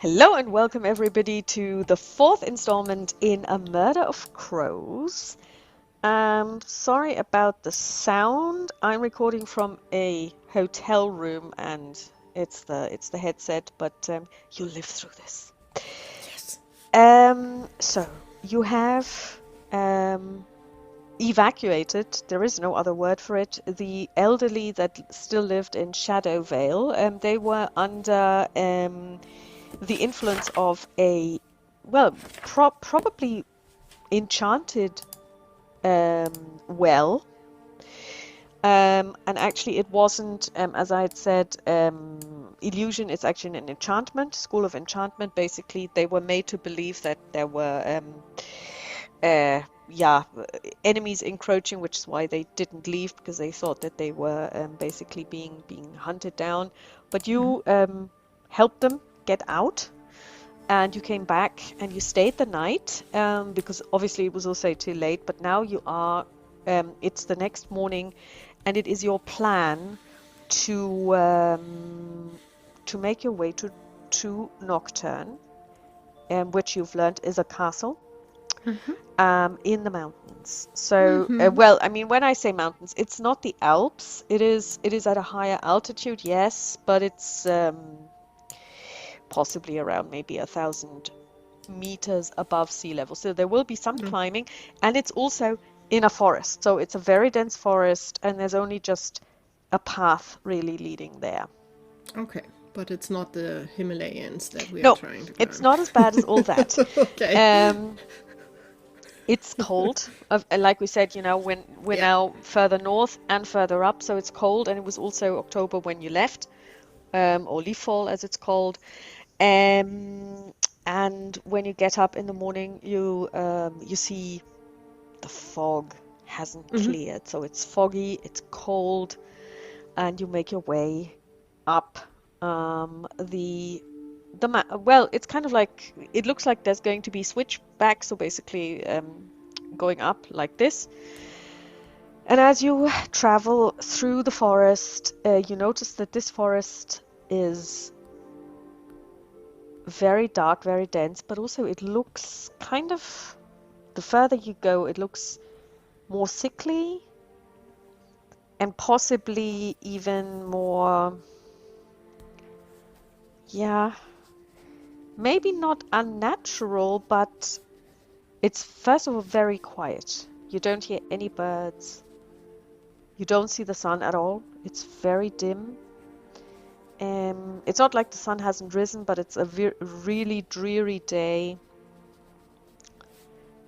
Hello and welcome everybody to the fourth installment in A Murder of Crows. Sorry about the sound. I'm recording from a hotel room and it's the headset, but you'll live through this. Yes. So you have evacuated, there is no other word for it, the elderly that still lived in Shadow Vale. They were under the influence of a, well, probably enchanted well. And actually it wasn't, as I had said, illusion. It's actually an enchantment, school of enchantment. Basically, they were made to believe that there were enemies encroaching, which is why they didn't leave, because they thought that they were basically being hunted down. But you helped them get out, and you came back and you stayed the night, because obviously it was also too late. But now you are, it's the next morning, and it is your plan to make your way to Nocturne, which you've learned is a castle in the mountains. So, well, I mean, when I say mountains, it's not the Alps. It is at a higher altitude, yes, but it's possibly around maybe 1,000 meters above sea level. So there will be some climbing, and it's also in a forest. So it's a very dense forest, and there's only just a path really leading there. Okay, but it's not the Himalayas that we No, are trying to climb. it's not as bad as all that. Okay. It's cold. Like we said, you know, when we're now further north and further up, so it's cold. And it was also October when you left, or leaf fall as it's called. And when you get up in the morning, you see the fog hasn't cleared. So it's foggy, it's cold, and you make your way up well, it's kind of like, it looks like there's going to be switchbacks, so basically going up like this. And as you travel through the forest, you notice that this forest is very dark, very dense, but also it looks kind of, the further you go, it looks more sickly and possibly even more, maybe not unnatural, but it's first of all very quiet. You don't hear any birds. You don't see the sun at all. It's very dim. It's not like the sun hasn't risen, but it's a really dreary day.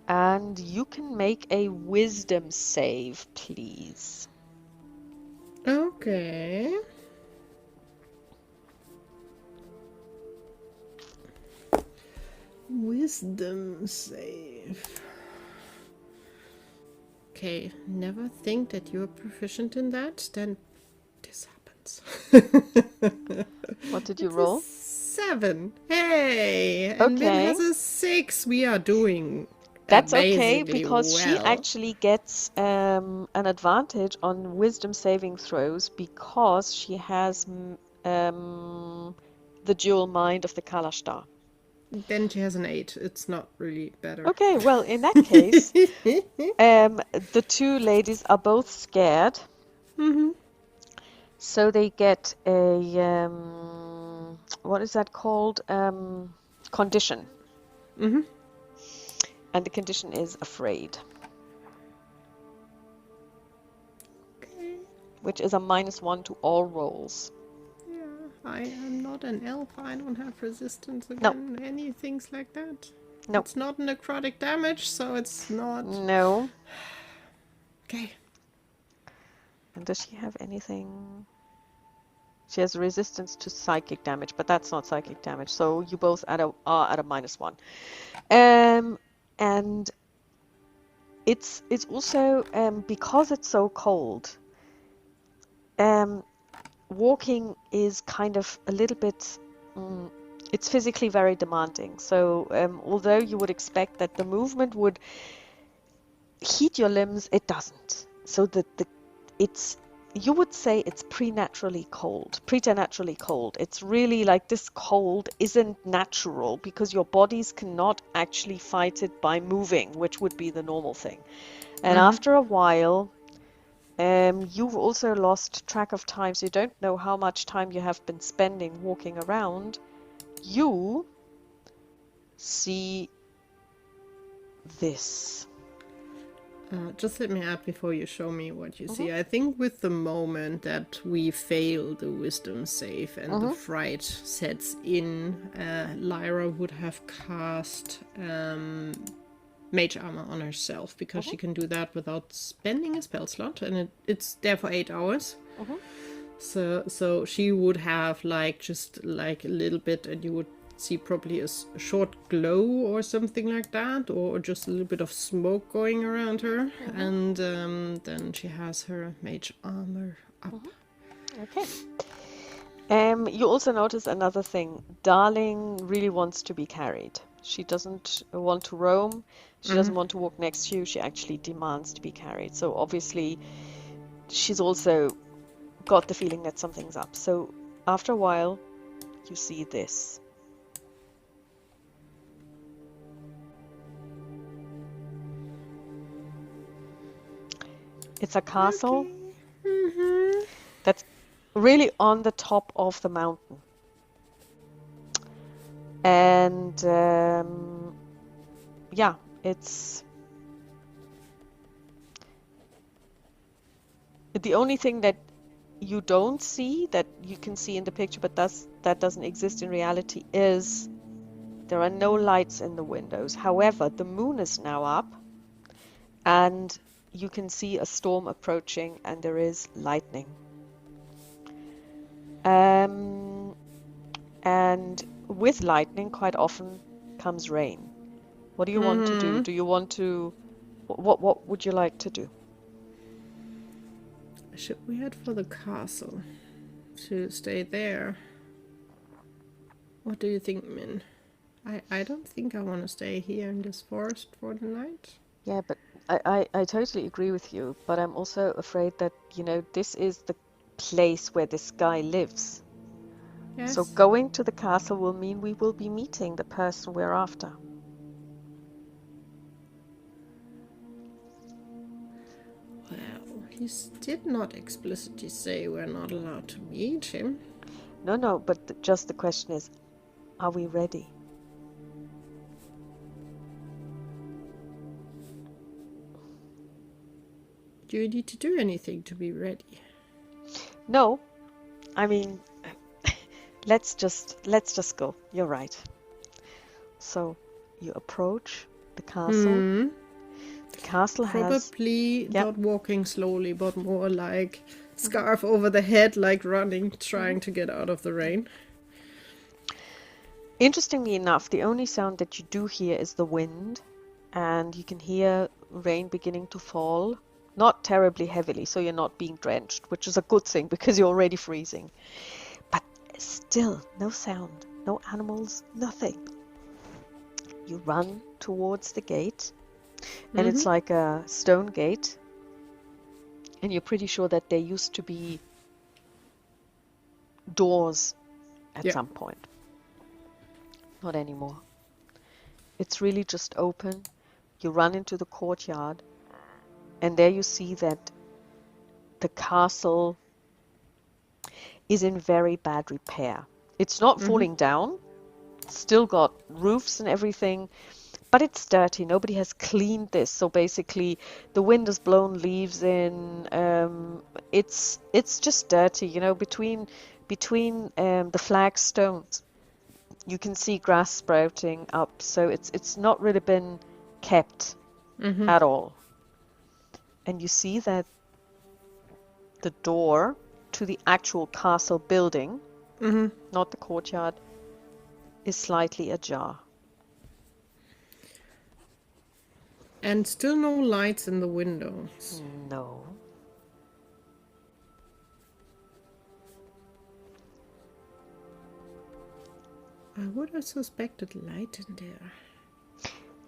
And you can make a wisdom save, please. Okay. Wisdom save. Okay, never think that you're proficient in that, then this happens. What did you roll? 7. Hey! And then has a 6. We are doing That's okay, because well. she actually gets an advantage on wisdom saving throws because she has the dual mind of the Kalashtar. Then she has an 8. It's not really better. Okay, well, in that case, the two ladies are both scared. So they get a, what is that called? Condition. And the condition is afraid. Okay. Which is a -1 to all rolls. Yeah, I am not an elf. I don't have resistance against any things like that. No. It's not necrotic damage, so it's not... No. Okay. And does she have anything? She has resistance to psychic damage, but that's not psychic damage. So you both are at a -1. And it's also because it's so cold. Walking is kind of a little bit. It's physically very demanding. So although you would expect that the movement would heat your limbs, it doesn't. So it's you would say it's preternaturally cold. It's really like this cold isn't natural because your bodies cannot actually fight it by moving, which would be the normal thing. And after a while, you've also lost track of time, so you don't know how much time you have been spending walking around. You see this. Just let me add before you show me what you see. I think with the moment that we fail the wisdom save and the fright sets in, Lyra would have cast mage armor on herself because she can do that without spending a spell slot, and it's there for 8 hours. So she would have like just like a little bit, and you would see probably a short glow or something like that, or just a little bit of smoke going around her, and then she has her mage armor up. Okay. You also notice another thing. Darling really wants to be carried. She doesn't want to roam. She doesn't want to walk next to you. She actually demands to be carried. So obviously she's also got the feeling that something's up. So after a while, you see this. It's a castle that's really on the top of the mountain. And yeah, it's the only thing that you don't see, that you can see in the picture, but that doesn't exist in reality, is there are no lights in the windows. However, the moon is now up, and you can see a storm approaching, and there is lightning. And with lightning, quite often comes rain. What do you want to do? Do you want to... What would you like to do? Should we head for the castle to stay there? What do you think, Min? I don't think I want to stay here in this forest for the night. Yeah, but I totally agree with you, but I'm also afraid that, this is the place where this guy lives. Yes. So going to the castle will mean we will be meeting the person we're after. Well, he did not explicitly say we're not allowed to meet him. No, but just the question is, are we ready? Do you need to do anything to be ready? No, I mean, let's just go. You're right. So you approach the castle. The castle has probably not walking slowly, but more like scarf over the head, like running, trying to get out of the rain. Interestingly enough, the only sound that you do hear is the wind, and you can hear rain beginning to fall. Not terribly heavily, so you're not being drenched, which is a good thing because you're already freezing. But still, no sound, no animals, nothing. You run towards the gate, and it's like a stone gate, and you're pretty sure that there used to be doors at some point. Not anymore. It's really just open. You run into the courtyard, and there you see that the castle is in very bad repair. It's not falling down. It's still got roofs and everything, but it's dirty. Nobody has cleaned this. So basically, the wind has blown leaves in. It's just dirty. Between the flagstones, you can see grass sprouting up. So it's not really been kept at all. And you see that the door to the actual castle building, not the courtyard, is slightly ajar. And still no lights in the windows. No. I would have suspected light in there.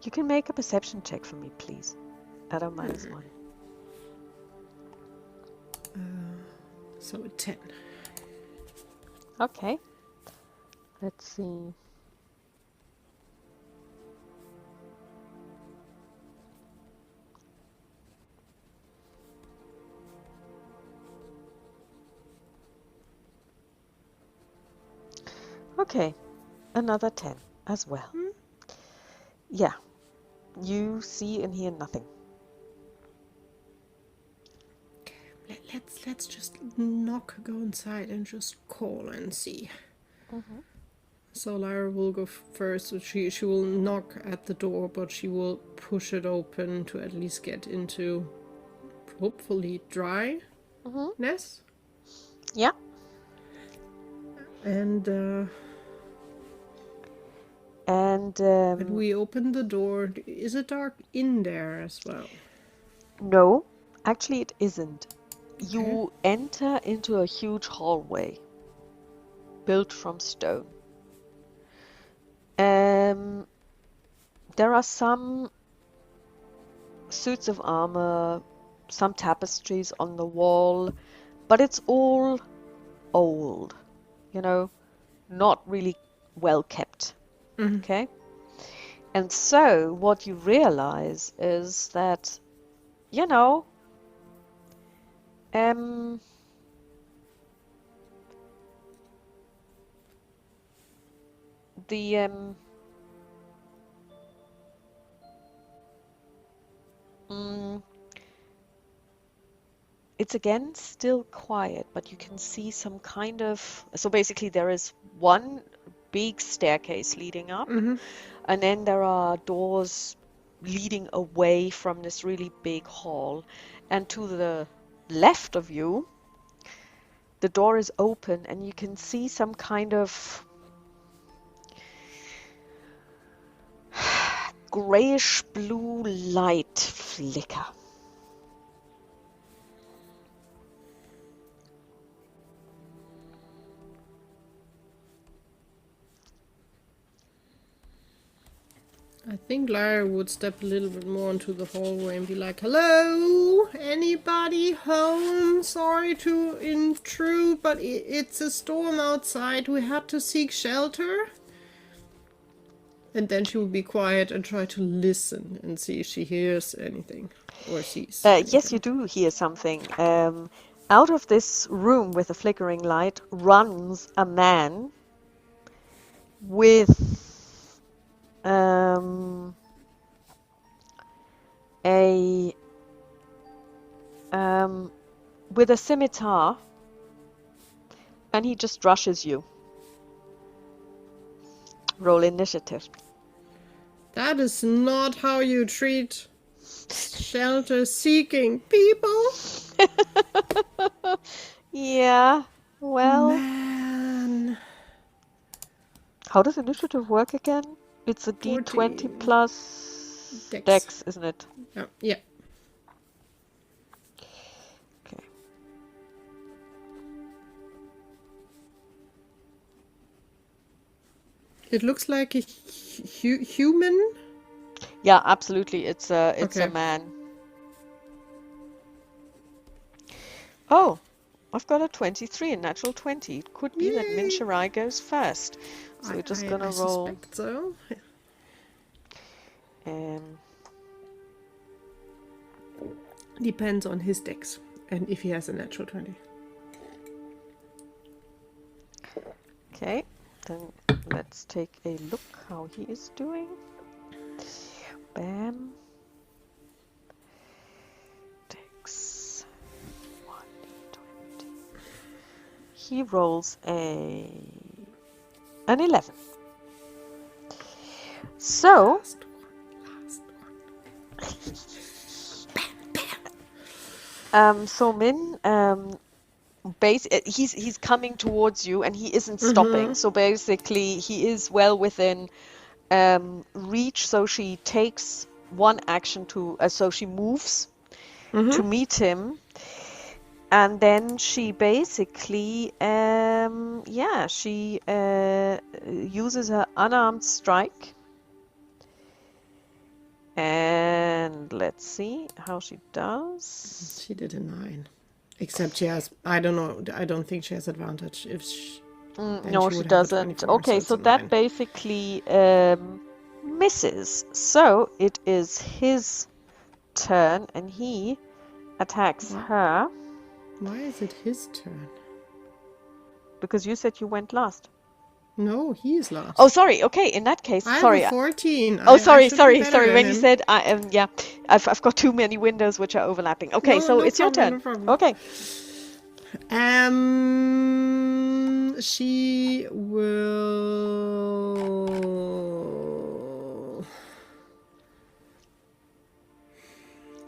You can make a perception check for me, please. At a -1. So a 10. Okay. Let's see. Okay, another 10 as well. Yeah, you see and hear nothing. Let's just knock, go inside, and just call and see. So Lyra will go first. So she will knock at the door, but she will push it open to at least get into, hopefully, dryness. Yeah. And And we open the door. Is it dark in there as well? no, actually it isn't. Okay. You enter into a huge hallway built from stone. There are some suits of armor, some tapestries on the wall, but it's all old, you know, not really well kept. Okay? And so what you realize is that, you know, it's again still quiet, but you can see some kind of, so basically there is one big staircase leading up, and then there are doors leading away from this really big hall. And to the left of you, the door is open and you can see some kind of grayish blue light flicker. I think Lyra would step a little bit more into the hallway and be like, "Hello? Anybody home? Sorry to intrude, but it's a storm outside. We had to seek shelter." And then she will be quiet and try to listen and see if she hears anything or sees anything. Yes, you do hear something. Out of this room with a flickering light runs a man with with a scimitar, and he just rushes you. Roll initiative. That is not how you treat shelter-seeking people. Yeah, well... Man. How does initiative work again? It's a D20 plus Dex, isn't it? Yeah. Okay. It looks like a human. Yeah, absolutely. It's a man. Oh, I've got a 23, a natural 20. It could be that Min Shirai goes first. So we're just gonna roll. I suspect so. Depends on his dex and if he has a natural 20. Okay, then let's take a look how he is doing. Bam. Dex 1d20. He rolls an 11. So Last one. So Min, he's coming towards you and he isn't stopping. So basically, he is well within reach. So she takes one action to, so she moves to meet him, and then she basically, she uses her unarmed strike. And let's see how she does. She did a 9. Except she has, I don't know, I don't think she has advantage. If she, then No, she she would have a doesn't. 24, so Okay, it's so a that 9. basically misses. So it is his turn, and he attacks Why, her why is it his turn? because you said you went last. No, he is Oh, last. sorry. Okay, in that case, I have a sorry. 14. Oh, I sorry, should be sorry, better sorry. than When you him. said yeah, I've got too many windows which are overlapping. Okay, No, so no it's your problem, turn. no problem. Okay. She will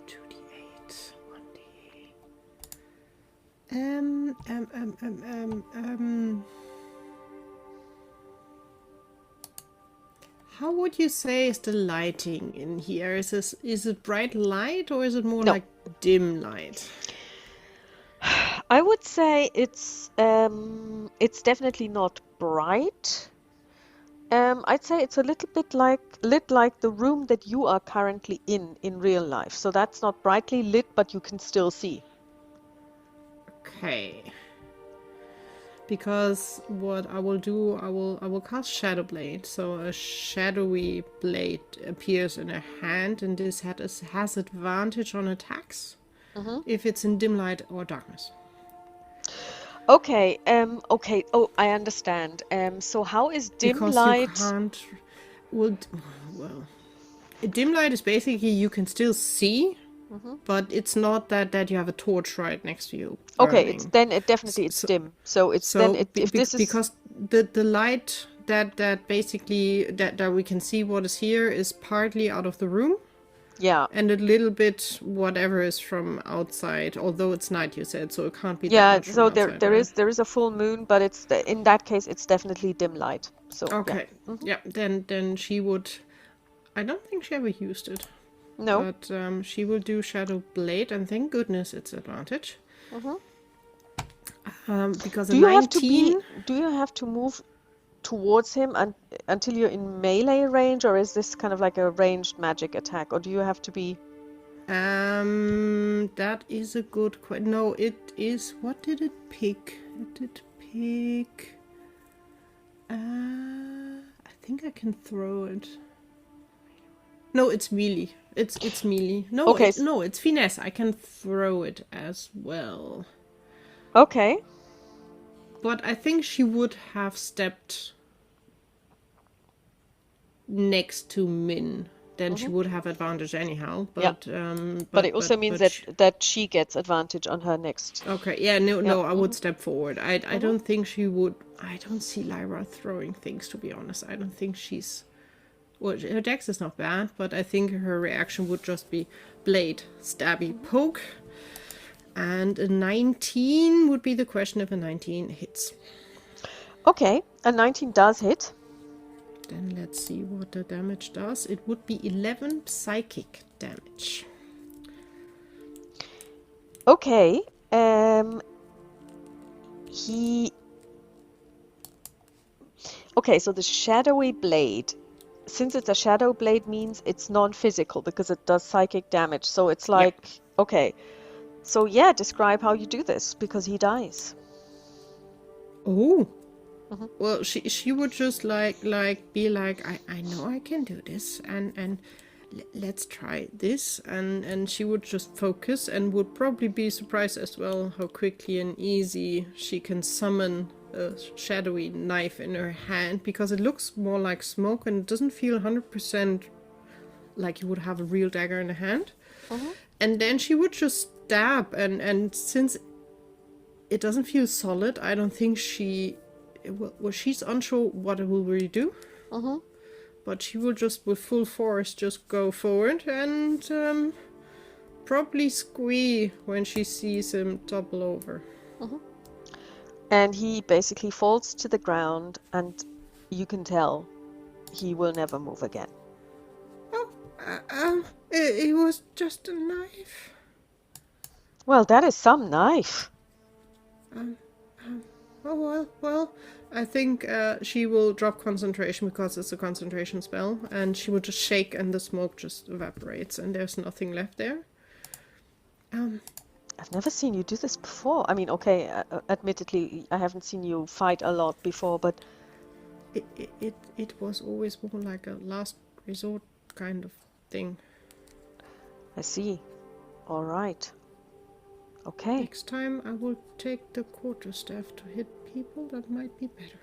2d8, 1d8. How would you say is the lighting in here? Is it bright light or is it more No, like dim light? I would say it's definitely not bright. I'd say it's a little bit lit like the room that you are currently in real life. So that's not brightly lit, but you can still see. Okay. Because what I will do, I will cast Shadow Blade. So a shadowy blade appears in her hand, and this has advantage on attacks if it's in dim light or darkness. Okay, okay. Oh, I understand. So how is dim Because you light? can't. Well, well, dim light is basically you can still see, but it's not that you have a torch right next to you Okay, it's burning. then it definitely it's So, dim. So it's then if this is because the light that basically that we can see what is here is partly out of the room, yeah. and a little bit whatever is from outside. Although it's night, you said, so it can't be that Yeah, much from so outside, right? there is a full moon, but in that case it's definitely dim light. So yeah. Okay, yeah. Then she would. I don't think she ever used it, No. but she will do Shadow Blade, and thank goodness it's advantage. Because a Do you have to be 19. do you have to move towards him until you're in melee range, or is this kind of like a ranged magic attack, or do you have to be That is a good question. No, it is. What did it pick? It did pick. I think I can throw it. No, it's melee. It's melee. No, Okay, no, it's finesse. I can throw it as well. okay. But I think she would have stepped next to Min. Then she would have advantage anyhow. Yeah. But it also means that she gets advantage on her next. Okay, yeah, no, Yeah. no, I would step forward. I don't think she would. I don't see Lyra throwing things, to be honest. I don't think she's. Well, her dex is not bad, but I think her reaction would just be blade, stabby, poke. And a 19 would be the question if a 19 hits. Okay, a 19 does hit. Then let's see what the damage does. It would be 11 psychic damage. Okay. He. Okay, so the shadowy blade, since it's a shadow blade, means it's non-physical because it does psychic damage. So it's like, okay. So yeah, describe how you do this because he dies. Oh. Well, she would just like be like, I know I can do this, and let's try this, and she would just focus and would probably be surprised as well how quickly and easy she can summon a shadowy knife in her hand, because it looks more like smoke and it doesn't feel 100% like you would have a real dagger in the hand. And then she would just stab, and since it doesn't feel solid, I don't think well, she's unsure what it will really do. But she will just, with full force, just go forward and probably squee when she sees him topple over. And he basically falls to the ground, and you can tell he will never move again. Oh, it was just a knife. Well, that is some knife. Oh, well, I think she will drop concentration because it's a concentration spell, and she will just shake and the smoke just evaporates and there's nothing left there. I've never seen you do this before. I mean, okay, admittedly, I haven't seen you fight a lot before, but It was always more like a last resort kind of thing. I see. All right. Okay. Next time I will take the quarterstaff to hit people. That might be better.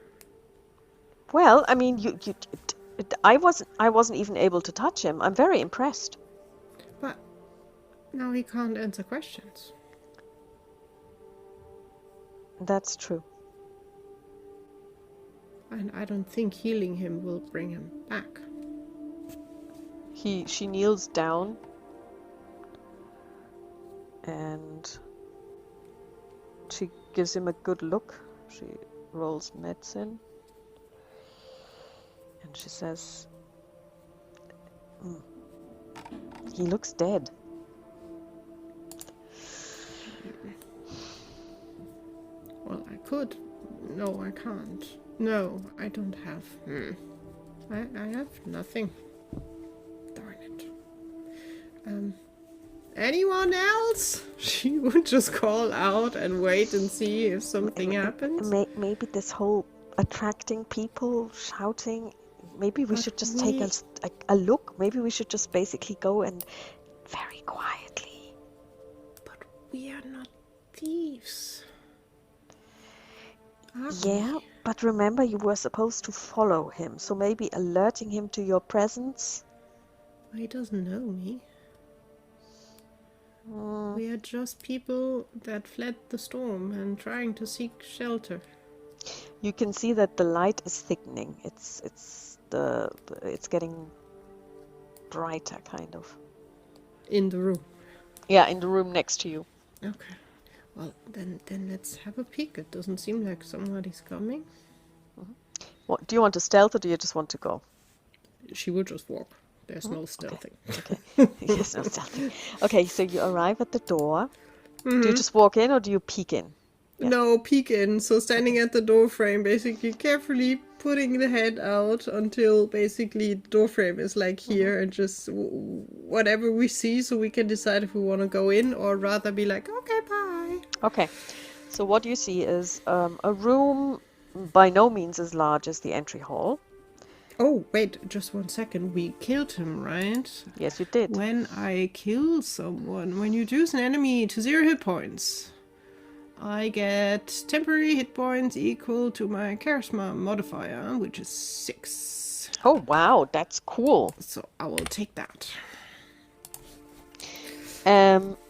Well, I mean, I wasn't even able to touch him. I'm very impressed. But now he can't answer questions. That's true. And I don't think healing him will bring him back. She kneels down and she gives him a good look. She rolls medicine and she says, he looks dead. Well, I could. No, I can't. No, I don't have. I have nothing. Darn it. Anyone else? She would just call out and wait and see if something happens. Maybe this whole attracting people, shouting, maybe we should just take a look. Maybe we should just basically go and very quietly. But we are not thieves. Yeah, but remember you were supposed to follow him, so maybe alerting him to your presence. He doesn't know me. We are just people that fled the storm and trying to seek shelter. You can see that the light is thickening. It's getting brighter, kind of. In the room. Yeah, in the room next to you. Okay. Well, then let's have a peek. It doesn't seem like somebody's coming. What, do you want to stealth or do you just want to go? She would just walk. There's no stealthing. Okay. Yes, no stealthing. Okay, so you arrive at the door. Do you just walk in or do you peek in? Yeah. No, peek in. So standing at the door frame, basically carefully putting the head out until basically the door frame is like here, and just whatever we see, so we can decide if we want to go in or rather be like, okay, bye. Okay, so what you see is a room by no means as large as the entry hall. Oh, wait, just 1 second. We killed him, right? Yes, you did. When I kill someone, when you reduce an enemy to 0 hit points, I get temporary hit points equal to my charisma modifier, which is 6. Oh, wow, that's cool. So I will take that.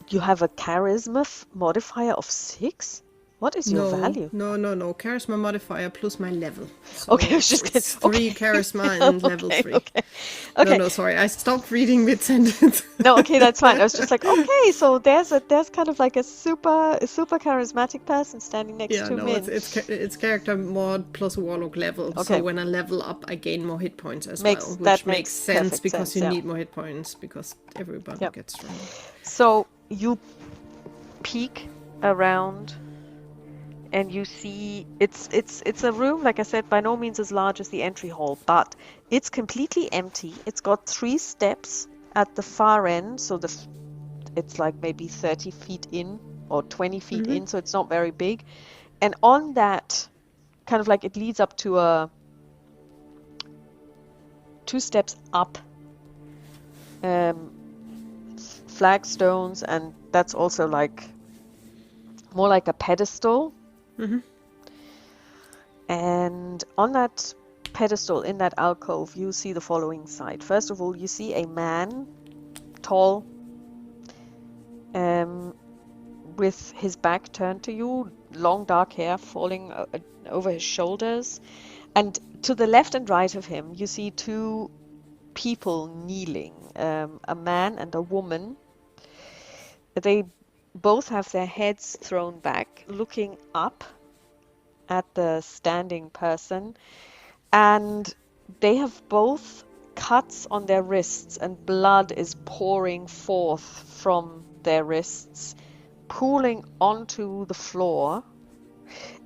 You have a charisma modifier of 6? What is your value? No. Charisma modifier plus my level. So okay, I was just it's 3 charisma and level 3. Okay. No, sorry, I stopped reading mid-sentence. No, okay, that's fine. I was just like, okay, so there's kind of like a super charismatic person standing next to Min. It's character mod plus warlock level. Okay. So when I level up, I gain more hit points as well, which makes sense because sense, you need more hit points because everybody gets stronger. So you peek around. And you see, it's a room, like I said, by no means as large as the entry hall, but it's completely empty. It's got 3 steps at the far end, so it's like maybe 30 feet in or 20 feet in, so it's not very big. And on that, kind of like it leads up to 2 steps up, flagstones, and that's also like more like a pedestal. And on that pedestal, in that alcove, you see the following sight. First of all, you see a man, tall, with his back turned to you, long dark hair falling over his shoulders. And to the left and right of him, you see 2 people kneeling, a man and a woman. They both have their heads thrown back, looking up at the standing person, and they have both cuts on their wrists, and blood is pouring forth from their wrists, pooling onto the floor,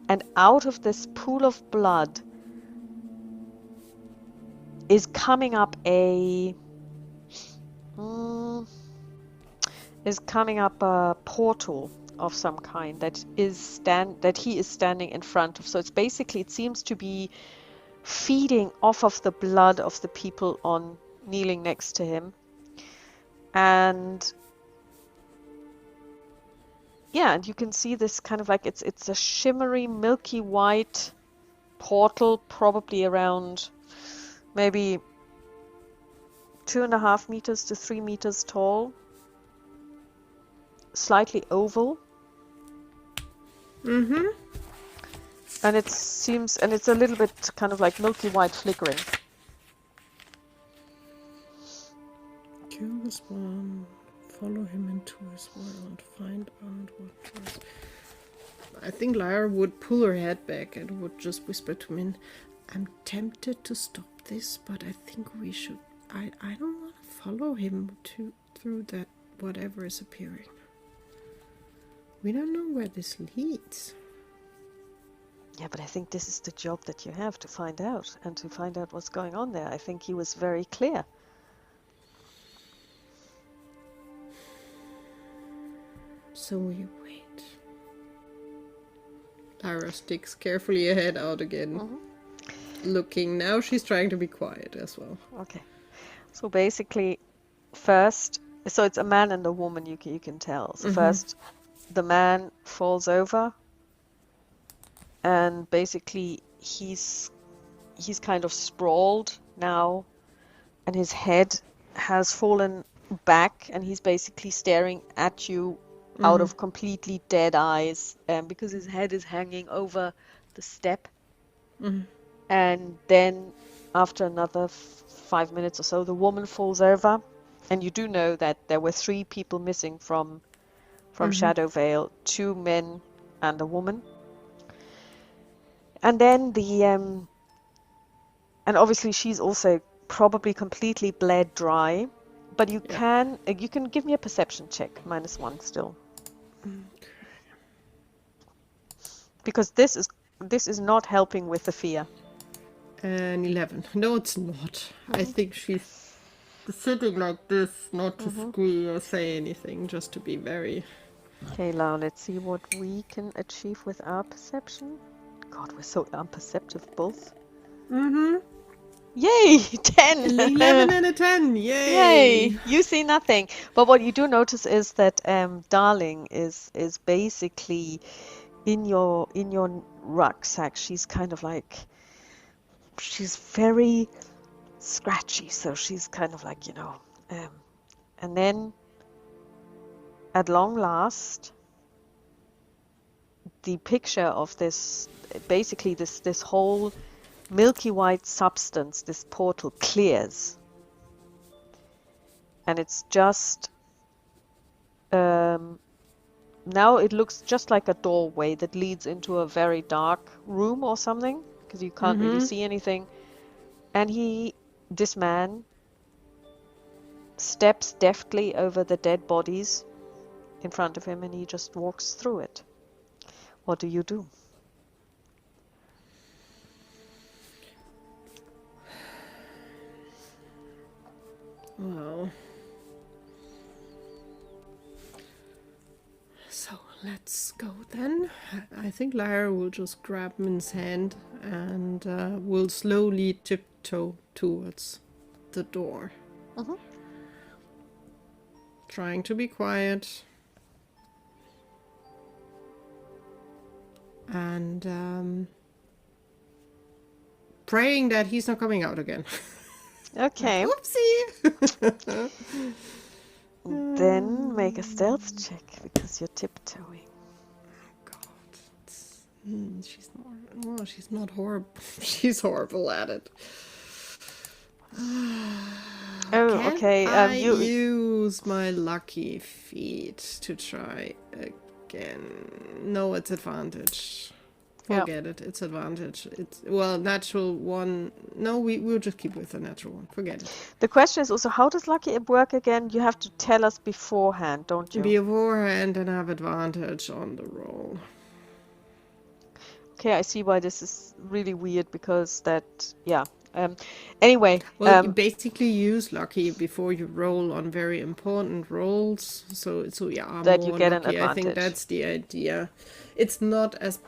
and out of this pool of blood is coming up a portal of some kind that he is standing in front of. So it's basically, it seems to be feeding off of the blood of the people on kneeling next to him. And yeah, and you can see this kind of like it's a shimmery, milky white portal, probably around maybe 2.5 meters to 3 meters tall, slightly oval. Mm-hmm. And it seems, and it's a little bit kind of like milky white flickering. Kill this one, follow him into his world, find out what was. I think Lyra would pull her head back and would just whisper to Min, I'm tempted to stop this, but I think we should. I don't want to follow him through that whatever is appearing. We don't know where this leads. Yeah, but I think this is the job that you have to find out, and to find out what's going on there. I think he was very clear. So we wait. Lyra sticks carefully her head out again. Looking. Now she's trying to be quiet as well. Okay. So basically, first, so it's a man and a woman, you can tell. So first, the man falls over, and basically he's kind of sprawled now, and his head has fallen back, and he's basically staring at you out of completely dead eyes, because his head is hanging over the step. And then after another 5 minutes or so, the woman falls over, and you do know that there were 3 people missing from Shadow Vale, 2 men and a woman. And then and obviously she's also probably completely bled dry, but you can give me a perception check, -1 still. Because this is not helping with the fear. An 11. No, it's not. I think she's sitting like this, not to squeal or say anything, just to be very... Okay, now let's see what we can achieve with our perception. God, we're so unperceptive both. Yay! 10! 11 and a 10! Yay! Yay! You see nothing. But what you do notice is that Darling is basically in your rucksack. She's kind of like, she's very scratchy, so she's kind of like, and then at long last, the picture of this, basically this whole milky white substance, this portal clears, and it's just now it looks just like a doorway that leads into a very dark room or something, because you can't really see anything. And this man steps deftly over the dead bodies in front of him, and he just walks through it. What do you do? Well, so let's go then. I think Lyra will just grab Min's hand and will slowly tiptoe towards the door. Trying to be quiet. And praying that he's not coming out again. Okay. Oopsie! Then make a stealth check, because you're tiptoeing. God. She's not... Oh, she's not horrible. She's horrible at it. Oh, okay. I use my lucky feet to try again. No, it's advantage. Forget it. It's advantage. It's natural 1. No, we'll just keep with the natural 1. Forget it. The question is also, how does lucky work again? You have to tell us beforehand, don't you? Beforehand, and have advantage on the roll. Okay, I see why this is really weird, because that, Anyway, Well, you basically use lucky before you roll on very important rolls, so you are that you more get an lucky. I think advantage. that's the idea. It's not as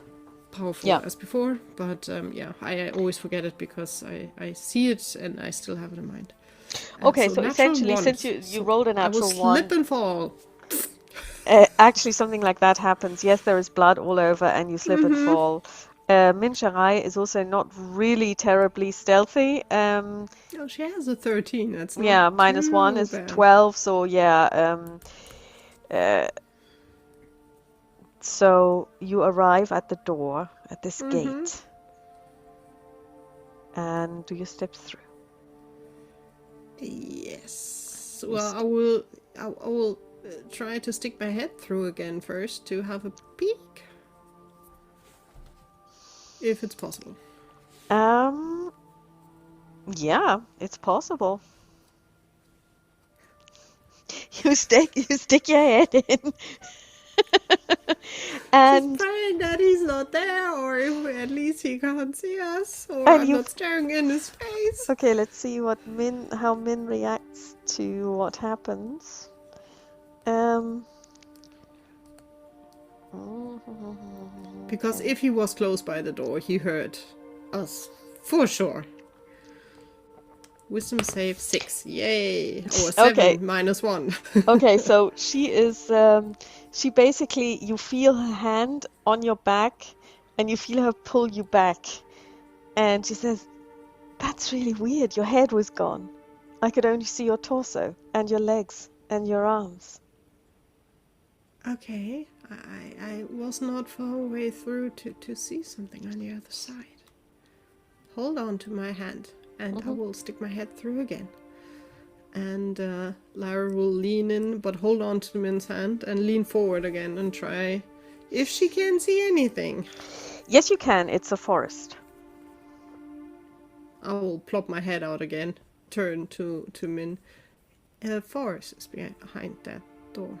powerful Yeah. as before, but yeah, I always forget it because I see it and I still have it in mind. Okay, So so natural essentially, one, since you rolled a I will natural one, slip and fall. actually something like that happens. Yes, there is blood all over, and you slip and fall. Min Sharai is also not really terribly stealthy. Oh, she has a 13. That's not Yeah, -1 too is bad. 12, so yeah. So you arrive at the door, at this gate, and do you step through? Yes. You Well, I will try to stick my head through again first to have a peek, if it's possible. Yeah, it's possible. You stick your head in. Just And praying that he's not there, or if at least he can't see us, or and I'm you not staring in his face. okay, let's see how Min reacts to what happens. Because Okay. if he was close by the door, he heard us for sure. Wisdom save 6. Yay! Or 7 Okay. -1. Okay, so she basically, you feel her hand on your back and you feel her pull you back. And she says, "That's really weird. Your head was gone. I could only see your torso and your legs and your arms." Okay, I was not far away through to see something on the other side. Hold on to my hand, and I will stick my head through again. And Lyra will lean in, but hold on to Min's hand and lean forward again and try if she can see anything. Yes, you can. It's a forest. I will plop my head out again, turn to Min. Forrest is behind that door.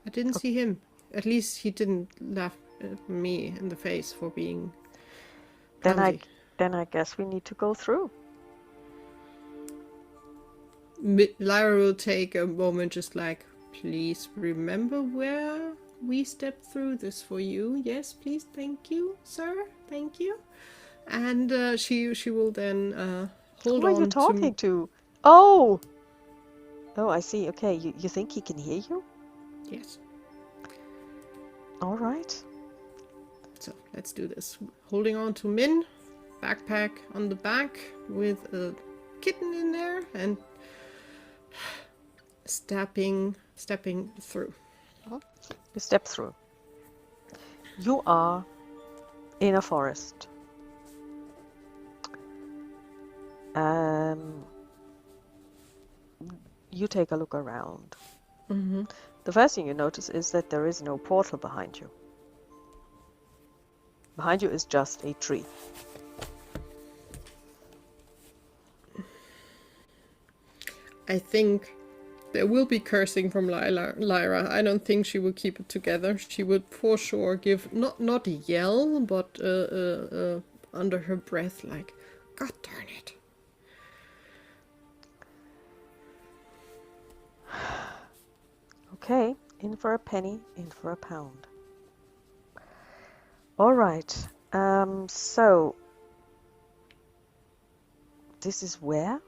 I didn't see him. At least he didn't laugh at me in the face for being clumsy. Then I guess we need to go through. Lyra will take a moment just like, please remember where we stepped through this for you. Yes, please, thank you, sir, thank you. And she will then hold Who on are you talking to? Oh, I see. Okay, you think he can hear you? Yes. All right. So let's do this. Holding on to Min, backpack on the back with a kitten in there, and stepping through. You step through. You are in a forest. You take a look around. The first thing you notice is that there is no portal behind you. Behind you is just a tree. I think there will be cursing from Lyra. I don't think she will keep it together. She would for sure give not a yell, but under her breath, like, "God darn it!" Okay, in for a penny, in for a pound. All right. So this is where?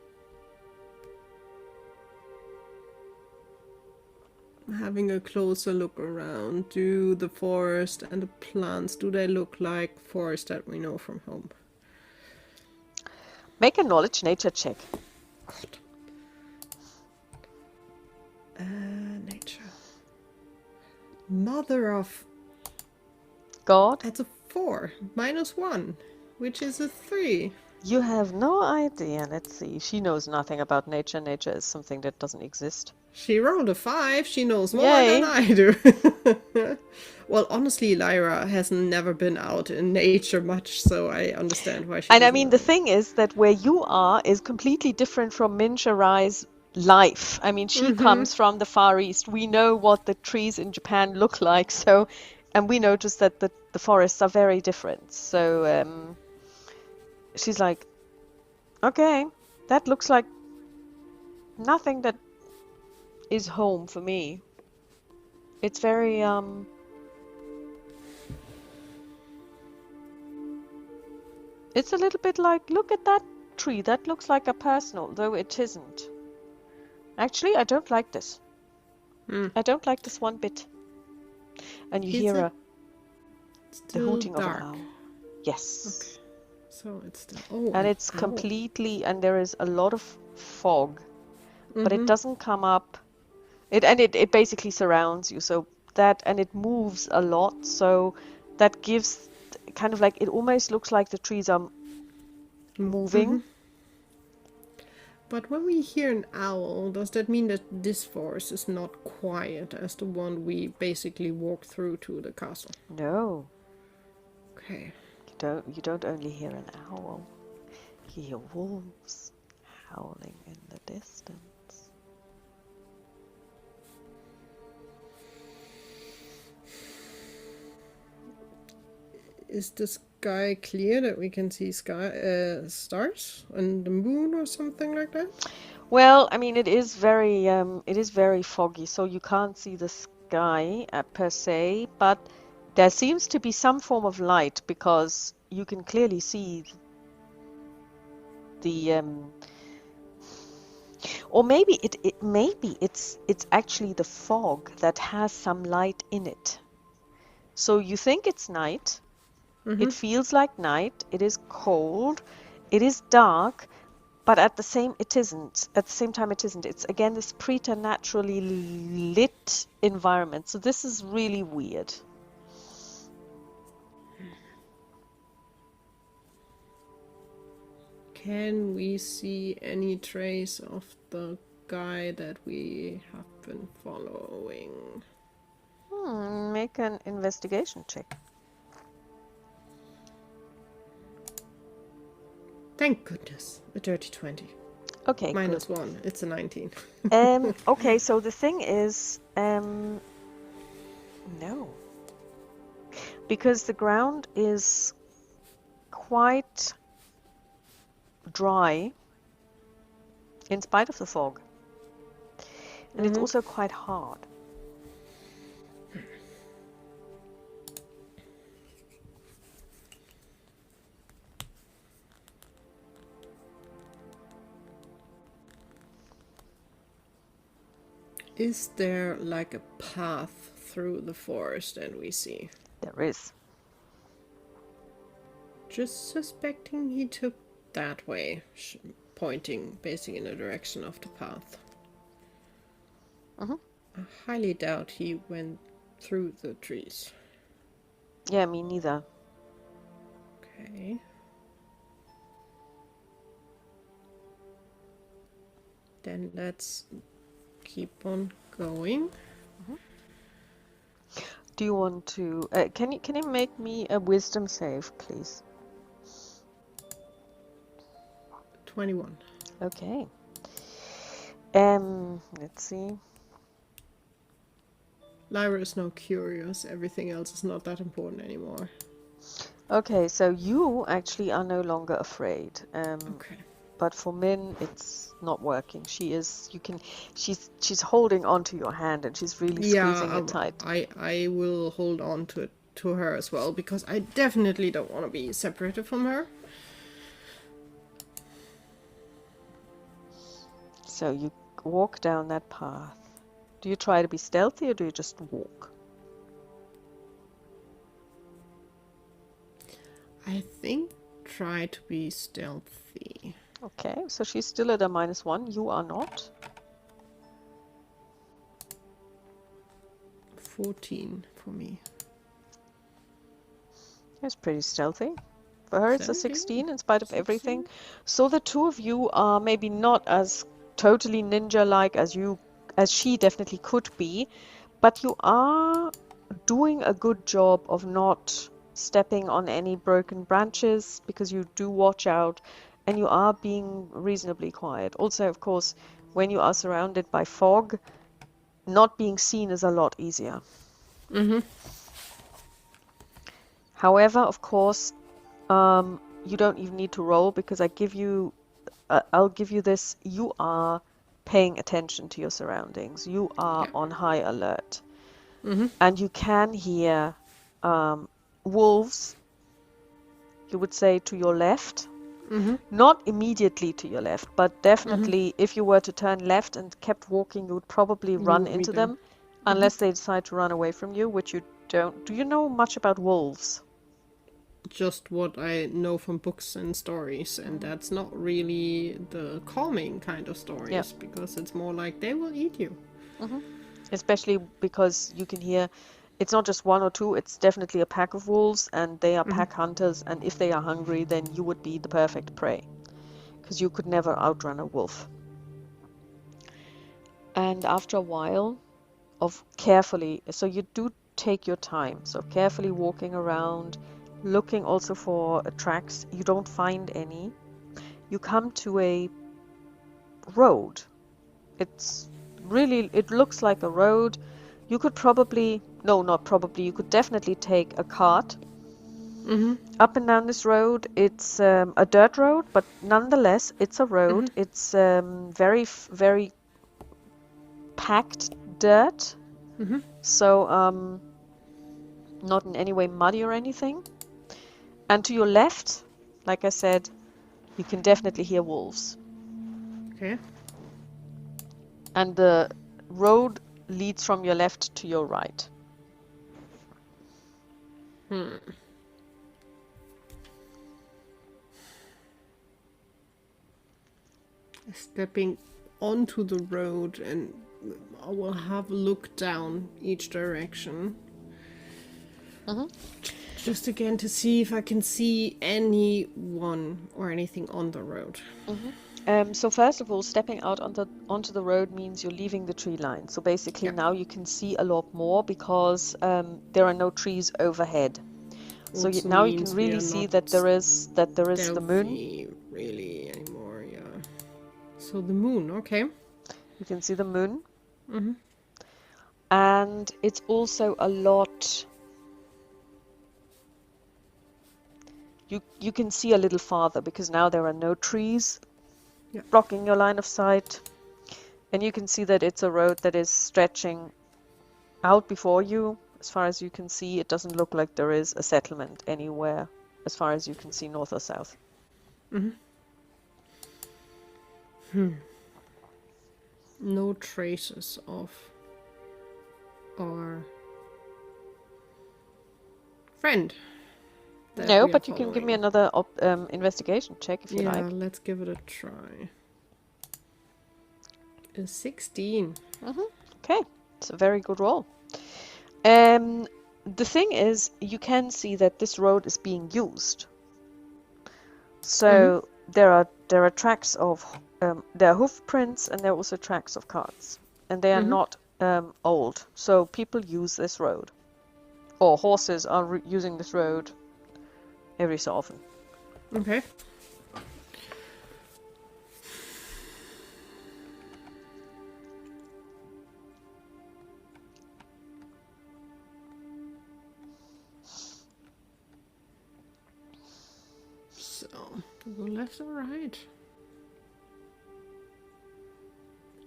Having a closer look around, do the forest and the plants, do they look like forest that we know from home? Make a knowledge nature check. God. Nature. Mother of God? That's a 4, -1, which is a 3. You have no idea. Let's see. She knows nothing about nature. Nature is something that doesn't exist. She rolled a 5. She knows more Yay. than I do. Well, honestly, Lyra has never been out in nature much, so I understand why she And I doesn't mean, know. the thing is that where you are is completely different from Min Sharai's life. I mean, she comes from the Far East. We know what the trees in Japan look like. So, and we notice that the forests are very different. So she's like, Okay, that looks like nothing that is home for me. It's very, it's a little bit like, look at that tree. That looks like a personal, though it isn't. Actually, I don't like this. I don't like this one bit. And you Is hear it the still hooting of an dark? owl. Yes. Okay. So it's still... Oh, And an it's owl. completely, and there is a lot of fog, but it Mhm. doesn't come up. It basically surrounds you, so that, and it moves a lot, so that gives kind of like, it almost looks like the trees are moving. But when we hear an owl, does that mean that this forest is not quiet as the one we basically walked through to the castle? No, Okay. you don't only hear an owl, you hear wolves howling in the distance. Is the sky clear that we can see stars and the moon or something like that? Well, I mean, it is very foggy, so you can't see the sky per se, but there seems to be some form of light because you can clearly see the or maybe it's actually the fog that has some light in it. So you think it's night, it feels like night, it is cold, it is dark, but at the same time it isn't. It's again this preternaturally lit environment. So this is really weird. Can we see any trace of the guy that we have been following? Make an investigation check. Thank goodness. A dirty 20. Okay, Minus good. 1. It's a 19. Okay, so the thing is, no. Because the ground is quite dry in spite of the fog. And it's also quite hard. Is there like a path through the forest that we see? There is. Just suspecting he took that way, pointing basically in the direction of the path. I highly doubt he went through the trees. Yeah, me neither. Okay. Then let's keep on going. Do you want to? Can you make me a wisdom save, please? 21. Okay. Let's see. Lyra is now curious. Everything else is not that important anymore. Okay, so you actually are no longer afraid. Okay. But for Min, it's not working. She's holding onto your hand and she's really squeezing it tight. I will hold on to her as well because I definitely don't want to be separated from her. So you walk down that path. Do you try to be stealthy or do you just walk? I think try to be stealthy. Okay, so she's still at a -1. You are not. 14 for me. It's pretty stealthy. For her, it's a 17? 16 in spite of everything. So the two of you are maybe not as totally ninja-like as she definitely could be, but you are doing a good job of not stepping on any broken branches because you do watch out and you are being reasonably quiet. Also, of course, when you are surrounded by fog, not being seen is a lot easier. However, of course, you don't even need to roll because I give you I'll give you this. You are paying attention to your surroundings. You are Yeah. on high alert. Mm-hmm. And you can hear wolves, you would say, to your left. Mm-hmm. Not immediately to your left, but Mm-hmm. definitely if you were to turn left and kept walking, you would probably You run would meet into them. them Mm-hmm. unless they decide to run away from you, which you don't. Do you know much about wolves? Just what I know from books and stories, and that's not really the calming kind of Yeah. stories, because it's more like they will eat you. Especially because you can hear it's not just one or two, it's definitely a pack of wolves, and they are pack hunters, and if they are hungry, then you would be the perfect prey because you could never outrun a wolf. And after a while of carefully, so you do take your time, so carefully walking around, looking also for tracks, you don't find any. You come to a road. It's really, it looks like a road. You could probably, no, not probably, you could definitely take a cart up and down this road. It's a dirt road, but nonetheless, it's a road. It's very packed dirt. So not in any way muddy or anything. And to your left, like I said, you can definitely hear wolves. Okay. And the road leads from your left to your right. Stepping onto the road, and I will have a look down each direction. Just again to see if I can see anyone or anything on the road. So first of all, stepping out onto the road means you're leaving the tree line. So basically Yeah. now you can see a lot more because there are no trees overhead. So Also now you can means we really are see not that there is the moon. stealthy really anymore, yeah. So the moon, okay. You can see the moon. And it's also a lot. You can see a little farther because now there are no trees Yeah. blocking your line of sight. And you can see that it's a road that is stretching out before you. As far as you can see, it doesn't look like there is a settlement anywhere as far as you can see, north or south. No traces of our friend. that No, we are but you can give me following. another investigation check if you Yeah, like. let's give it a try. A 16. Okay, it's a very good roll. The thing is, you can see that this road is being used. So there are tracks of there are hoof prints, and there are also tracks of carts, and they are not old. So people use this road, or horses are using this road every so often. Okay. So, to go left or right?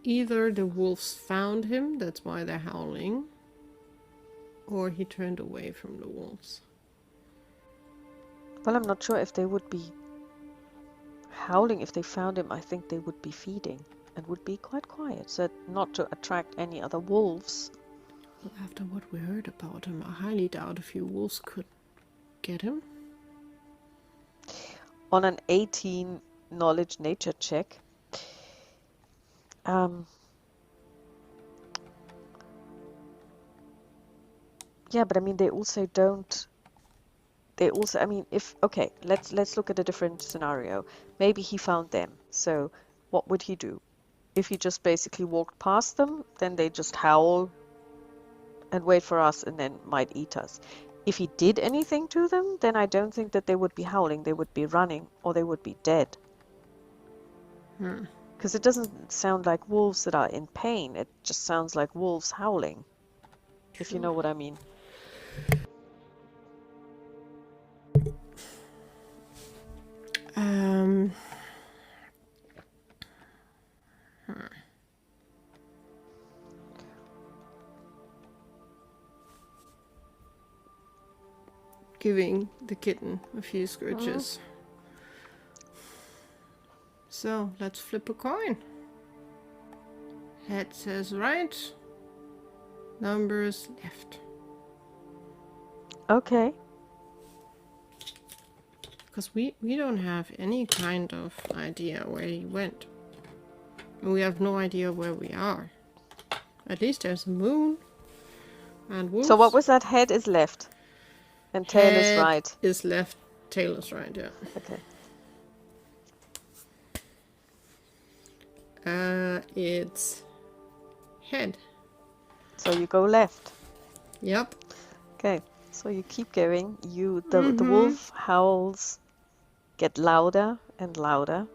Either the wolves found him, that's why they're howling, or he turned away from the wolves. Well, I'm not sure if they would be howling if they found him. I think they would be feeding and would be quite quiet, so not to attract any other wolves. Well, after what we heard about him, I highly doubt a few wolves could get him. On an 18 knowledge nature check, yeah, but I mean, they also don't. They also, I mean, if okay, let's look at a different scenario. Maybe he found them. So, what would he do? If he just basically walked past them, then they just howl and wait for us, and then might eat us. If he did anything to them, then I don't think that they would be howling. They would be running, or they would be dead. Because it doesn't sound like wolves that are in pain. It just sounds like wolves howling. If you know what I mean. giving the kitten a few scratches. So let's flip a coin. Head says right, numbers left. Okay. Because we don't have any kind of idea where he went. And we have no idea where we are. At least there's a moon and wolves. So what was that? Head is left and tail is Head right. is left, tail is right, yeah. Okay. It's head. So you go left. Yep. Okay. So you keep going. The wolf howls get louder and louder.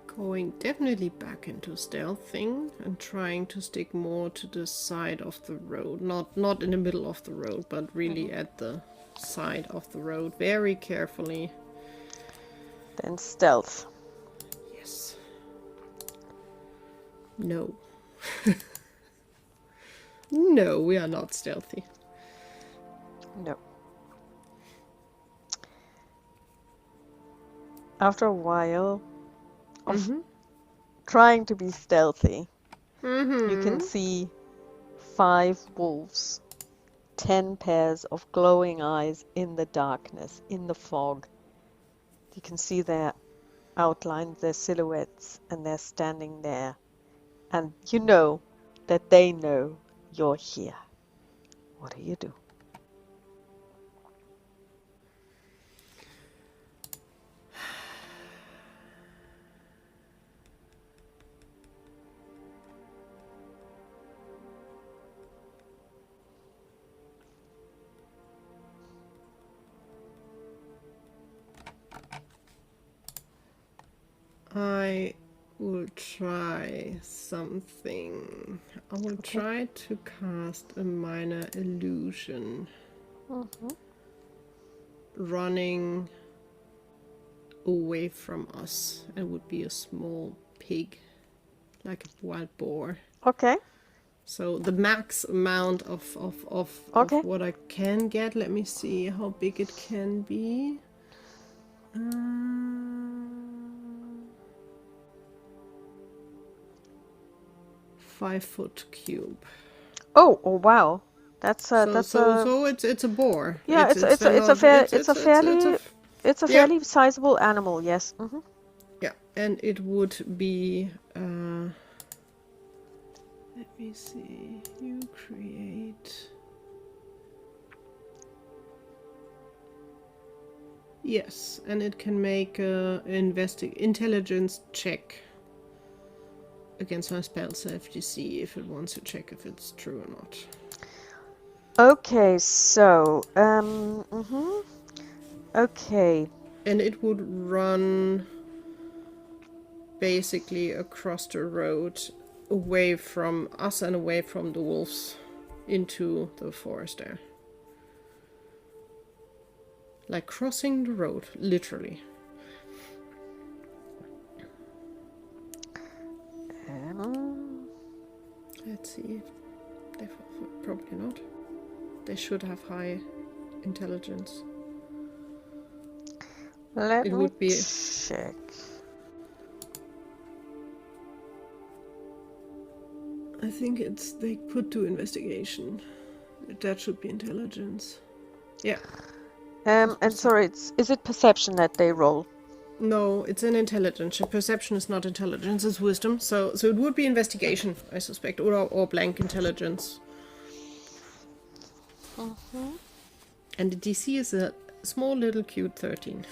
Going definitely back into stealthing and trying to stick more to the side of the road. Not in the middle of the road, but really at the side of the road. Very carefully. Then stealth. Yes. No. No, we are not stealthy. No. After a while of trying to be stealthy, you can see 5 wolves, 10 pairs of glowing eyes in the darkness, in the fog. You can see their outlines, their silhouettes, and they're standing there. And you know that they know you're here. What do you do? I will try something. I will try to cast a minor illusion. Running away from us. It would be a small pig, like a wild boar. Okay. So the max amount of what I can get. Let me see how big it can be. 5 foot cube. Oh wow. It's a boar. Yeah, it's a fairly sizable animal, yes. Yeah, and it would be let me see. You create. Yes, and it can make a intelligence check against my spell save to see if it wants to check if it's true or not. Okay, so okay. And it would run basically across the road, away from us and away from the wolves, into the forest there. Like crossing the road, literally. Let's see. Probably not. They should have high intelligence. Let me check. I think they could do investigation. That should be intelligence. Yeah. And sorry, is it perception that they roll? No, it's an intelligence. Perception is not intelligence, it's wisdom. So it would be investigation, I suspect, or blank intelligence. And the DC is a small little cute 13.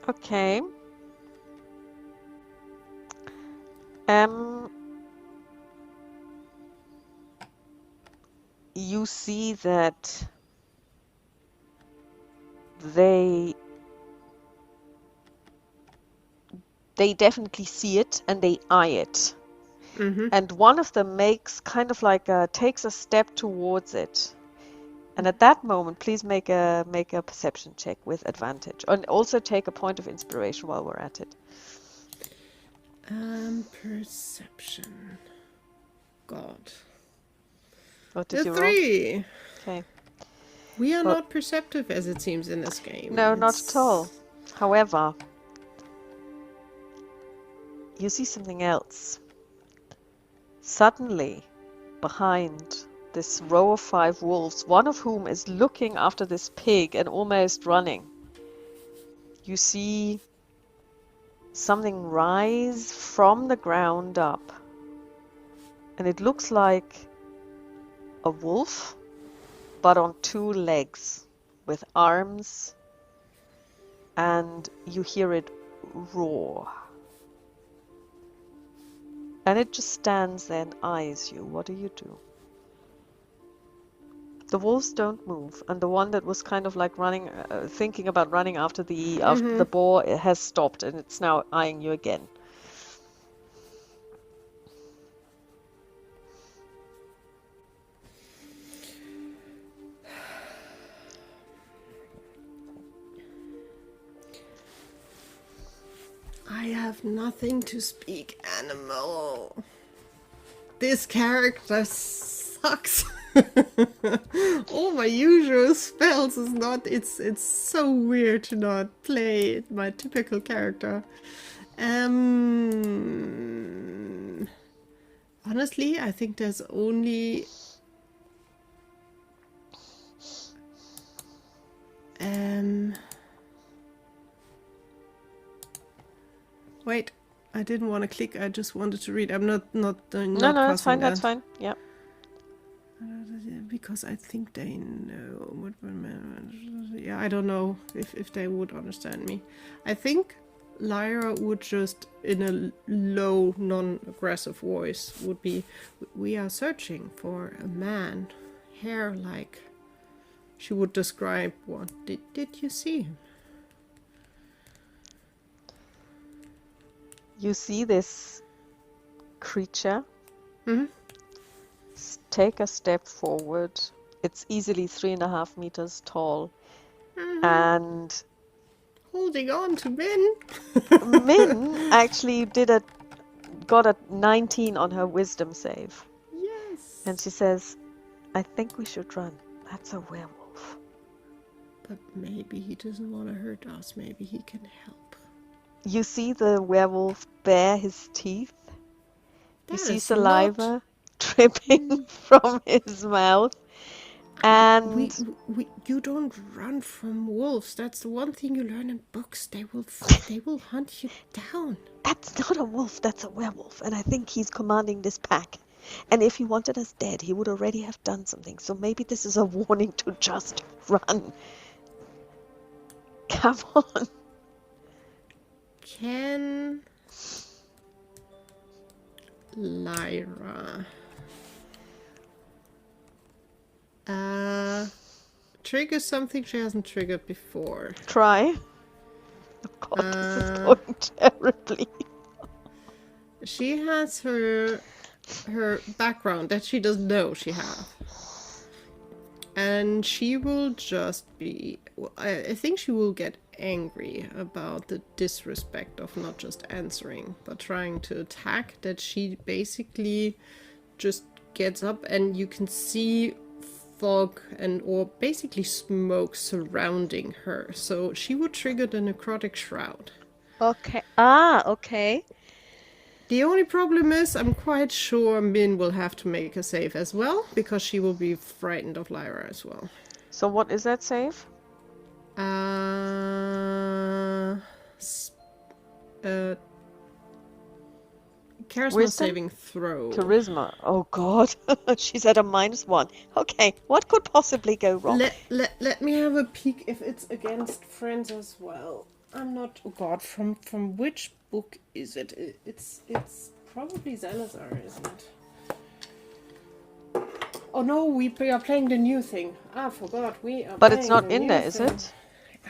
Okay. You see that they definitely see it and they eye it. And one of them makes kind of like takes a step towards it. And at that moment, please make a perception check with advantage, and also take a point of inspiration while we're at it. Perception. God. What did you roll? 3. Okay. We are not perceptive as it seems in this game. No, not at all. However, you see something else. Suddenly, behind this row of 5 wolves, one of whom is looking after this pig and almost running, you see something rise from the ground up. And it looks like a wolf, but on 2 legs, with arms, and you hear it roar. And it just stands there and eyes you. What do you do? The wolves don't move, and the one that was kind of like running, thinking about running after the boar, it has stopped, and it's now eyeing you again. I have nothing to speak animal. This character sucks. All my usual spells is not. It's so weird to not play my typical character. Honestly, I think there's only wait, I didn't want to click. I just wanted to read. I'm not No, that's fine. That's fine. Yeah. Because I think they know what. Yeah, I don't know if they would understand me. I think Lyra would just, in a low, non-aggressive voice, would be, "We are searching for a man, hair like." She would describe what. Did you see him? You see this creature Mm-hmm. take a step forward. It's easily 3.5 meters tall. Mm-hmm. And Holding on to Min. Min actually got a 19 on her wisdom save. Yes. And she says, "I think we should run. That's a werewolf." But maybe he doesn't want to hurt us. Maybe he can help. You see the werewolf bare his teeth. You see saliva dripping from his mouth. And you don't run from wolves. That's the one thing you learn in books. They will hunt you down. That's not a wolf, that's a werewolf. And I think he's commanding this pack. And if he wanted us dead, he would already have done something. So maybe this is a warning to just run. Come on. Can Lyra trigger something she hasn't triggered before? Try. Oh God, this is going terribly. She has her background that she doesn't know she has. And she will just be... I think she will get angry about the disrespect of not just answering, but trying to attack, that she basically just gets up and you can see fog or basically smoke surrounding her. So she would trigger the necrotic shroud. Okay. Ah, okay. The only problem is I'm quite sure Min will have to make a save as well, because she will be frightened of Lyra as well. So what is that save? Charisma Wisdom? saving throw. Charisma. Oh God, she's at a -1. Okay, what could possibly go wrong? Let me have a peek if it's against friends as well. I'm not. Oh God, from which book is it? It's probably Salazar, isn't it? Oh no, we are playing the new thing. I forgot we are. But it's not playing in the there, new is thing. it?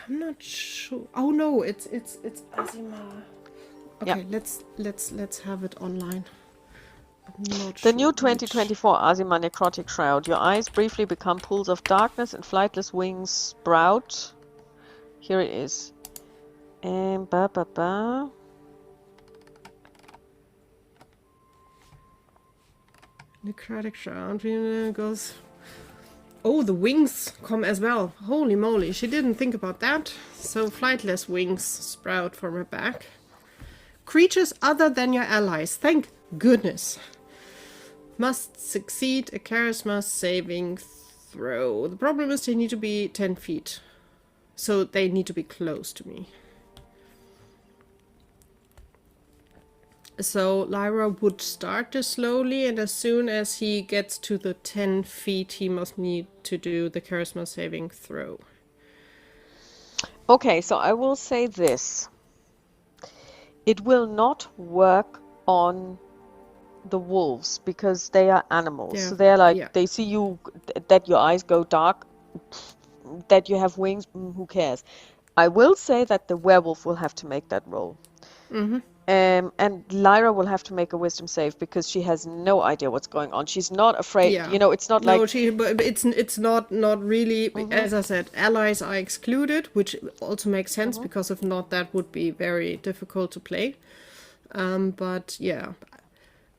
I'm not sure. Oh no, it's Azima. Okay, Yeah. let's have it online. Not The sure new which. 2024 Azima necrotic shroud. Your eyes briefly become pools of darkness and flightless wings sprout. Here it is. Ba ba ba. Necrotic shroud goes. Oh, the wings come as well. Holy moly, she didn't think about that. So flightless wings sprout from her back. Creatures other than your allies, thank goodness, must succeed a charisma saving throw. The problem is they need to be 10 feet. So they need to be close to me. So Lyra would start this slowly, and as soon as he gets to the 10 feet, he must need to do the charisma saving throw. Okay, so I will say this. It will not work on the wolves because they are animals. Yeah, So they're like, yeah. they see you, that your eyes go dark, that you have wings, who cares? I will say that the werewolf will have to make that roll. Mm-hmm. And Lyra will have to make a wisdom save because she has no idea what's going on. She's not afraid, Yeah. you know, it's not No, like... but it's not really. As I said, allies are excluded, which also makes sense because if not, that would be very difficult to play. But yeah,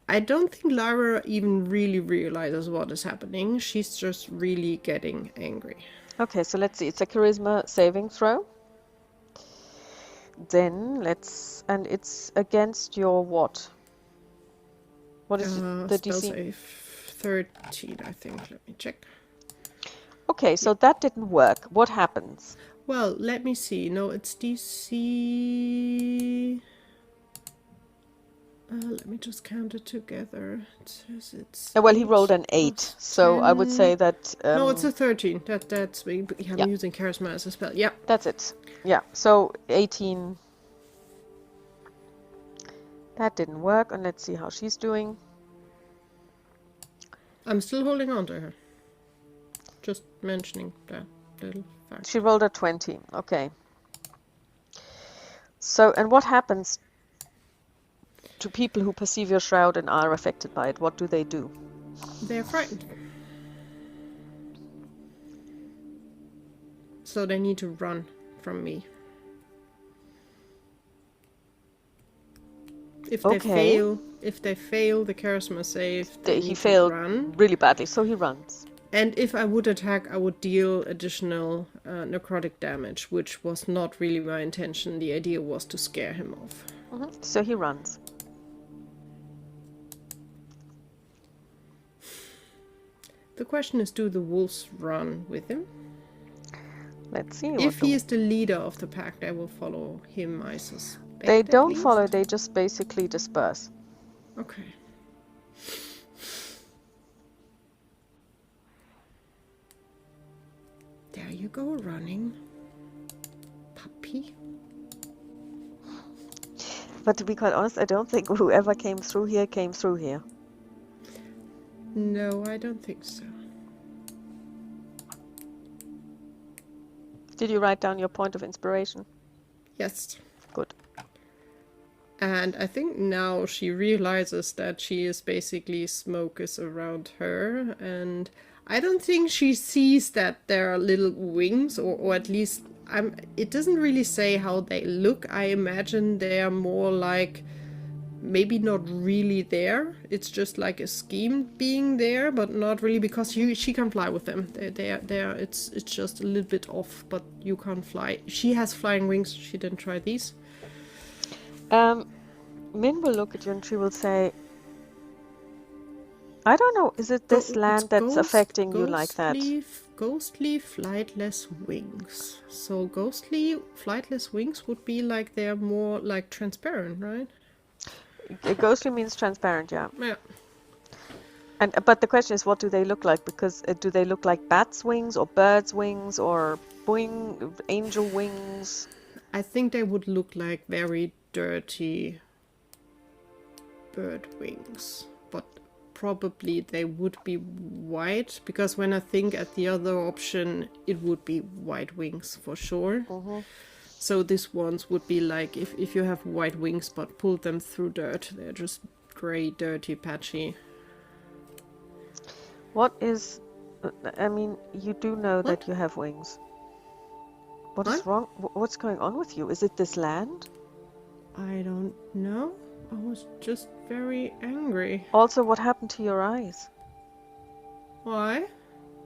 I don't think Lyra even really realizes what is happening. She's just really getting angry. Okay, so let's see. It's a charisma saving throw. Then let's... And it's against your what? What is the Spell DC? save 13, I think. Let me check. Okay, so that didn't work. What happens? Well, let me see. No, it's DC. Let me just count it together. It says it's. Well, he rolled an 8, plus so I would 10. say that... No, it's a 13. That's me. I'm Yeah. using charisma as a spell. Yeah. That's it. Yeah, so 18. That didn't work, and let's see how she's doing. I'm still holding on to her. Just mentioning that little fact. She rolled a 20. Okay. So, and what happens to people who perceive your shroud and are affected by it? What do they do? They're frightened. So they need to run from me. If they fail the charisma save, He failed run. really badly, so he runs. And if I would attack, I would deal additional necrotic damage, which was not really my intention. The idea was to scare him off. So he runs. The question is, do the wolves run with him? Let's see. If he is the leader of the pack, they will follow him, I suspect. They at don't least. follow, they just basically disperse. Okay. There you go, running. Puppy. But to be quite honest, I don't think whoever came through here came through here. No, I don't think so. Did you write down your point of inspiration? Yes. Good. And I think now she realizes that she is basically smoke is around her, and I don't think she sees that there are little wings, or at least it doesn't really say how they look. I imagine they are more like maybe not really there. It's just like a scheme being there, but not really, because she can fly with them. They are. It's just a little bit off, but you can't fly. She has flying wings. She didn't try these. Min will look at you and she will say, I don't know, is it this land that's affecting you like that? Ghostly flightless wings. So ghostly flightless wings would be like they're more like transparent, right? Ghostly means transparent, yeah. Yeah. But the question is, what do they look like? Because do they look like bats' wings or birds' wings or angel wings? I think they would look like very dirty bird wings, but probably they would be white, because when I think at the other option, it would be white wings for sure. So these ones would be like if you have white wings but pull them through dirt, they're just grey, dirty, patchy. What is... I mean, you do know What? that you have wings. What is wrong? What's going on with you? Is it this land? I don't know. I was just very angry. Also, what happened to your eyes? Why?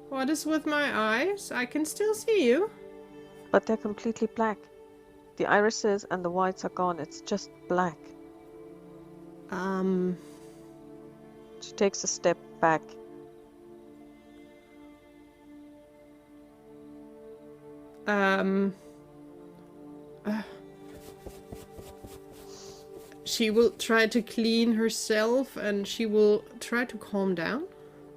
What is with my eyes? I can still see you. But they're completely black. The irises and the whites are gone. It's just black. She takes a step back. She will try to clean herself and she will try to calm down,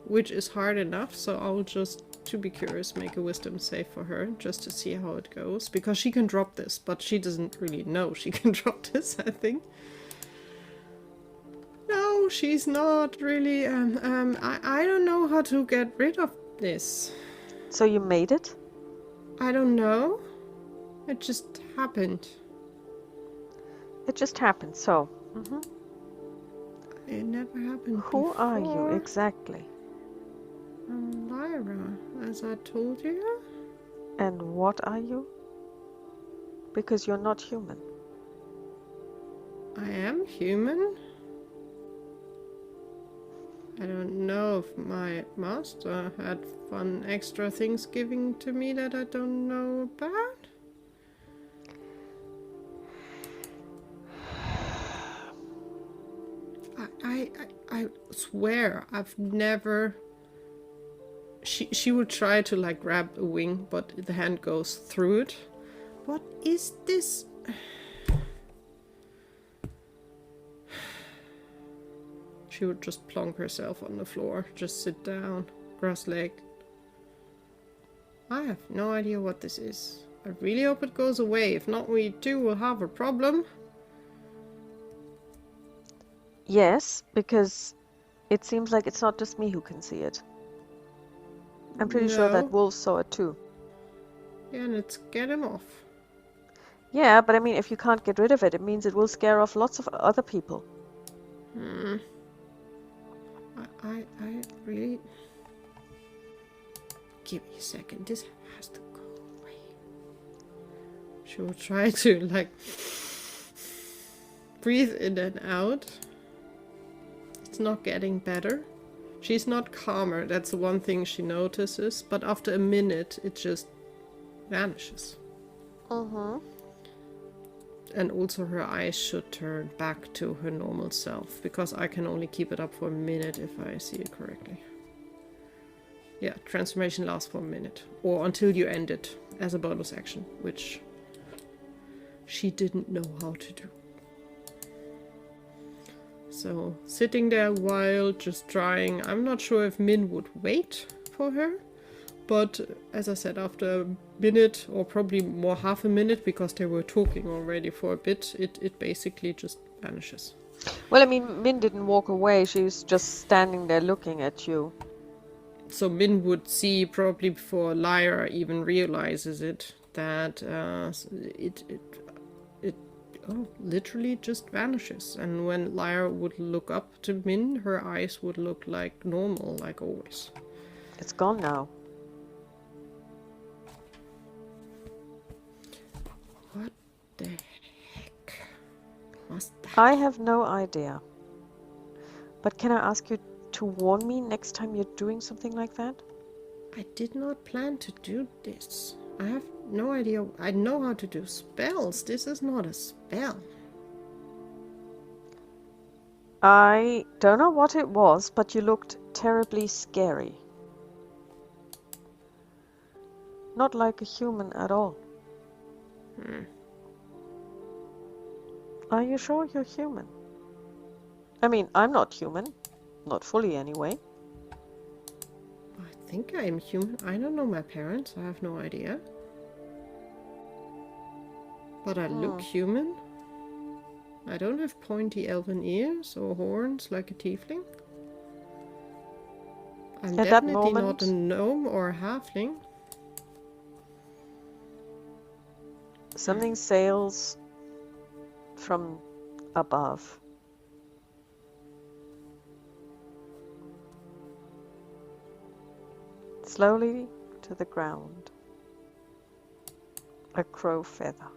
which is hard enough, so I'll just, to be curious, make a wisdom save for her, just to see how it goes, because she can drop this, but she doesn't really know she can drop this, I think. No, she's not really, I don't know how to get rid of this. So you made it? I don't know. It just happened. It just happened, so. It never happened Who before. are you exactly? I'm Lyra, as I told you. And what are you? Because you're not human. I am human. I don't know if my master had fun extra things giving to me that I don't know about. I swear I've never... She would try to like grab a wing, but the hand goes through it. What is this? She would just plonk herself on the floor, just sit down, cross-legged. I have no idea what this is. I really hope it goes away. If not, we too will have a problem. Yes, because it seems like it's not just me who can see it. I'm pretty sure that wolf saw it too. Yeah, and let's get him off. Yeah, but I mean, if you can't get rid of it, it means it will scare off lots of other people. I really... Give me a second. This has to go away. She will try to, like, breathe in and out. It's not getting better. She's not calmer. That's the one thing she notices. But after a minute, it just vanishes. And also her eyes should turn back to her normal self, because I can only keep it up for a minute if I see it correctly. Yeah, transformation lasts for a minute, or until you end it as a bonus action, which she didn't know how to do. So, sitting there while just trying, I'm not sure if Min would wait for her. But, as I said, after a minute, or probably more half a minute, because they were talking already for a bit, it basically just vanishes. Well, I mean, Min didn't walk away. She was just standing there looking at you. So Min would see, probably before Lyra even realizes it, that it literally just vanishes. And when Lyra would look up to Min, her eyes would look like normal, like always. It's gone now. What the heck was that? I have no idea. But can I ask you to warn me next time you're doing something like that? I did not plan to do this. I have no idea. I know how to do spells. This is not a spell. I don't know what it was, but you looked terribly scary. Not like a human at all. Are you sure you're human? I mean, I'm not human. Not fully, anyway. I think I am human. I don't know my parents. I have no idea. But I look human. I don't have pointy elven ears or horns like a tiefling. I'm At that definitely moment, not a gnome or a halfling. something sails from above. slowly to the ground. A crow feather.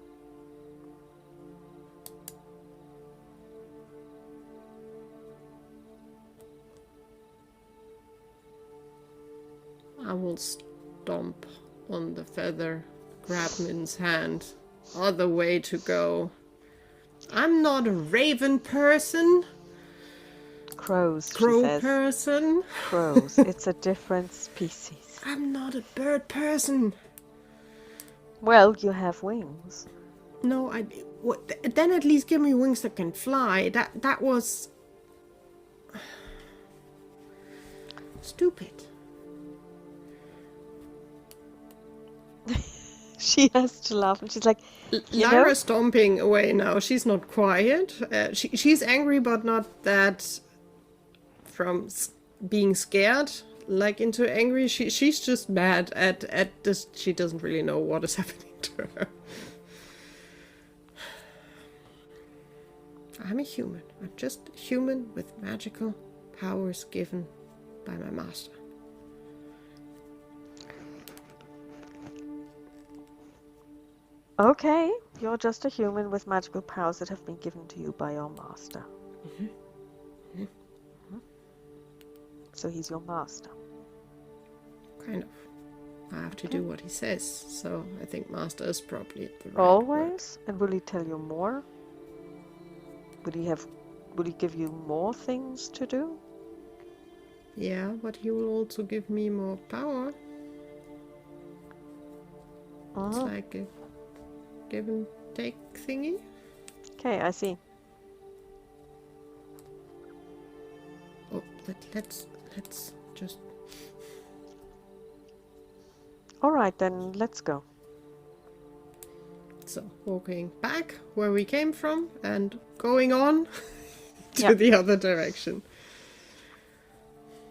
I will stomp on the feather, grab Min's hand. Other way to go. I'm not a raven person. Crows, Crow she says. person. Crows. It's a different species. I'm not a bird person. Well, you have wings. No, then at least give me wings that can fly. That was stupid. She has to laugh, and she's like, Lyra's stomping away now. She's not quiet. She's angry, but not that from being scared, like into angry. She's just mad at this. She doesn't really know what is happening to her. I'm a human. I'm just a human with magical powers given by my master. Okay, you're just a human with magical powers that have been given to you by your master. Mm-hmm. Mm-hmm. Mm-hmm. So he's your master. Kind of. I have to do what he says, so I think master is probably the right Always? word. And will he tell you more? Will he give you more things to do? Yeah, but he will also give me more power. It's like a give and take thingy. Okay, I see. Oh, let's just... Alright, then let's go. So, walking back where we came from and going on to the other direction.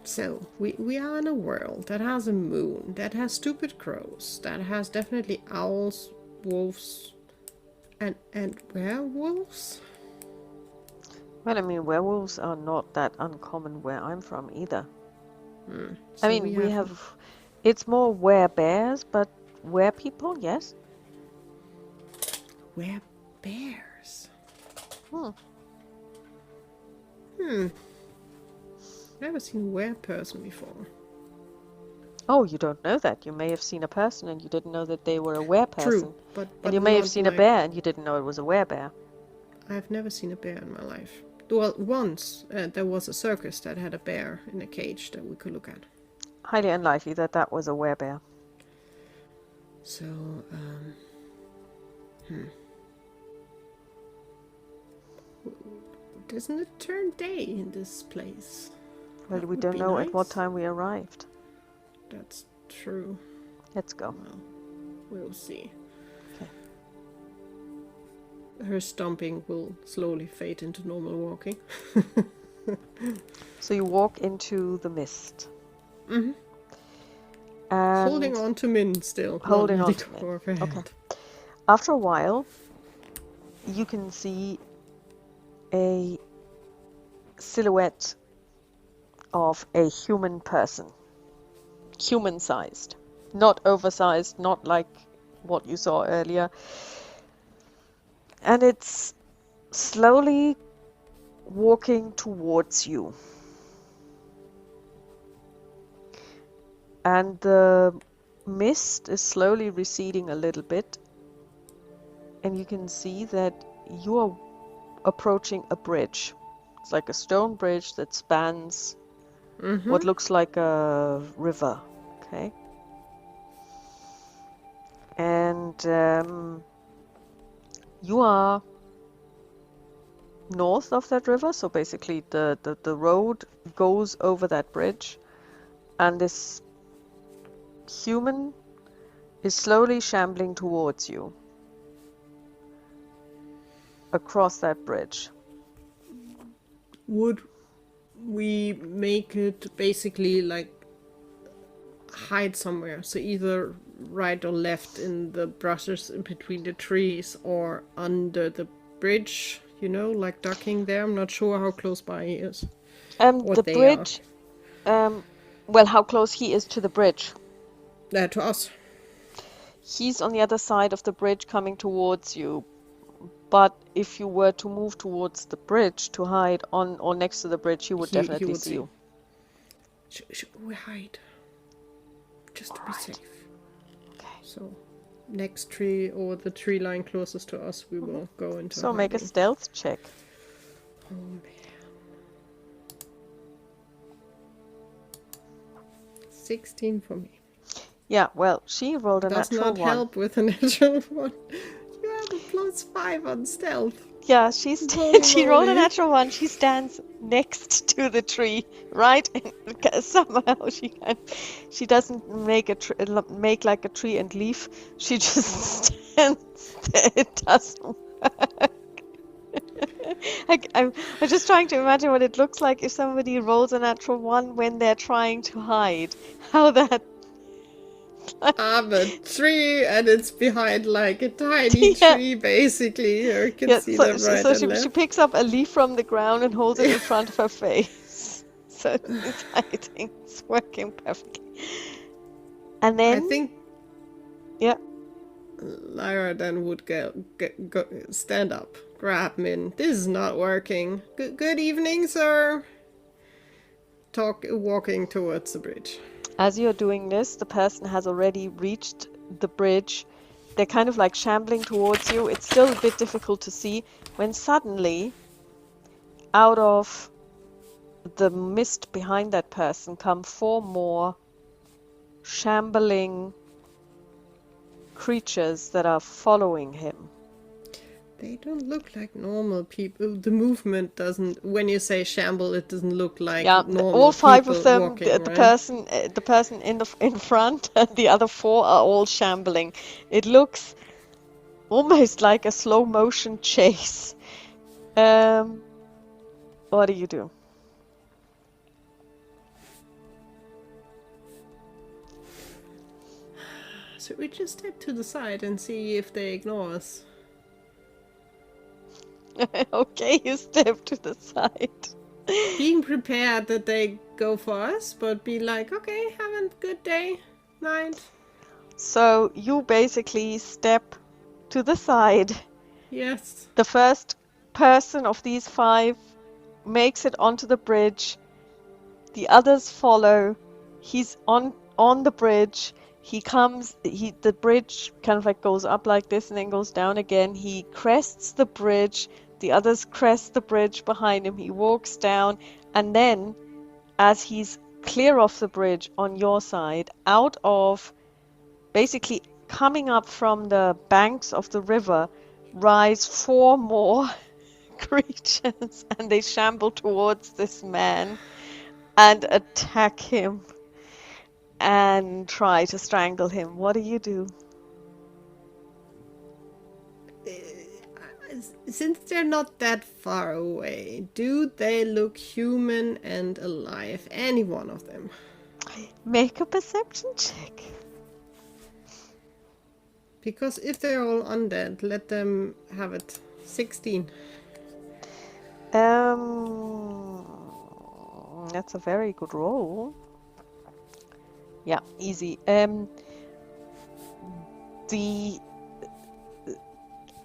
So, we are in a world that has a moon, that has stupid crows, that has definitely owls, wolves, and werewolves? Well, I mean, werewolves are not that uncommon where I'm from either. So I mean, we have... It's more werebears, but werepeople, yes? Werebears? Never seen a wereperson before. Oh, you don't know that. You may have seen a person and you didn't know that they were a wereperson. True, but and you may have seen a bear and you didn't know it was a werebear. I've never seen a bear in my life. Well, once there was a circus that had a bear in a cage that we could look at. Highly unlikely that that was a werebear. So, Doesn't it turn day in this place? Well, we don't know at what time we arrived. That's true. Let's go. Well, we'll see. Okay. Her stomping will slowly fade into normal walking. So you walk into the mist. Mm-hmm. And holding on to Min still. Holding on to Min. Okay. After a while, you can see a silhouette of a human person. Human-sized. Not oversized, not like what you saw earlier. And it's slowly walking towards you. And the mist is slowly receding a little bit. And you can see that you are approaching a bridge. It's like a stone bridge that spans what looks like a river. Okay. And you are north of that river, so basically the road goes over that bridge, and this human is slowly shambling towards you across that bridge. Would we make it basically like hide somewhere? So either right or left in the brushes in between the trees or under the bridge, you know, like ducking there. I'm not sure how close by he is. The bridge, well, how close he is to the bridge. To us. He's on the other side of the bridge coming towards you. But if you were to move towards the bridge to hide on or next to the bridge, he would definitely would see you. Should we hide? Just to be Alright. safe. Okay. So, next tree or the tree line closest to us, we will go into So make a hiding. stealth check. Oh man. 16 for me. Yeah, well, she rolled a Does natural not one. help with a natural one. You have a +5 on stealth. Yeah, she rolled a natural one. She stands next to the tree, right? And somehow she doesn't make like a tree and leaf. She just stands there. It doesn't work. I'm just trying to imagine what it looks like if somebody rolls a natural one when they're trying to hide. How that. I'm a tree, and it's behind like a tiny Yeah. tree, basically. You can Yeah, see so, them right so and she left. picks up a leaf from the ground and holds it in front of her face. So it's hiding. It's working perfectly. And then, I think yeah, Lyra then would go stand up, grab Min. This is not working. Good evening, sir. Walking towards the bridge. as you're doing this, the person has already reached the bridge. They're kind of like shambling towards you. It's still a bit difficult to see when suddenly, out of the mist behind that person, come 4 more shambling creatures that are following him. They don't look like normal people. The movement doesn't. When you say shamble, it doesn't look like normal all 5 people of them. walking, The person in front, and the other 4 are all shambling. It looks almost like a slow motion chase. What do you do? So we just step to the side and see if they ignore us. Okay, you step to the side. Being prepared that they go for us, but be like, okay, have a good day, night. So you basically step to the side. Yes. The first person of these 5 makes it onto the bridge. The others follow. He's on the bridge. The bridge kind of like goes up like this and then goes down again. He crests the bridge. The others crest the bridge behind him. He walks down, and then as he's clear off the bridge on your side, out of basically coming up from the banks of the river, rise 4 more creatures, and they shamble towards this man and attack him and try to strangle him. What do you do? Since they're not that far away, do they look human and alive? Any one of them? Make a perception check. Because if they're all undead, let them have it. 16. That's a very good roll. Yeah, easy.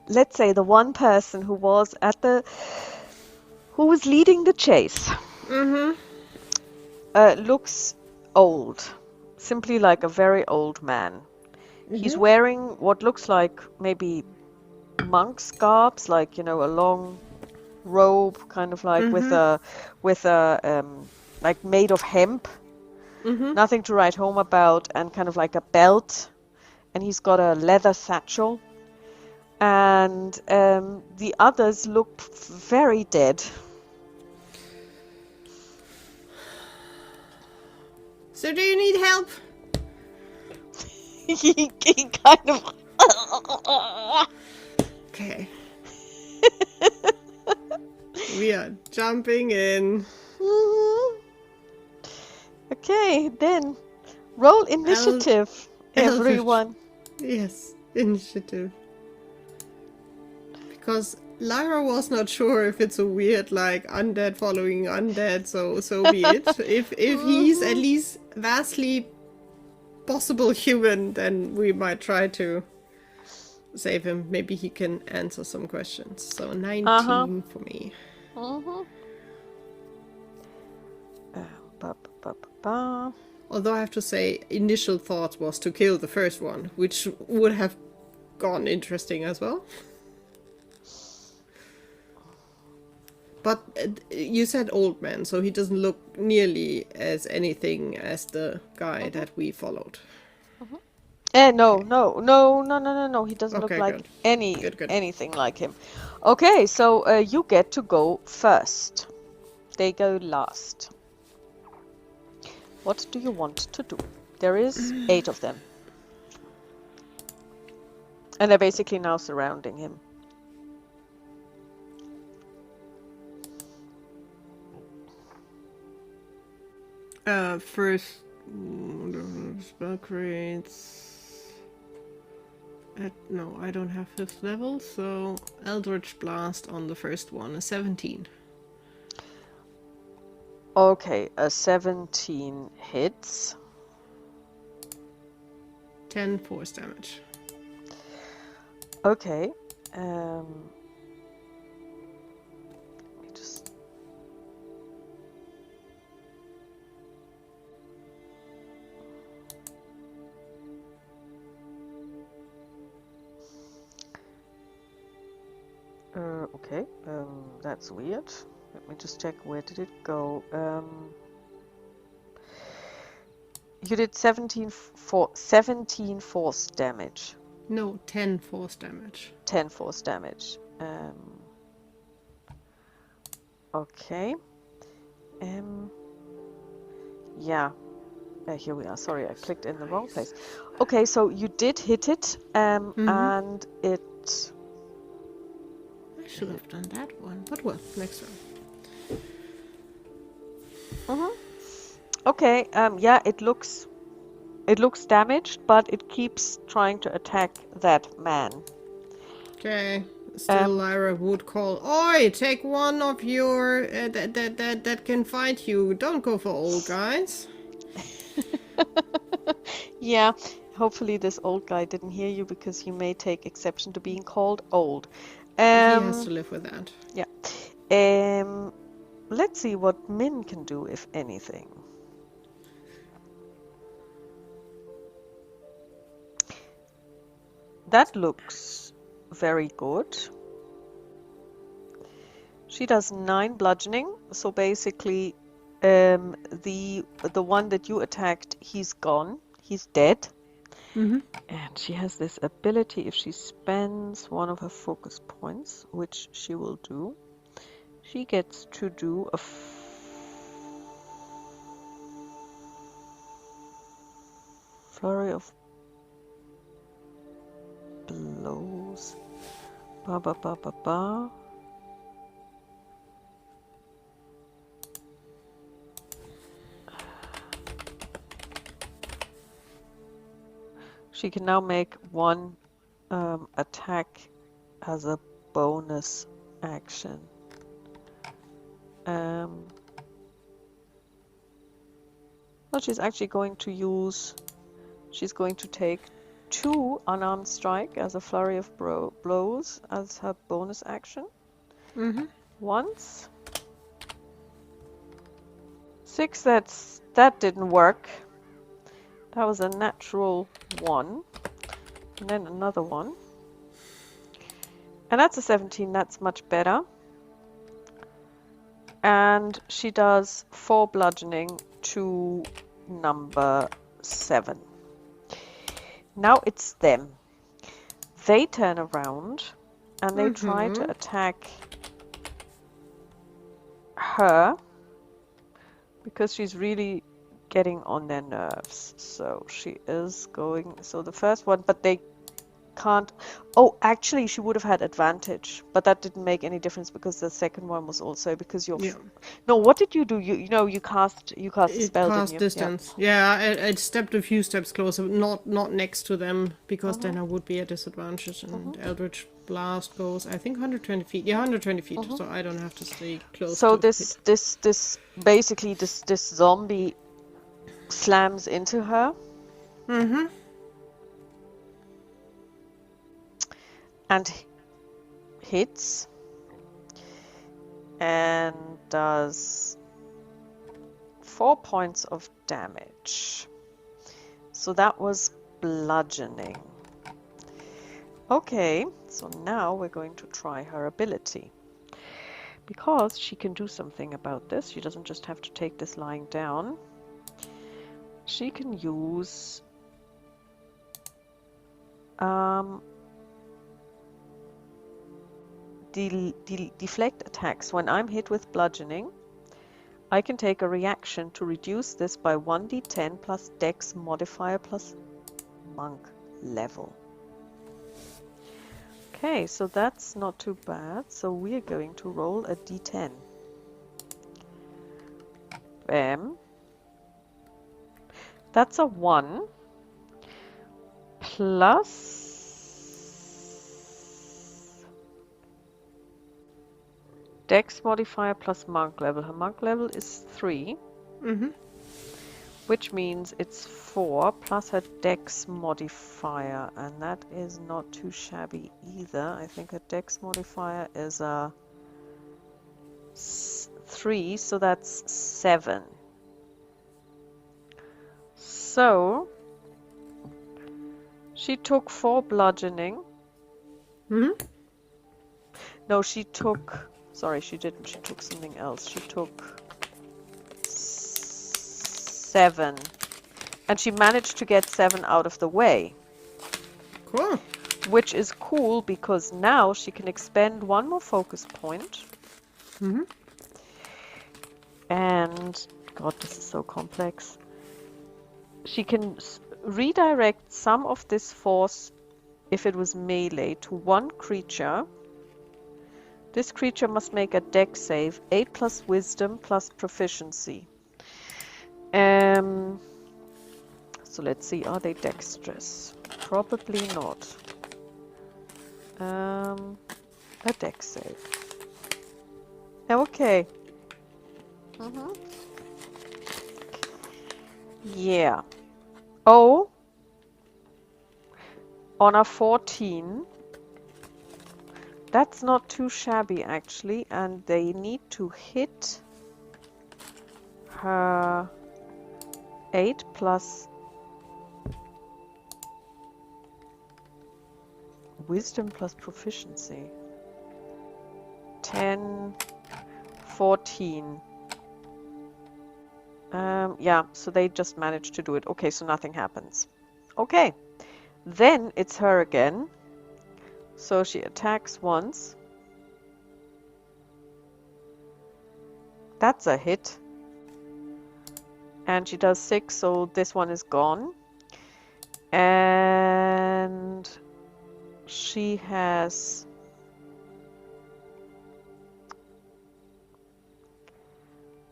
Let's say the one person who was leading the chase, looks old, simply like a very old man. He's wearing what looks like maybe monk's garbs, like, a long robe, kind of like with a like made of hemp, nothing to write home about, and kind of like a belt, and he's got a leather satchel. And the others look very dead. So do you need help? he kind of... Okay. We are jumping in. Okay, then roll initiative, everyone. Yes, initiative. Because Lyra was not sure if it's a weird, like, undead following undead, so be it. If he's at least vastly possible human, then we might try to save him. Maybe he can answer some questions. So 19 for me. Ba, ba, ba, ba. Although I have to say, initial thought was to kill the first one, which would have gone interesting as well. But you said old man, so he doesn't look nearly as anything as the guy that we followed. No. He doesn't look Okay, like good. anything like him. Okay, so you get to go first. They go last. What do you want to do? There is 8 of them. And they're basically now surrounding him. First, spell creates. No, I don't have 5th level, so Eldritch Blast on the first one, a 17. Okay, a 17 hits. 10 force damage. Okay. Let me just. Okay. That's weird. Let me just check. Where did it go? You did 17 force damage. No, 10 force damage. 10 force damage. Okay. Yeah. Here we are. Sorry, I clicked in the wrong place. Okay, so you did hit it, and it. I should have done that one, but well, next one. Okay. Yeah, it looks damaged, but it keeps trying to attack that man. Okay. Still, Lyra would call, "Oi, take one of your that can fight you. Don't go for old guys." Yeah. Hopefully, this old guy didn't hear you because he may take exception to being called old. He has to live with that. Yeah. Let's see what Min can do, if anything. That looks very good. She does 9 bludgeoning, so basically the one that you attacked, he's gone. He's dead. And she has this ability, if she spends one of her focus points, which she will do, she gets to do a flurry of blows. Ba ba ba ba ba. She can now make one attack as a bonus action. Well, she's actually going to use. She's going to take 2 unarmed strike as a flurry of blows as her bonus action. Once. 6. That didn't work. That was a natural 1. And then another one. And that's a 17. That's much better. And she does 4 bludgeoning to number 7. Now it's them. They turn around and they try to attack her because she's really getting on their nerves. So she is going. So the first one, but they can't. Oh, actually, she would have had advantage, but that didn't make any difference because the second one was also because you're. No, what did you do? You cast a spell, didn't you? Distance. Yeah, I stepped a few steps closer, not next to them, because then I would be at disadvantage. And Eldritch Blast goes, I think, 120 feet. Yeah, 120 feet. So I don't have to stay close. So this basically this zombie slams into her. Mm-hmm. And hits and does 4 points of damage. So that was bludgeoning. Okay, so now we're going to try her ability. Because she can do something about this, she doesn't just have to take this lying down. She can use deflect attacks. When I'm hit with bludgeoning, I can take a reaction to reduce this by 1d10 plus dex modifier plus monk level. Okay, so that's not too bad. So we're going to roll a d10. Bam. That's a 1 plus dex modifier plus monk level. Her monk level is 3. Mm-hmm. Which means it's 4 plus her dex modifier, and that is not too shabby either. I think her dex modifier is a 3, so that's 7. So she took 4 bludgeoning. Mm-hmm. No, she took... Sorry, she didn't. She took something else. She took 7. And she managed to get 7 out of the way. Cool. Which is cool because now she can expend 1 more focus point. Mm-hmm. And, God, this is so complex. She can redirect some of this force, if it was melee, to one creature. This creature must make a dex save, 8 plus wisdom plus proficiency. So let's see, are they dexterous? Probably not. A dex save. Okay. Yeah. Oh. On a 14. That's not too shabby actually, and they need to hit her 8 plus wisdom plus proficiency. 10, 14. Yeah, so they just managed to do it. Okay, so nothing happens. Okay, then it's her again. So she attacks once. That's a hit. And she does 6, so this one is gone. And she has...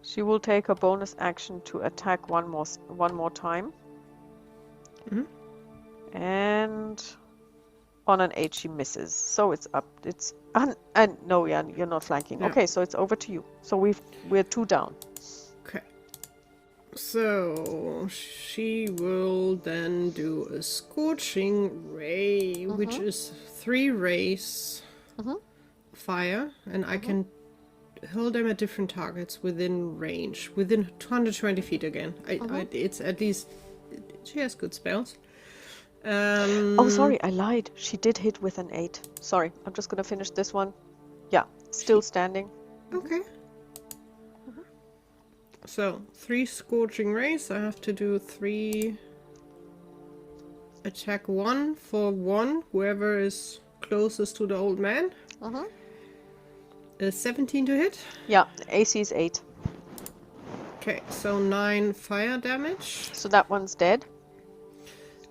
She will take a bonus action to attack one more time. Mm-hmm. And on an 8 she misses. So it's up. It's no, yeah, you're not flanking. Yeah. Okay, so it's over to you. So we're 2 down. Okay. So she will then do a scorching ray, which is 3 rays fire, and I can hold them at different targets within range, within 220 feet again. It's at least she has good spells. Oh, sorry, I lied. She did hit with an 8. Sorry, I'm just gonna finish this one. Yeah, still standing. Okay. So 3 scorching rays. I have to do 3 attack 1 for 1, whoever is closest to the old man. 17 to hit. Yeah, AC is 8. Okay, so 9 fire damage. So that one's dead.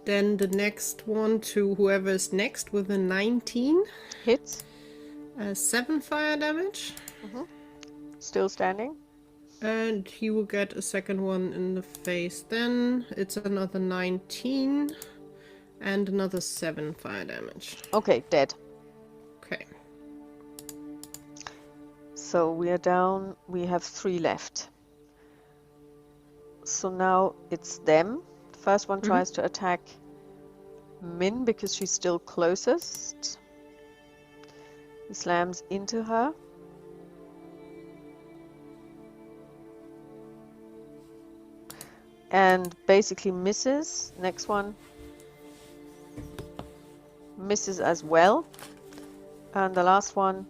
Then the next one to whoever is next with a 19. Hits. 7 fire damage. Still standing. And he will get a second one in the face. Then it's another 19. And another 7 fire damage. Okay, dead. Okay. So we are down. We have 3 left. So now it's them. First one tries to attack Min because she's still closest. He slams into her. And basically misses. Next one misses as well. And the last one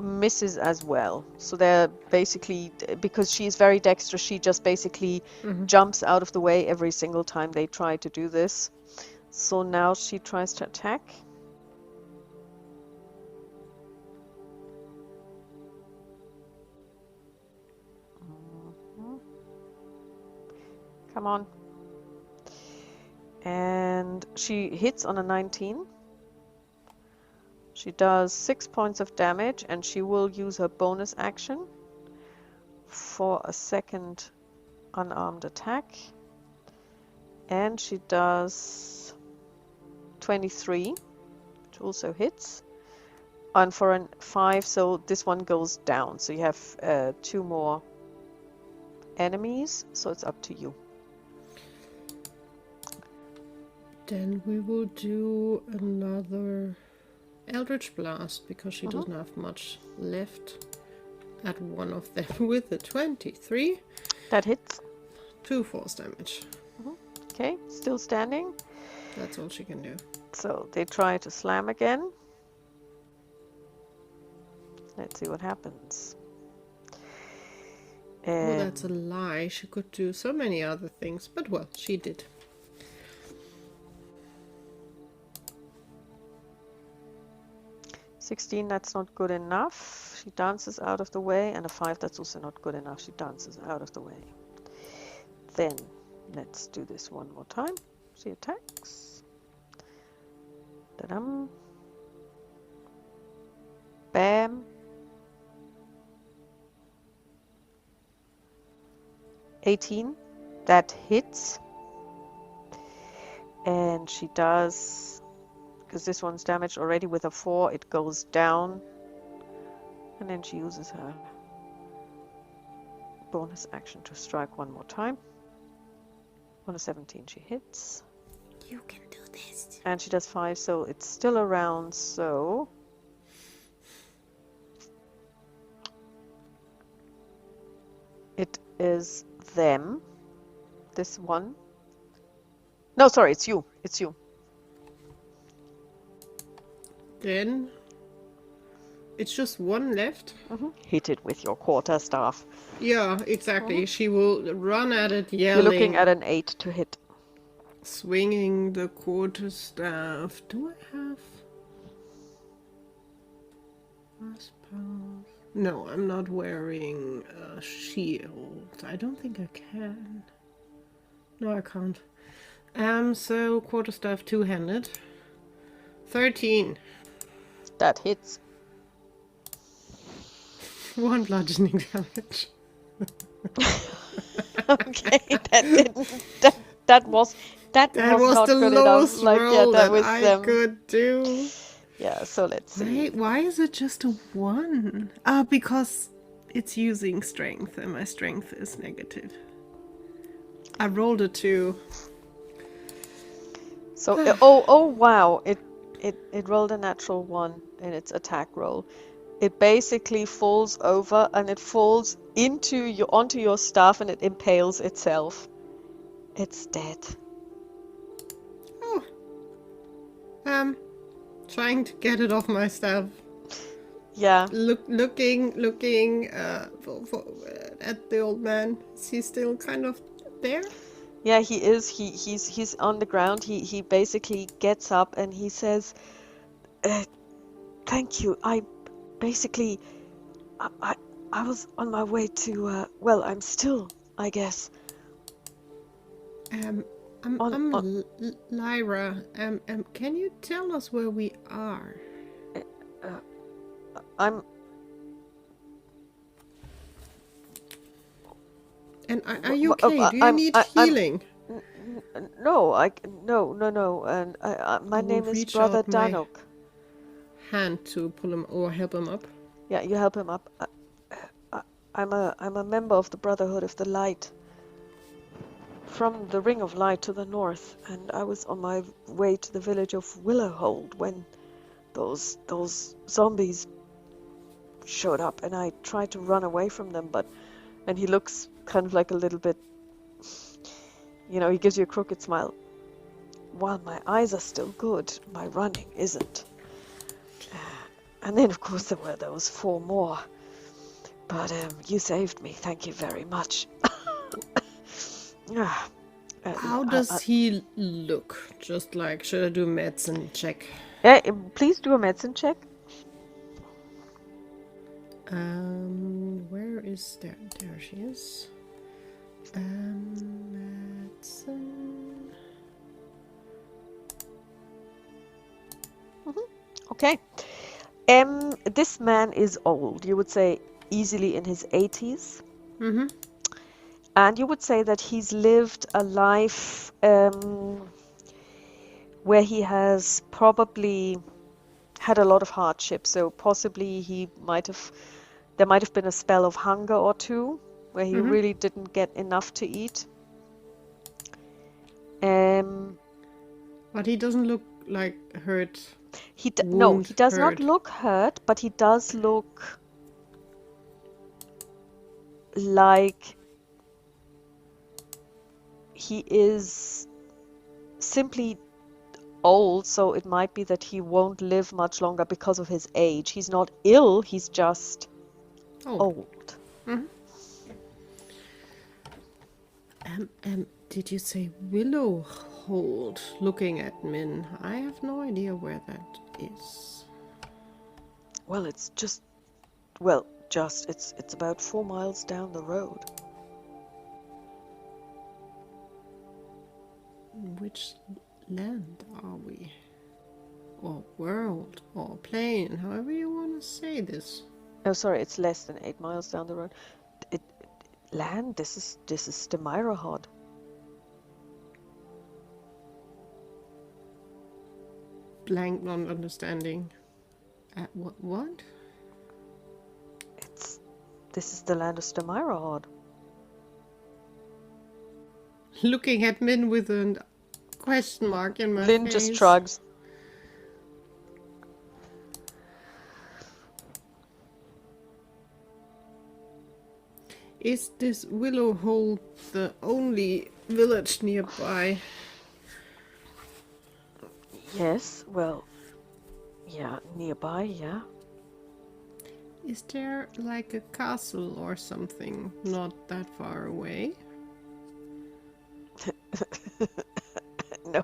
misses as well. So they're basically, because she's very dexterous, she just basically jumps out of the way every single time they try to do this. So now she tries to attack. Come on. And she hits on a 19. She does 6 points of damage, and she will use her bonus action for a second unarmed attack. And she does 23, which also hits. And for a 5, so this one goes down. So you have 2 more enemies, so it's up to you. Then we will do another Eldritch Blast, because she doesn't have much left at one of them with a 23. That hits. 2 force damage. Okay, still standing. That's all she can do. So they try to slam again. Let's see what happens. Well, that's a lie. She could do so many other things, but well, she did. $16, that's not good enough. She dances out of the way, and a 5, that's also not good enough. She dances out of the way. Then let's do this one more time. She attacks. Ta-dam. Bam. 18, that hits. And she does, because this one's damaged already with a 4, it goes down. And then she uses her bonus action to strike one more time. On a 17 she hits. You can do this. And she does 5, so it's still around, so it is them. This one. No, sorry, it's you. It's you. Then it's just one left. Hit it with your quarterstaff. Yeah, exactly. She will run at it, yelling. You're looking at an 8 to hit. Swinging the quarterstaff. Do I have? No, I'm not wearing a shield. I don't think I can. No, I can't. So quarterstaff two-handed. 13. That hits. 1 bludgeoning damage. Okay, that was not the good lowest enough. roll that that was I could do. Yeah, so let's see. Wait, why is it just a 1? Ah, because it's using strength, and my strength is negative. I rolled a 2. So oh wow, it rolled a natural 1 in its attack roll. It basically falls over and it falls onto your staff and it impales itself. It's dead. Oh. Trying to get it off my staff. Yeah. Looking at the old man. Is he still kind of there? Yeah, he is. He's on the ground. He basically gets up and he says, "Thank you. I was on my way to. Well, I'm still, I guess." I'm Lyra. Can you tell us where we are? I'm. And are you okay? Do you need healing? No. And my name is Brother Danok. Hand to pull him or help him up. Yeah, you help him up. I'm a member of the Brotherhood of the Light. from the ring of light to the north, and I was on my way to the village of Willowhold when those zombies showed up, and I tried to run away from them, and he looks kind of like a little bit, he gives you a crooked smile. While my eyes are still good, my running isn't. And then, of course, there were those 4 more. But you saved me. Thank you very much. How does he look? Just like, should I do medicine check? Yeah, please do a medicine check. Where is there? There she is. Medicine. Okay. This man is old. You would say easily in his 80s. Mm-hmm. And you would say that he's lived a life where he has probably had a lot of hardship. So possibly there might have been a spell of hunger or 2 where he really didn't get enough to eat. But he doesn't look like hurt. No, he does not look hurt, but he does look like he is simply old, so it might be that he won't live much longer because of his age. He's not ill, he's just old. Mm-hmm. Did you say Willowhold? Looking at Min, I have no idea where that is. Well, it's about 4 miles down the road. Which land are we? Or world, or plane, however you want to say this. Oh, sorry, it's less than 8 miles down the road. Land? This is Stemirahod. Blank, non-understanding. What? This is the land of Stemirahod. Looking at Min with a question mark in my Lynn face. just shrugs. Is this Willowhold the only village nearby? Yes, well, yeah, nearby, yeah. Is there like a castle or something not that far away? No,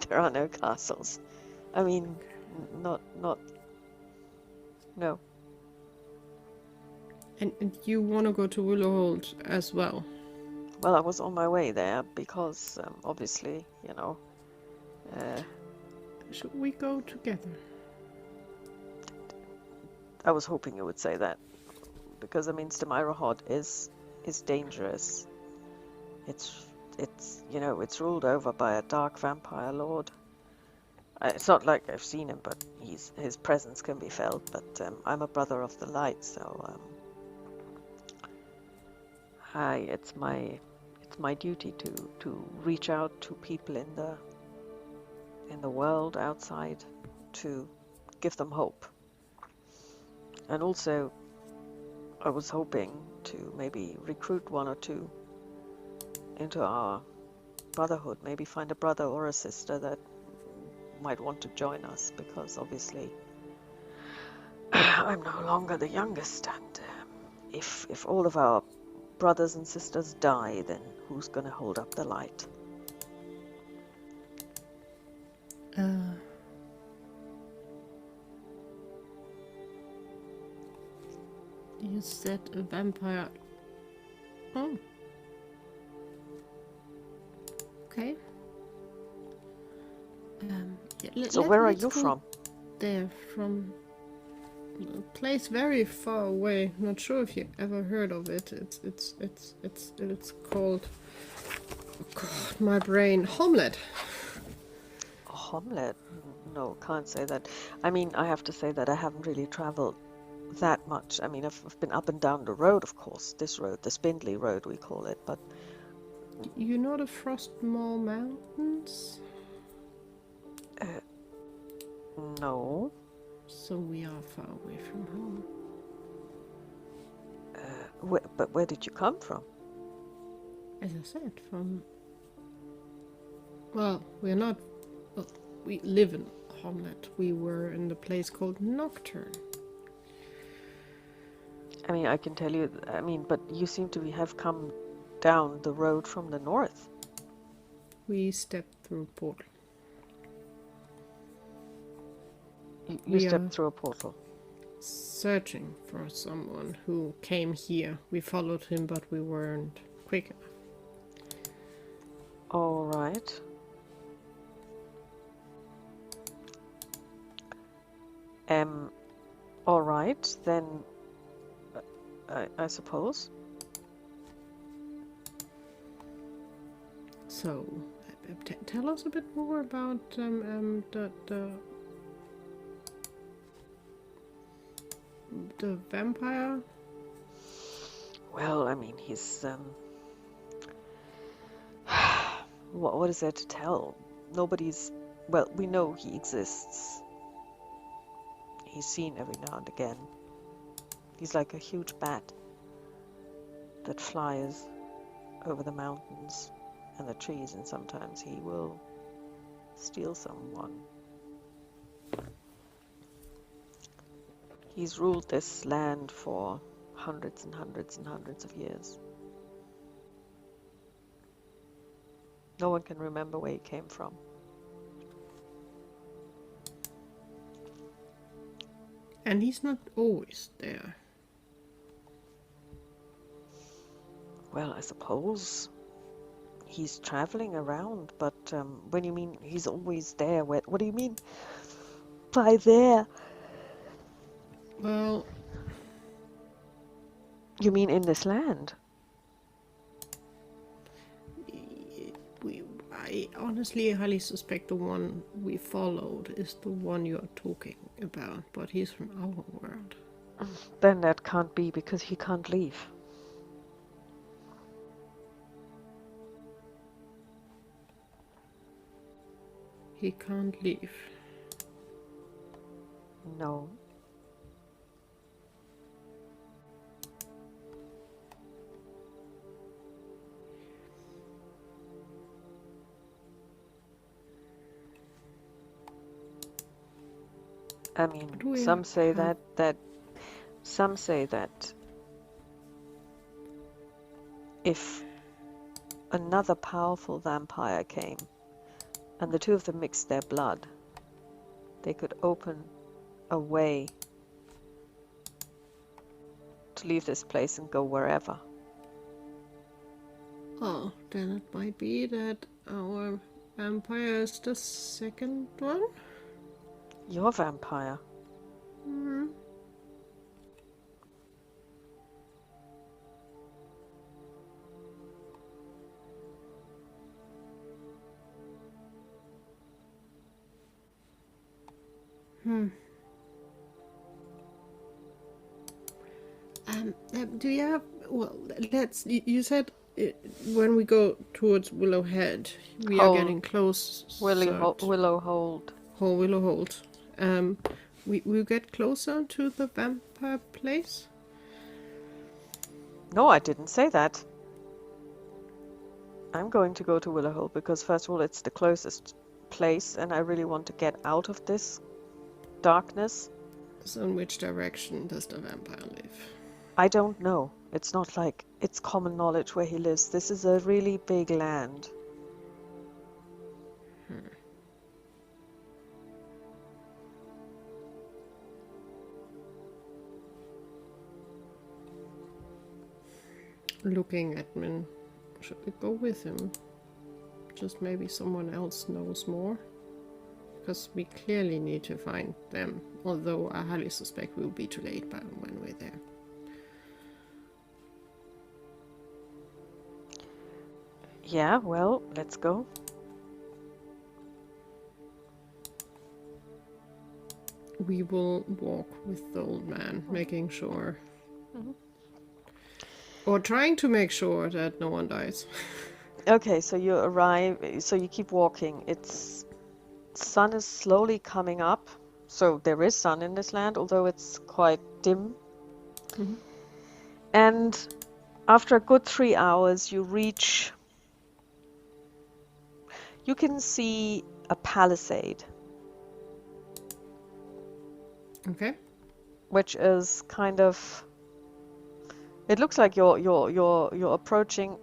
there are no castles. I mean, no. And you want to go to Willowhold as well? Well, I was on my way there because, obviously, Should we go together? I was hoping you would say that. Because, I mean, Stemirahod is dangerous. It's ruled over by a dark vampire lord. It's not like I've seen him, but his presence can be felt. But I'm a brother of the light, so it's my duty to reach out to people in the world outside to give them hope. And also, I was hoping to maybe recruit 1 or 2 into our brotherhood, maybe find a brother or a sister that might want to join us, because obviously I'm no longer the youngest, and if all of our brothers and sisters die, then who's going to hold up the light? You said a vampire. Oh. Okay. So where are you from? There, from a place very far away. Not sure if you ever heard of it. It's called. Oh God, my brain. Homelet. Homelet? No, can't say that. I mean, I have to say that I haven't really traveled that much. I mean, I've been up and down the road, of course. This road, the Spindly Road, we call it, but You know the Frostmore Mountains? No. So we are far away from home. But where did you come from? As I said, from... Well, we're not... Well, we live in Hamlet. We were in the place called Nocturne. I mean, I can tell you, but you seem to have come down the road from the north. We stepped through a portal. You stepped through a portal. Searching for someone who came here. We followed him, but we weren't quick enough. All right. All right, then I suppose. So, tell us a bit more about the vampire. Well, I mean, he's what is there to tell? Well, we know he exists. He's seen every now and again. He's like a huge bat that flies over the mountains and the trees, and sometimes he will steal someone. He's ruled this land for hundreds and hundreds and hundreds of years. No one can remember where he came from. And he's not always there. Well, I suppose he's traveling around, but when you mean he's always there, what do you mean by there? Well... You mean in this land? I honestly highly suspect the one we followed is the one you're talking about, but he's from our world. Then that can't be, because he can't leave. He can't leave. No. I mean, some say that if another powerful vampire came and the two of them mixed their blood, they could open a way to leave this place and go wherever. Oh, then it might be that our vampire is the second one? Your vampire? Mm-hmm. Do you have... Well, you said when we go towards Willow Head, we are getting close. Willow Hold. Oh, Willow Hold. We'll get closer to the vampire place? No, I didn't say that. I'm going to go to Willow Hold because, first of all, it's the closest place and I really want to get out of this darkness. So in which direction does the vampire live? I don't know. It's not like it's common knowledge where he lives. This is a really big land. Looking at Min, should we go with him? Just maybe someone else knows more? Because we clearly need to find them, although I highly suspect we'll be too late by when we're there. Yeah, well, let's go. We will walk with the old man, making sure... Or trying to make sure that no one dies. Okay, so you arrive, so you keep walking. Sun is slowly coming up. So there is sun in this land, although it's quite dim. Mm-hmm. And after a good 3 hours, you can see a palisade, Okay. which is kind of, it looks like you're approaching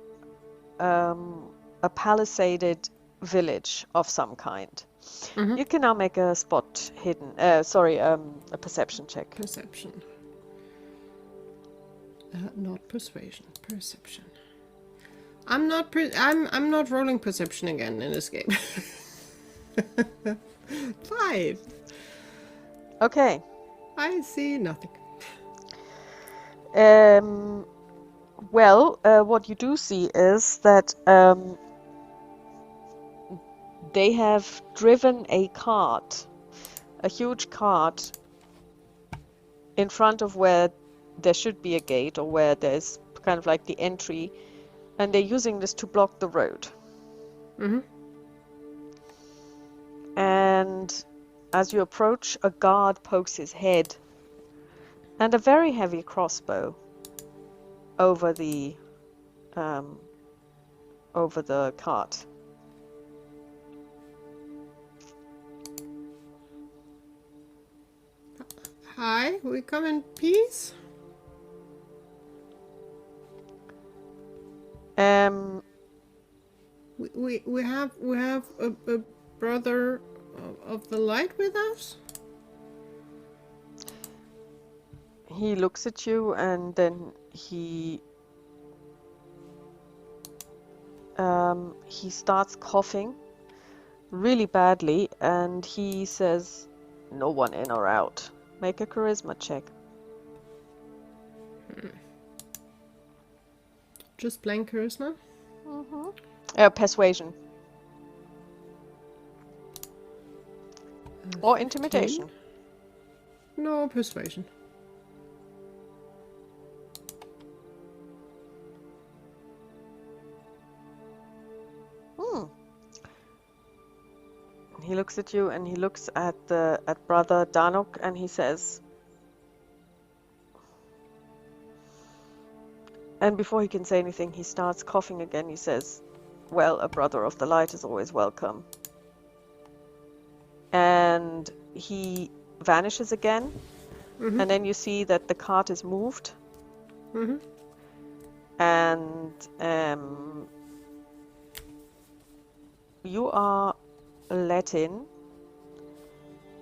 a palisaded village of some kind. Mm-hmm. You can now make a a perception check. Perception. Not persuasion. Perception. I'm not rolling perception again in this game. 5. Okay. I see nothing. Well, what you do see is that they have driven a cart, a huge cart, in front of where there should be a gate, or where there's kind of like the entry, and they're using this to block the road. Mm-hmm. And as you approach, a guard pokes his head, and a very heavy crossbow over the cart. Hi, we come in peace? We have a brother of the light with us? He looks at you, and then he starts coughing really badly, and he says, "No one in or out. Make a charisma check." Just plain charisma? Persuasion. Or intimidation. 15? No, persuasion. He looks at you, and he looks at Brother Danuk, and he says, and before he can say anything, he starts coughing again. He says, "Well, a brother of the light is always welcome." And he vanishes again, and then you see that the cart is moved, and you are let in.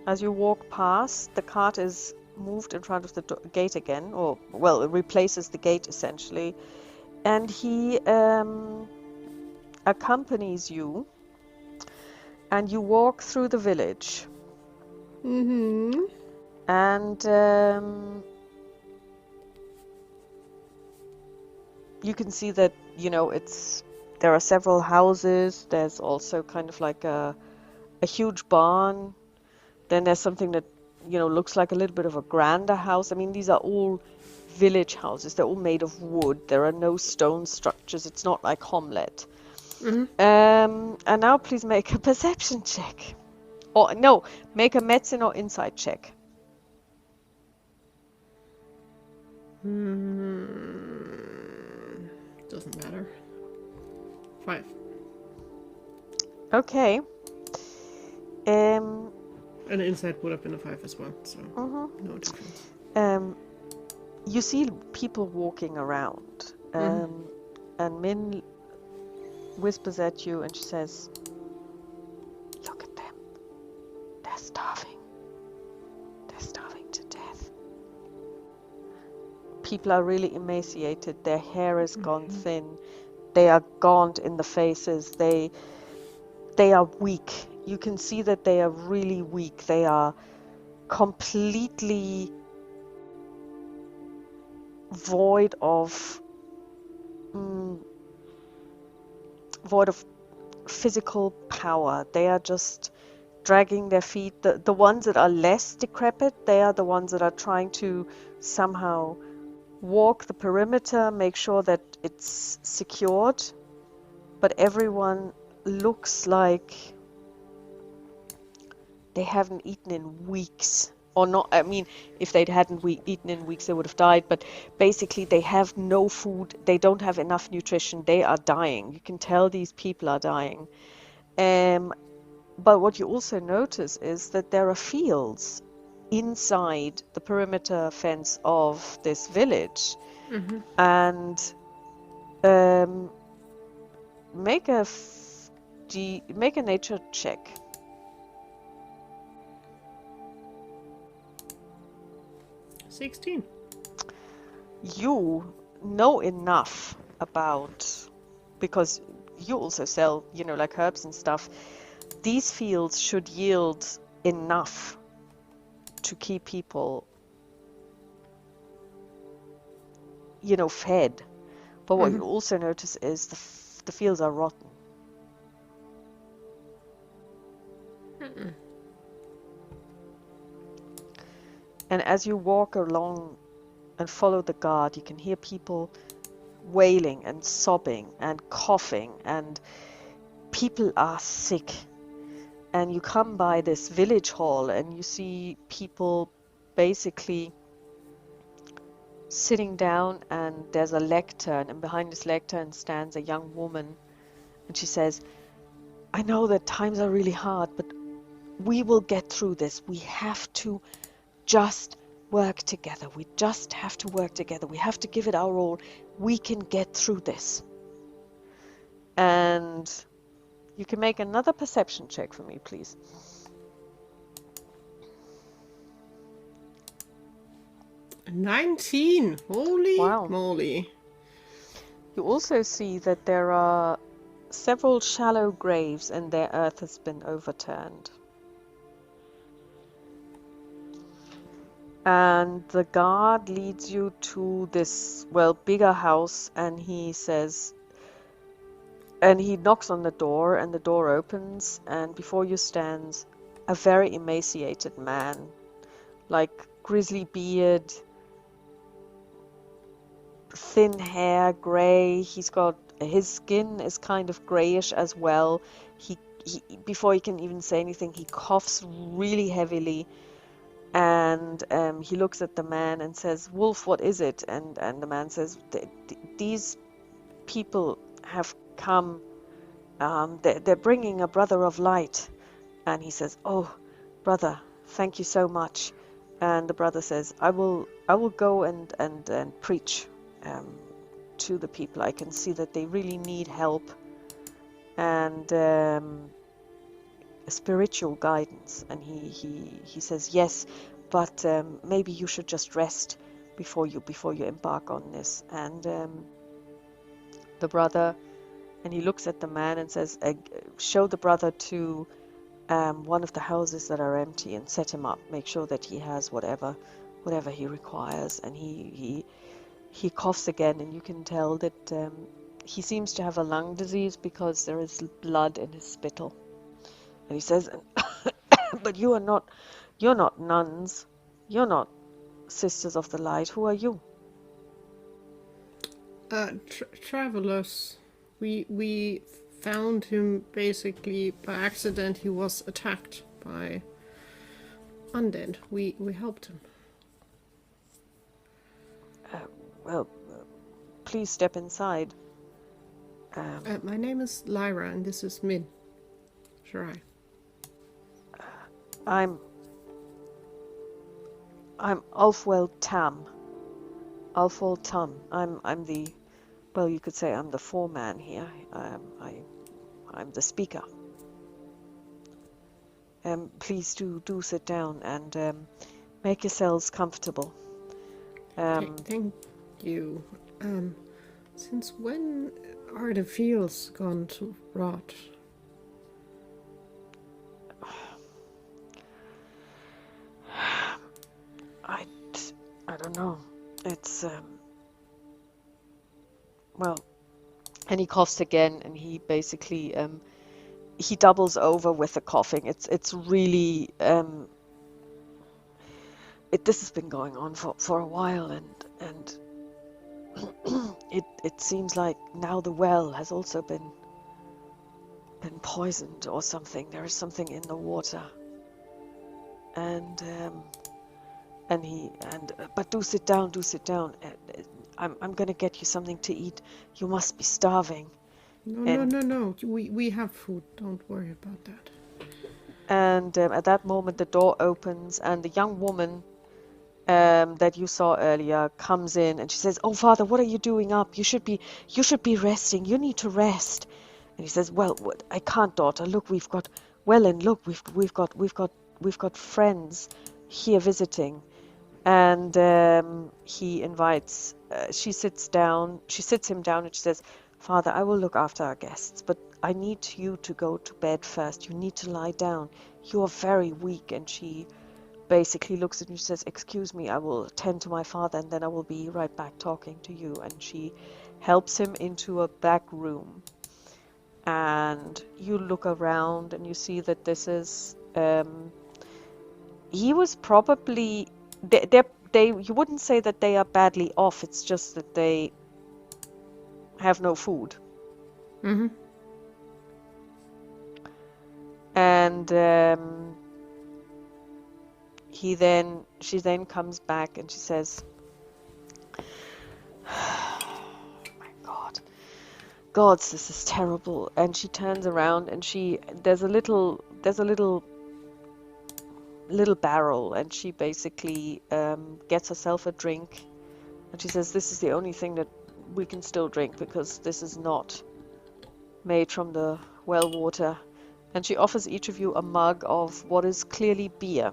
As you walk past, the cart is moved in front of the gate again, or, well, it replaces the gate essentially, and he accompanies you, and you walk through the village. And you can see that, there are several houses. There's also kind of like a huge barn. Then there's something that, looks like a little bit of a grander house. I mean, these are all village houses. They're all made of wood. There are no stone structures. It's not like Homlet. And now please make a perception check. Or no, make a medicine or insight check. Doesn't matter. 5. Okay. And insight would have been a 5 as well, so no difference. You see people walking around, and Min whispers at you, and she says, "Look at them. They're starving. They're starving to death." People are really emaciated. Their hair is gone thin. They are gaunt in the faces. They are weak. You can see that they are really weak. They are completely void of physical power. They are just dragging their feet. The ones that are less decrepit, they are the ones that are trying to somehow walk the perimeter, make sure that it's secured. but everyone looks like they haven't eaten in weeks. Or not, I mean, if they hadn't eaten in weeks, they would have died. But basically, they have no food. They don't have enough nutrition. They are dying. You can tell these people are dying. But what you also notice is that there are fields inside the perimeter fence of this village. And make a nature check. 16. You know enough about, because you also sell, like herbs and stuff. These fields should yield enough to keep people, fed. But what you also notice is the fields are rotten. And as you walk along and follow the guard, you can hear people wailing and sobbing and coughing, and people are sick. And you come by this village hall and you see people basically sitting down, and there's a lectern, and behind this lectern stands a young woman, and she says, I know that times are really hard, but we will get through this. We have to just work together. We just have to work together. We have to give it our all. We can get through this. And you can make another perception check for me, please. $19. Holy Wow. moly. You also see that there are several shallow graves and their earth has been overturned. And the guard leads you to this, bigger house, and he says, and he knocks on the door, and the door opens, and before you stands a very emaciated man, like grizzly beard, thin hair, grey. His skin is kind of greyish as well. He before he can even say anything, he coughs really heavily. And he looks at the man and says, Wolf, what is it? And the man says, these people have come, they're bringing a brother of light. And he says, oh, brother, thank you so much. And the brother says, I will go and preach to the people. I can see that they really need help and spiritual guidance. And he says, yes, but maybe you should just rest before you embark on this. And the brother, and he looks at the man and says, show the brother to one of the houses that are empty and set him up. Make sure that he has whatever he requires. And he coughs again, and you can tell that he seems to have a lung disease because there is blood in his spittle. And he says, but you're not nuns. You're not sisters of the light. Who are you? Travelers. We found him basically by accident. He was attacked by undead. We helped him. Please step inside. My name is Lyra, and this is Min. Shirai. I'm Ulfwell Tam. Ulfwell Tam. I'm the, you could say I'm the foreman here. I'm the speaker. Please do sit down and make yourselves comfortable. Thank you. Since when are the fields gone to rot? I don't know. It's and he coughs again, and he basically he doubles over with the coughing. It's really this has been going on for a while, and it seems like now the well has also been been poisoned or something. There is something in the water. And but do sit down, do sit down. I'm gonna get you something to eat. You must be starving. No. We have food. Don't worry about that. And at that moment, the door opens, and the young woman that you saw earlier comes in, and she says, "Oh, Father, what are you doing up? You should be resting. You need to rest." And he says, "Well, I can't, daughter. Look, we've got friends here visiting." And he invites. She sits him down, and she says, "Father, I will look after our guests, but I need you to go to bed first. You need to lie down. You are very weak." And she basically looks at me and says, "Excuse me, I will attend to my father, and then I will be right back talking to you." And she helps him into a back room. And you look around, and you see that this is he was probably you wouldn't say that they are badly off. It's just that they have no food. Mm-hmm. And she then comes back and she says, "Oh my God, gods, this is terrible." And she turns around, and there's a little barrel, and she basically gets herself a drink, and she says, "This is the only thing that we can still drink, because this is not made from the well water." And she offers each of you a mug of what is clearly beer.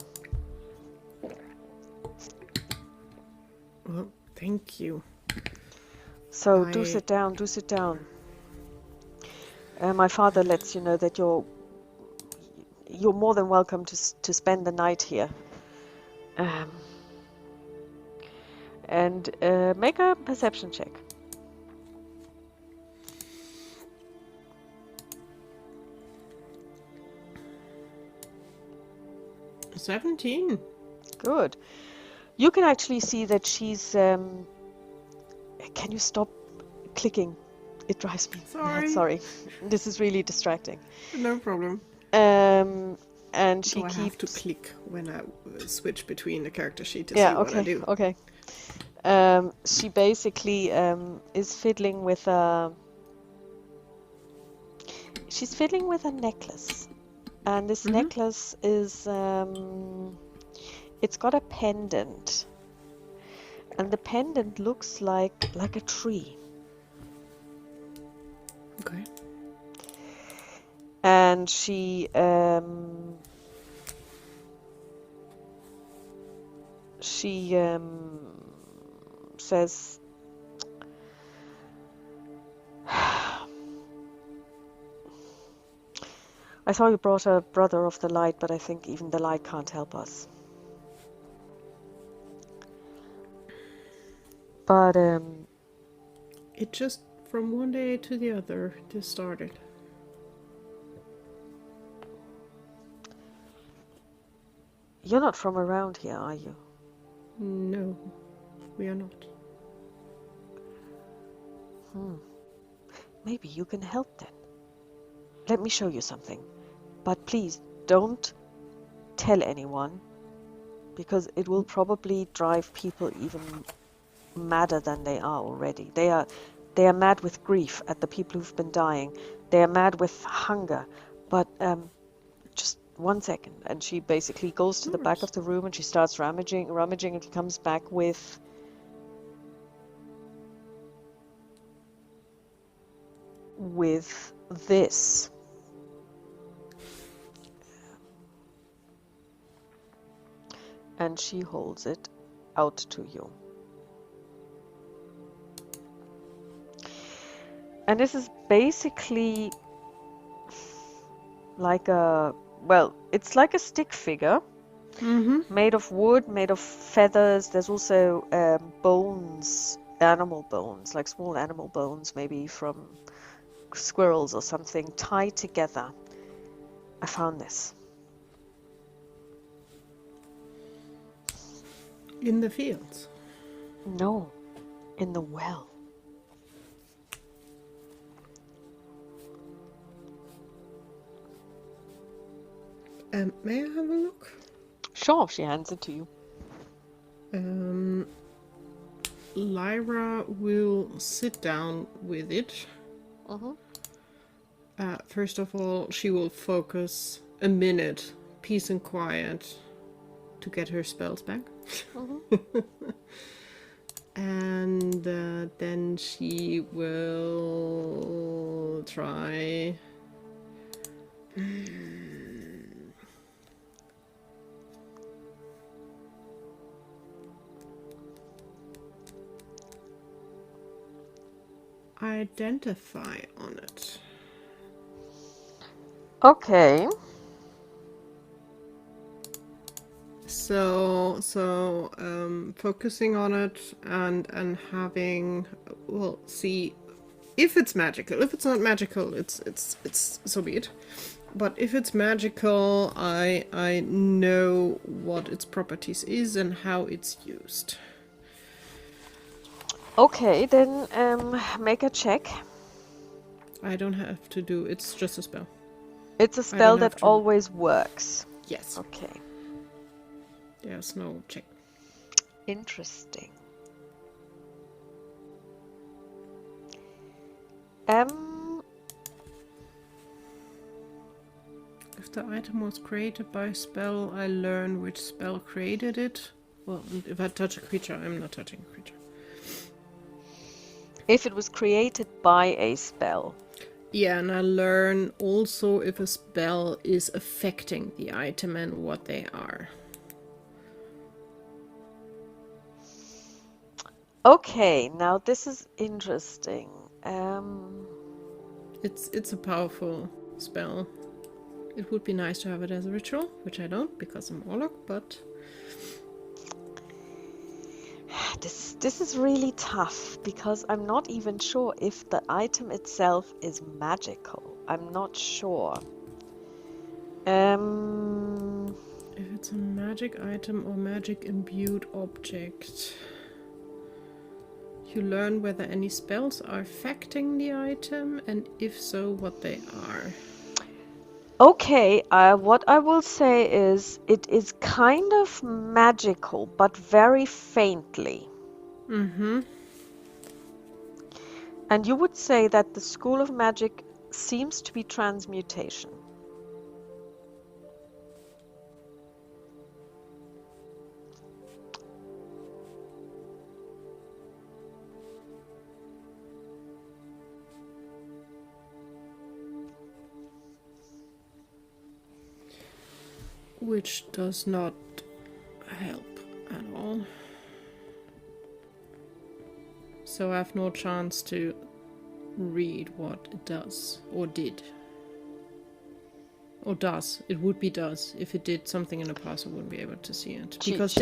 Well, thank you. So do sit down, do sit down. My father lets you know that you're more than welcome to spend the night here. And make a perception check. 17. Good. You can actually see that she's... Can you stop clicking? It drives me mad. Sorry. This is really distracting. No problem. And she keeps... I have to click when I switch between the character sheet to see what I do. Okay. She basically is fiddling with a... She's fiddling with a necklace. And this necklace is... it's got a pendant. And the pendant looks like a tree. Okay. And she says, "I saw you brought a brother of the light, but I think even the light can't help us. But it just from one day to the other just started." You're not from around here, are you? No, we are not. Maybe you can help then. Let me show you something. But please, don't tell anyone, because it will probably drive people even madder than they are already. They are mad with grief at the people who've been dying. They are mad with hunger. But just 1 second." And she basically goes to the back of the room, and she starts rummaging, and she comes back with this. And she holds it out to you. And this is basically like it's like a stick figure, made of wood, made of feathers. There's also bones, animal bones, like small animal bones, maybe from squirrels or something, tied together. I found this. In the fields? No, in the well. May I have a look? Sure, she hands it to you. Lyra will sit down with it. First of all, she will focus a minute, peace and quiet, to get her spells back. And then she will try... identify on it. Okay. So focusing on it and having, well, see if it's magical. If it's not magical, it's so be it. But if it's magical, I know what its properties is and how it's used. Okay, then make a check. I don't have to do. It's just a spell. It's a spell that always works. Yes. Okay. There's no check. Interesting. If the item was created by a spell, I learn which spell created it. Well, if I touch a creature, I'm not touching a creature. If it was created by a spell. Yeah, and I learn also if a spell is affecting the item and what they are. Okay, now this is interesting. It's a powerful spell. It would be nice to have it as a ritual, which I don't because I'm Orlok, but... This is really tough because I'm not even sure if the item itself is magical. I'm not sure. If it's a magic item or magic imbued object, you learn whether any spells are affecting the item and if so, what they are. Okay, what I will say is it is kind of magical, but very faintly. And you would say that the School of Magic seems to be transmutation. Which does not help at all. So I have no chance to read what it does, or did. Or does. It would be does. If it did something in the past, I wouldn't be able to see it. Because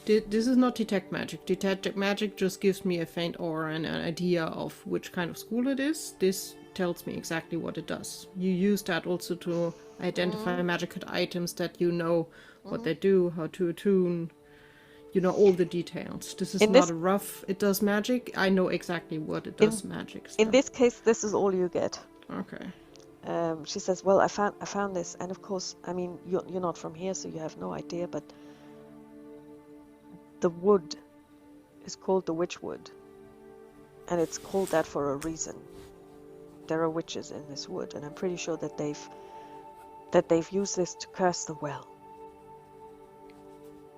this is not detect magic. Detect magic just gives me a faint aura and an idea of which kind of school it is. This tells me exactly what it does. You use that also to identify magical items that you know what they do, how to attune. You know all the details. This is not a rough, it does magic. I know exactly what it does magic. In this case, this is all you get. Okay. She says, well, I found this. And of course, I mean, you're not from here, so you have no idea, but the wood is called the witch wood. And it's called that for a reason. There are witches in this wood, and I'm pretty sure that they've used this to curse the well.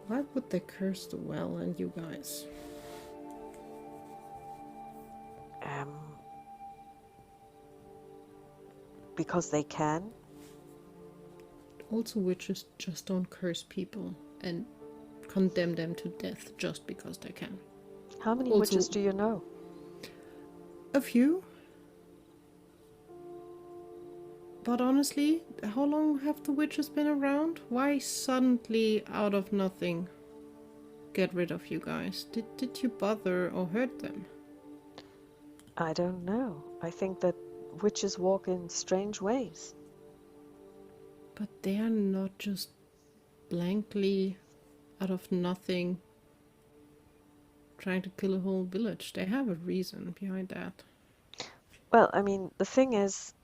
Why would they curse the well and you guys? Because they can. Also, witches just don't curse people and condemn them to death just because they can. How many witches do you know? A few. But honestly, how long have the witches been around? Why suddenly, out of nothing, get rid of you guys? Did you bother or hurt them? I don't know. I think that witches walk in strange ways. But they are not just blankly, out of nothing, trying to kill a whole village. They have a reason behind that. Well, I mean, the thing is,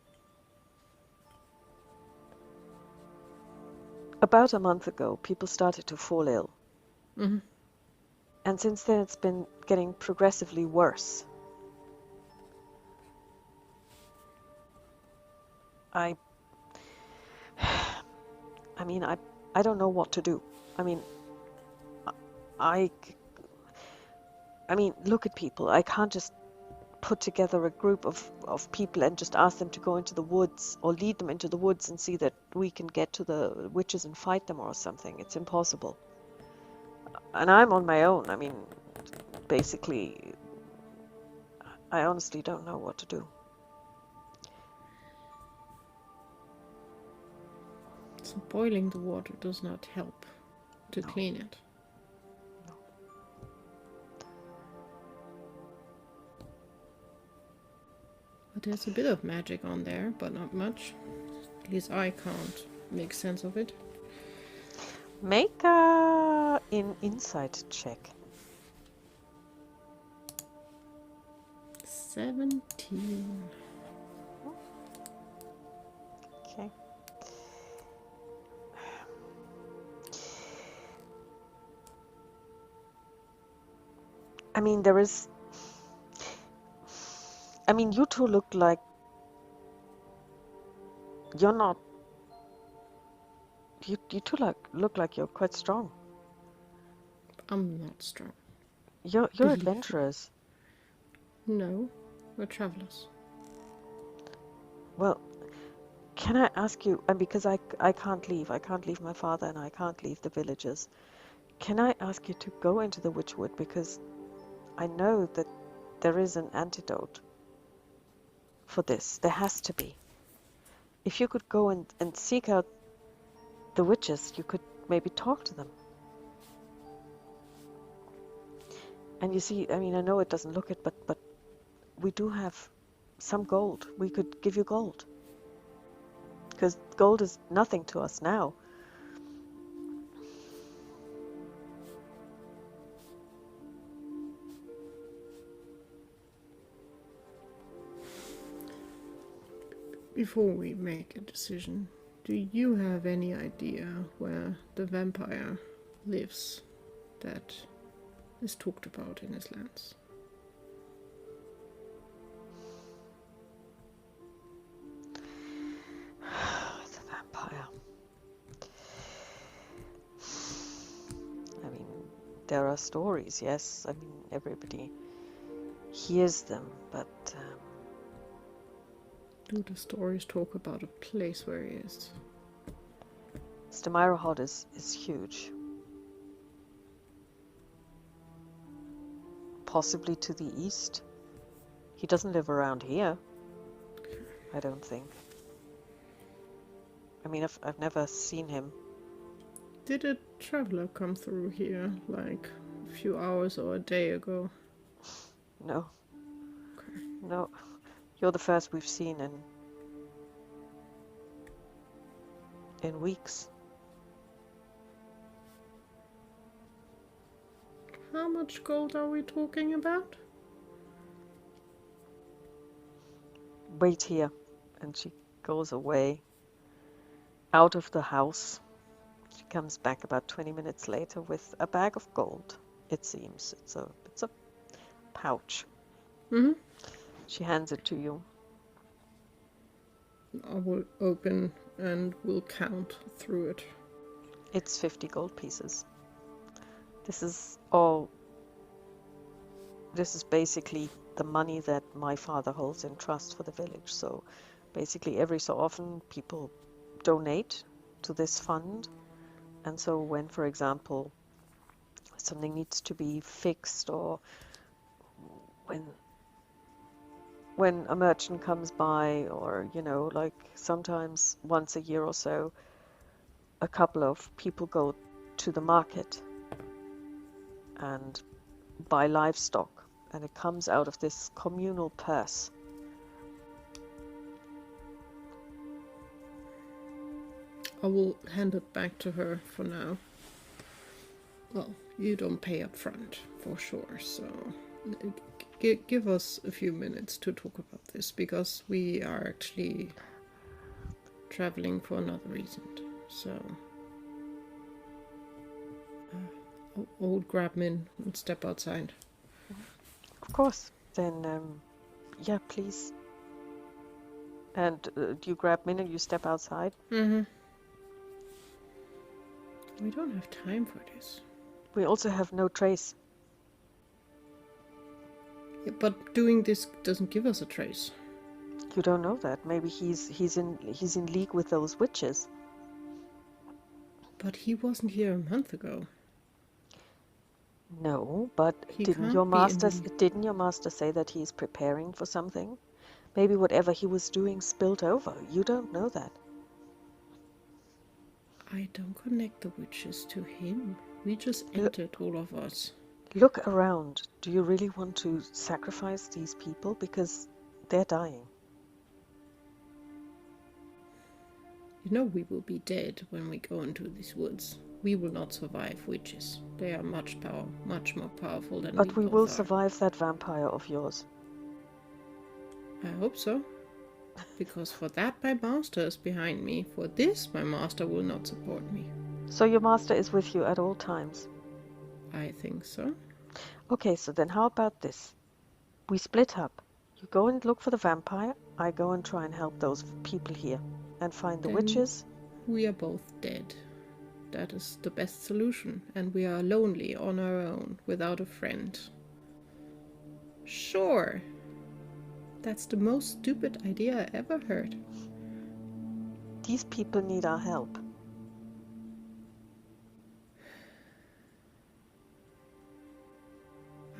About a month ago, people started to fall ill. Mm-hmm. And since then, it's been getting progressively worse. I mean, I don't know what to do. I mean, I mean, look at people. I can't just put together a group of people and just ask them to go into the woods or lead them into the woods and see that we can get to the witches and fight them or something. It's impossible. And I'm on my own. I mean, basically, I honestly don't know what to do. So boiling the water does not help to clean it. No. But there's a bit of magic on there, but not much. At least I can't make sense of it. Make an insight check. 17. Okay. I mean, you two look like you're not. You two look like you're quite strong. I'm not strong. You're Believe me. adventurers. No, we're travelers. Well, can I ask you, and because I can't leave my father and I can't leave the villages, can I ask you to go into the Witchwood, because I know that there is an antidote for this. There has to be. If you could go and seek out the witches, you could maybe talk to them. And you see, I mean, I know it doesn't look it, but we do have some gold. We could give you gold. Because gold is nothing to us now. Before we make a decision, do you have any idea where the vampire lives that is talked about in his lands? The vampire. I mean, there are stories, yes. I mean, everybody hears them, but do the stories talk about a place where he is? Stemairahod is huge. Possibly to the east. He doesn't live around here, I don't think. I mean, I've never seen him. Did a traveler come through here like a few hours or a day ago? No. Okay. No. You're the first we've seen in weeks. How much gold are we talking about? Wait here. And she goes away out of the house. She comes back about 20 minutes later with a bag of gold, it seems. It's a pouch. Mm-hmm. She hands it to you. I will open and will count through it. It's 50 gold pieces. This is basically the money that my father holds in trust for the village. So basically every so often people donate to this fund. And so when, for example, something needs to be fixed, or when a merchant comes by, or, you know, like sometimes once a year or so, a couple of people go to the market and buy livestock, and it comes out of this communal purse. I will hand it back to her for now. Well, you don't pay up front, for sure, so give us a few minutes to talk about this, because we are actually traveling for another reason, so I'll grab Min and step outside. Of course. Then, yeah, please. And do you grab Min and you step outside? We don't have time for this. We also have no trace. Yeah, but doing this doesn't give us a trace. You don't know that. Maybe he's in league with those witches. But he wasn't here a month ago. No, but He didn't can't your be in master say that he's preparing for something? Maybe whatever he was doing spilled over. You don't know that. I don't connect the witches to him. We just entered, all of us. Look around. Do you really want to sacrifice these people? Because they're dying. You know we will be dead when we go into these woods. We will not survive witches. They are much more powerful than we But we will both are. survive that vampire of yours. I hope so. Because for that my master is behind me. For this my master will not support me. So your master is with you at all times? I think so. Okay, so then how about this? We split up. You go and look for the vampire. I go and try and help those people here. And find the Then witches. we are both dead. That is the best solution. And we are lonely on our own, without a friend. Sure. That's the most stupid idea I ever heard. These people need our help.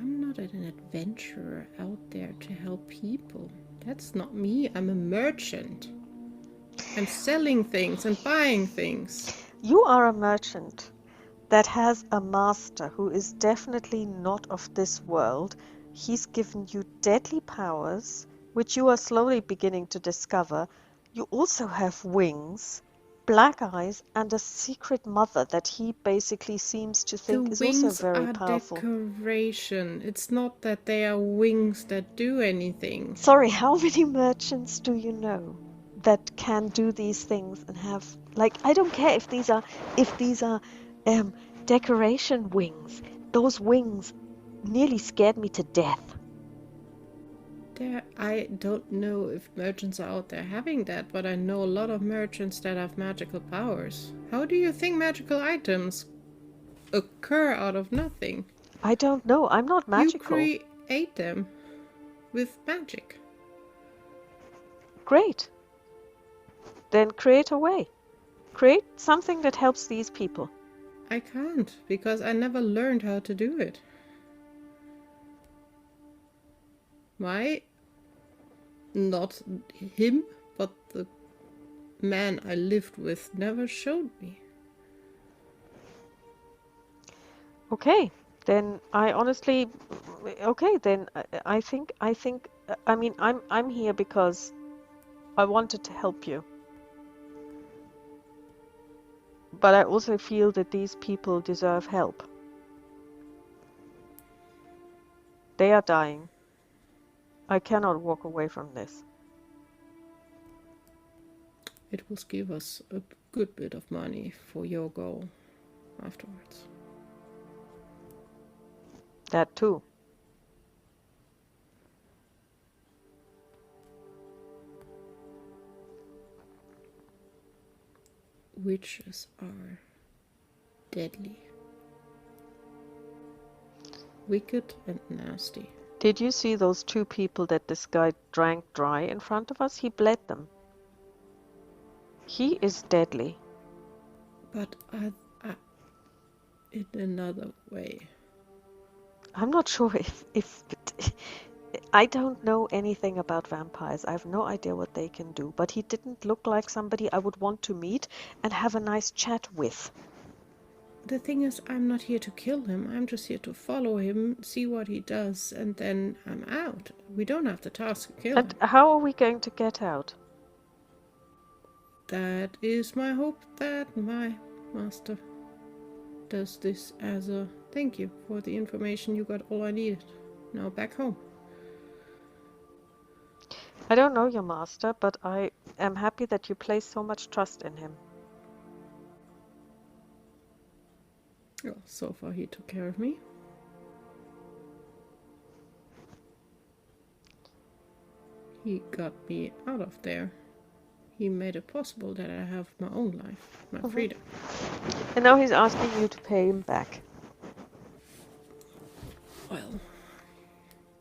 I'm not an adventurer out there to help people. That's not me. I'm a merchant. I'm selling things and buying things. You are a merchant that has a master who is definitely not of this world. He's given you deadly powers, which you are slowly beginning to discover. You also have wings, black eyes, and a secret mother that he basically seems to think is also very powerful. Decoration. It's not that they are wings that do anything. Sorry, how many merchants do you know that can do these things and have, like, I don't care if these are decoration wings. Those wings nearly scared me to death. I don't know if merchants are out there having that, but I know a lot of merchants that have magical powers. How do you think magical items occur out of nothing? I don't know. I'm not magical. You create them with magic. Great. Then create a way. Create something that helps these people. I can't, because I never learned how to do it. Not him, but the man I lived with never showed me. Okay, then I honestly, okay, then I think, I mean, I'm here because I wanted to help you. But I also feel that these people deserve help. They are dying. I cannot walk away from this. It will give us a good bit of money for your goal afterwards. That too. Witches are deadly, wicked and nasty. Did you see those two people that this guy drank dry in front of us? He bled them. He is deadly. But in another way. I'm not sure if I don't know anything about vampires. I have no idea what they can do. But he didn't look like somebody I would want to meet and have a nice chat with. The thing is, I'm not here to kill him. I'm just here to follow him, see what he does, and then I'm out. We don't have the task to kill him. And how are we going to get out? That is my hope, that my master does this as a thank you for the information. You got all I needed. Now back home. I don't know your master, but I am happy that you place so much trust in him. Well, so far he took care of me. He got me out of there. He made it possible that I have my own life, my freedom. And now he's asking you to pay him back. Well,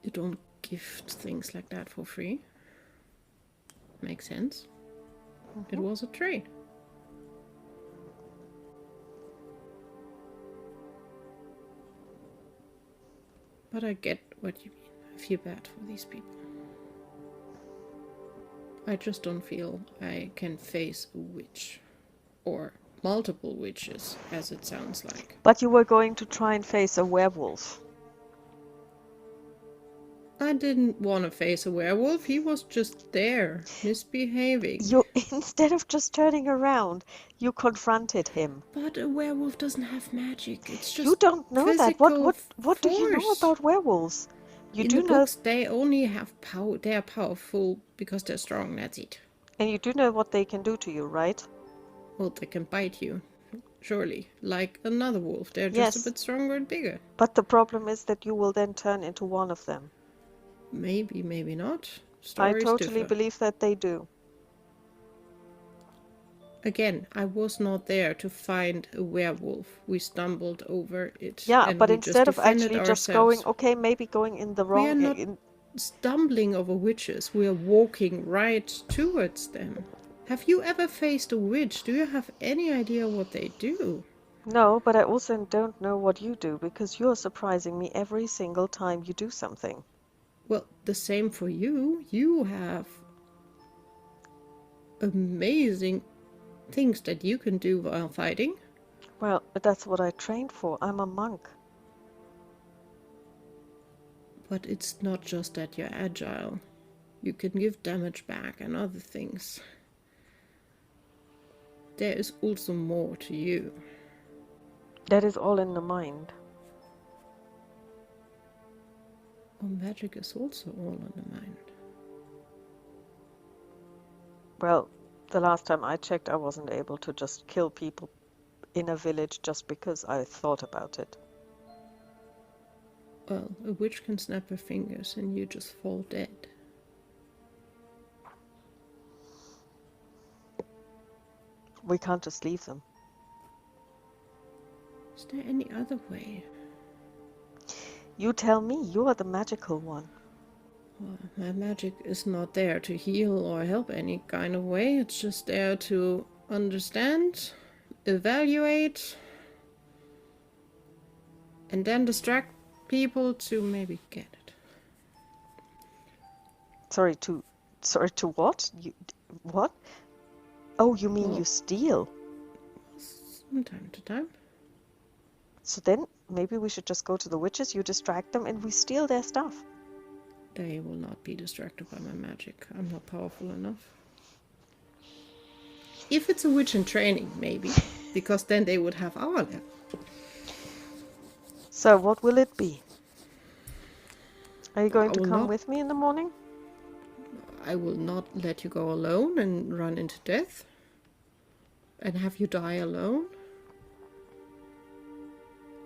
you don't give things like that for free. Makes sense. It was a trade. But I get what you mean. I feel bad for these people. I just don't feel I can face a witch. Or multiple witches, as it sounds like. But you were going to try and face a werewolf. I didn't want to face a werewolf. He was just there, misbehaving. You, instead of just turning around, you confronted him. But a werewolf doesn't have magic. It's just You don't know that. What do you know force. about werewolves? You In do the know, books, they only have power. They are powerful because they're strong. That's it. and you do know what they can do to you, right? Well, they can bite you, surely, like another wolf. They're just Yes. a bit stronger and bigger. But the problem is that you will then turn into one of them. Maybe, maybe not. I Stories totally differ. believe that they do. Again, I was not there to find a werewolf. We stumbled over it. Yeah, and but we instead just of actually defended just ourselves. going, okay, maybe going in the wrong... We are not stumbling over witches. We are walking right towards them. Have you ever faced a witch? Do you have any idea what they do? No, but I also don't know what you do, because you're surprising me every single time you do something. Well, the same for you. You have amazing things that you can do while fighting. Well, that's what I trained for. I'm a monk. But it's not just that you're agile. You can give damage back and other things. There is also more to you. That is all in the mind. Oh, magic is also all on the mind. Well, the last time I checked, I wasn't able to just kill people in a village just because I thought about it. Well, a witch can snap her fingers and you just fall dead. We can't just leave them. Is there any other way? You tell me, you are the magical one. Well, my magic is not there to heal or help any kind of way. It's just there to understand, evaluate, and then distract people to maybe get it. Sorry to what? What? Oh, you mean Well, you steal? from time to time. So then maybe we should just go to the witches, you distract them, and we steal their stuff. They will not be distracted by my magic. I'm not powerful enough. If it's a witch in training, maybe. Because then they would have our level. So what will it be? Are you going I to will come not- with me in the morning? I will not let you go alone and run into death. And have you die alone.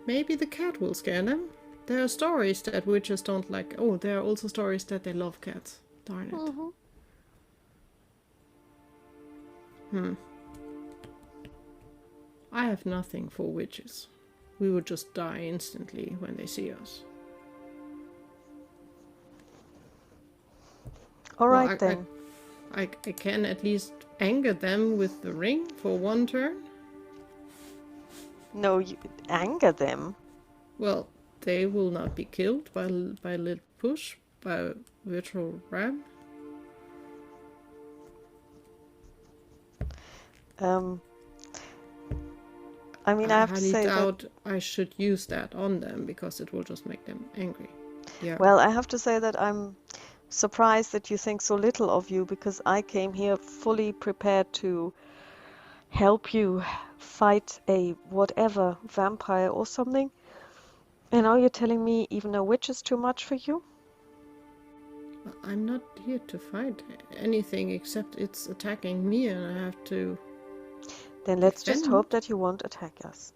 Maybe the cat will scare them. There are stories that witches don't like. Oh, there are also stories that they love cats. Darn it. I have nothing for witches. We would just die instantly when they see us. All Well, right then. I can at least anger them with the ring for one turn. No, you anger them. Well, they will not be killed by a little push by a virtual ram. I mean, I have to highly say that. doubt I should use that on them because it will just make them angry. Yeah. Well, I have to say that I'm surprised that you think so little of you, because I came here fully prepared to help you fight a whatever vampire or something. And now you're telling me even a witch is too much for you? I'm not here to fight anything except it's attacking me and I have to... Then let's just defend. hope that you won't attack us.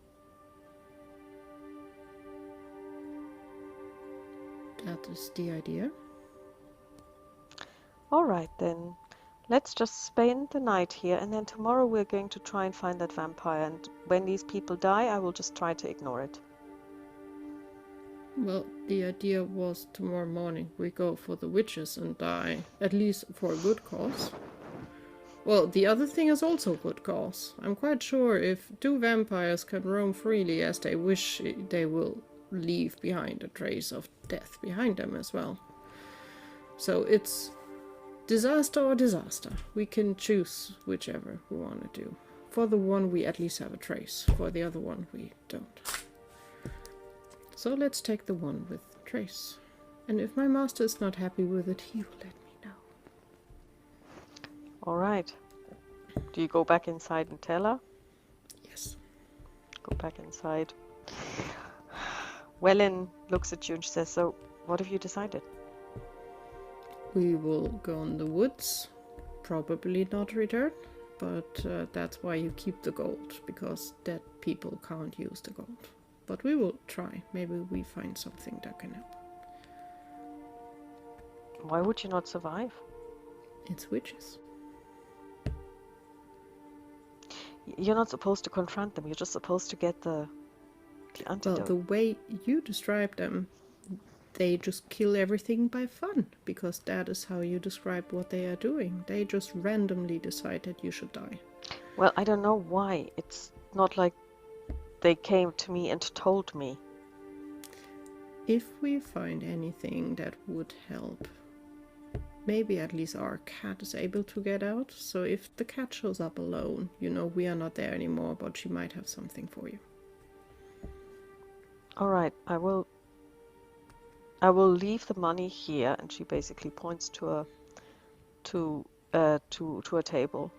That is the idea. All right, then. Let's just spend the night here, and then tomorrow we're going to try and find that vampire. And when these people die, I will just try to ignore it. Well, the idea was tomorrow morning we go for the witches and die, at least for a good cause. Well, the other thing is also a good cause. I'm quite sure if 2 vampires can roam freely as they wish, they will leave behind a trace of death behind them as well. So it's disaster or disaster. We can choose whichever we want to do. For the one we at least have a trace, for the other one we don't. So let's take the one with trace. And if my master is not happy with it, he will let me know. All right. Do you go back inside and tell her? Yes. Go back inside. Wellen looks at you and she says, so what have you decided? We will go in the woods, probably not return, but that's why you keep the gold, because dead people can't use the gold. But we will try. Maybe we find something that can help. Why would you not survive? It's witches. You're not supposed to confront them. You're just supposed to get the antidote. Well, the way you describe them, they just kill everything by fun, because that is how you describe what they are doing. They just randomly decide that you should die. Well, I don't know why. It's not like they came to me and told me. If we find anything that would help, maybe at least our cat is able to get out. So if the cat shows up alone, you know we are not there anymore, but she might have something for you. All right, I will leave the money here, and she basically points to a table,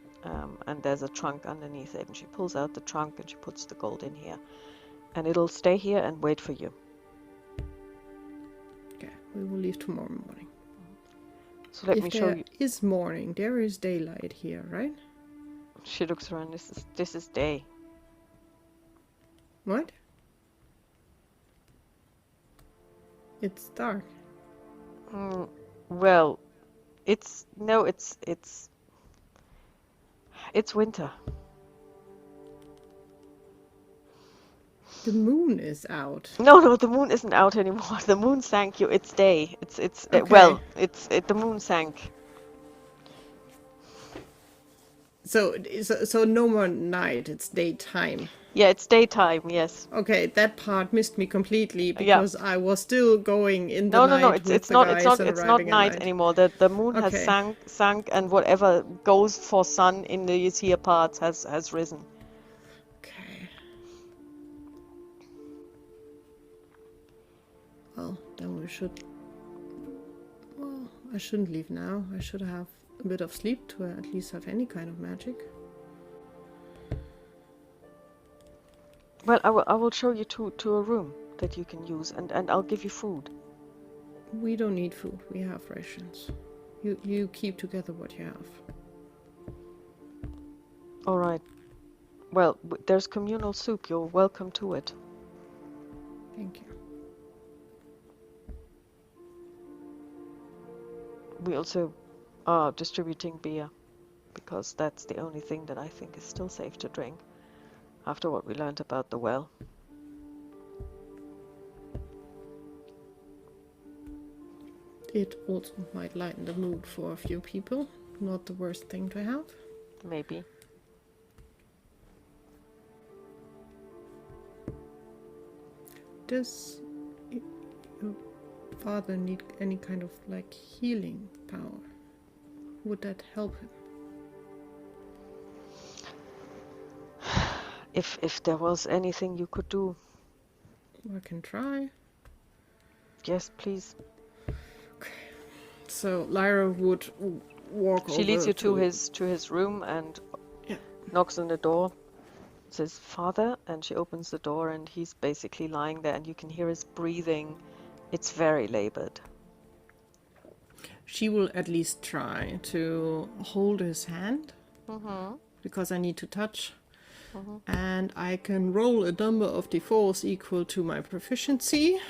and there's a trunk underneath it, and she pulls out the trunk and she puts the gold in here, and it'll stay here and wait for you. Okay, we will leave tomorrow morning. So let me show you. There is morning, there is daylight here, right? She looks around. This is day. What? It's dark. Well, it's winter. The moon is out. No, the moon isn't out anymore. The moon sank. It's day. It's Okay. The moon sank. So no more night. It's daytime. Yeah, it's daytime. Yes. Okay, that part missed me completely because I was still going in the night. No. It's Not night anymore. The moon has Okay. sunk, and whatever goes for sun in these here parts has risen. Okay. Well, then we should. Well, I shouldn't leave now. I should have a bit of sleep to at least have any kind of magic. Well, I will show you to a room that you can use, and I'll give you food. We don't need food. We have rations. You keep together what you have. All right. Well, there's communal soup. You're welcome to it. Thank you. We also are distributing beer, because that's the only thing that I think is still safe to drink after what we learned about the well. It also might lighten the mood for a few people. Not the worst thing to have. Maybe. Does your father need any kind of like healing power? Would that help him? If there was anything you could do, I can try. yes, please. So Lyra would walk over. She leads you to his room and knocks on the door. Says, "Father," and she opens the door, and he's basically lying there, and you can hear his breathing. It's very labored. She will at least try to hold his hand, because I need to touch. And I can roll a number of d4s equal to my proficiency.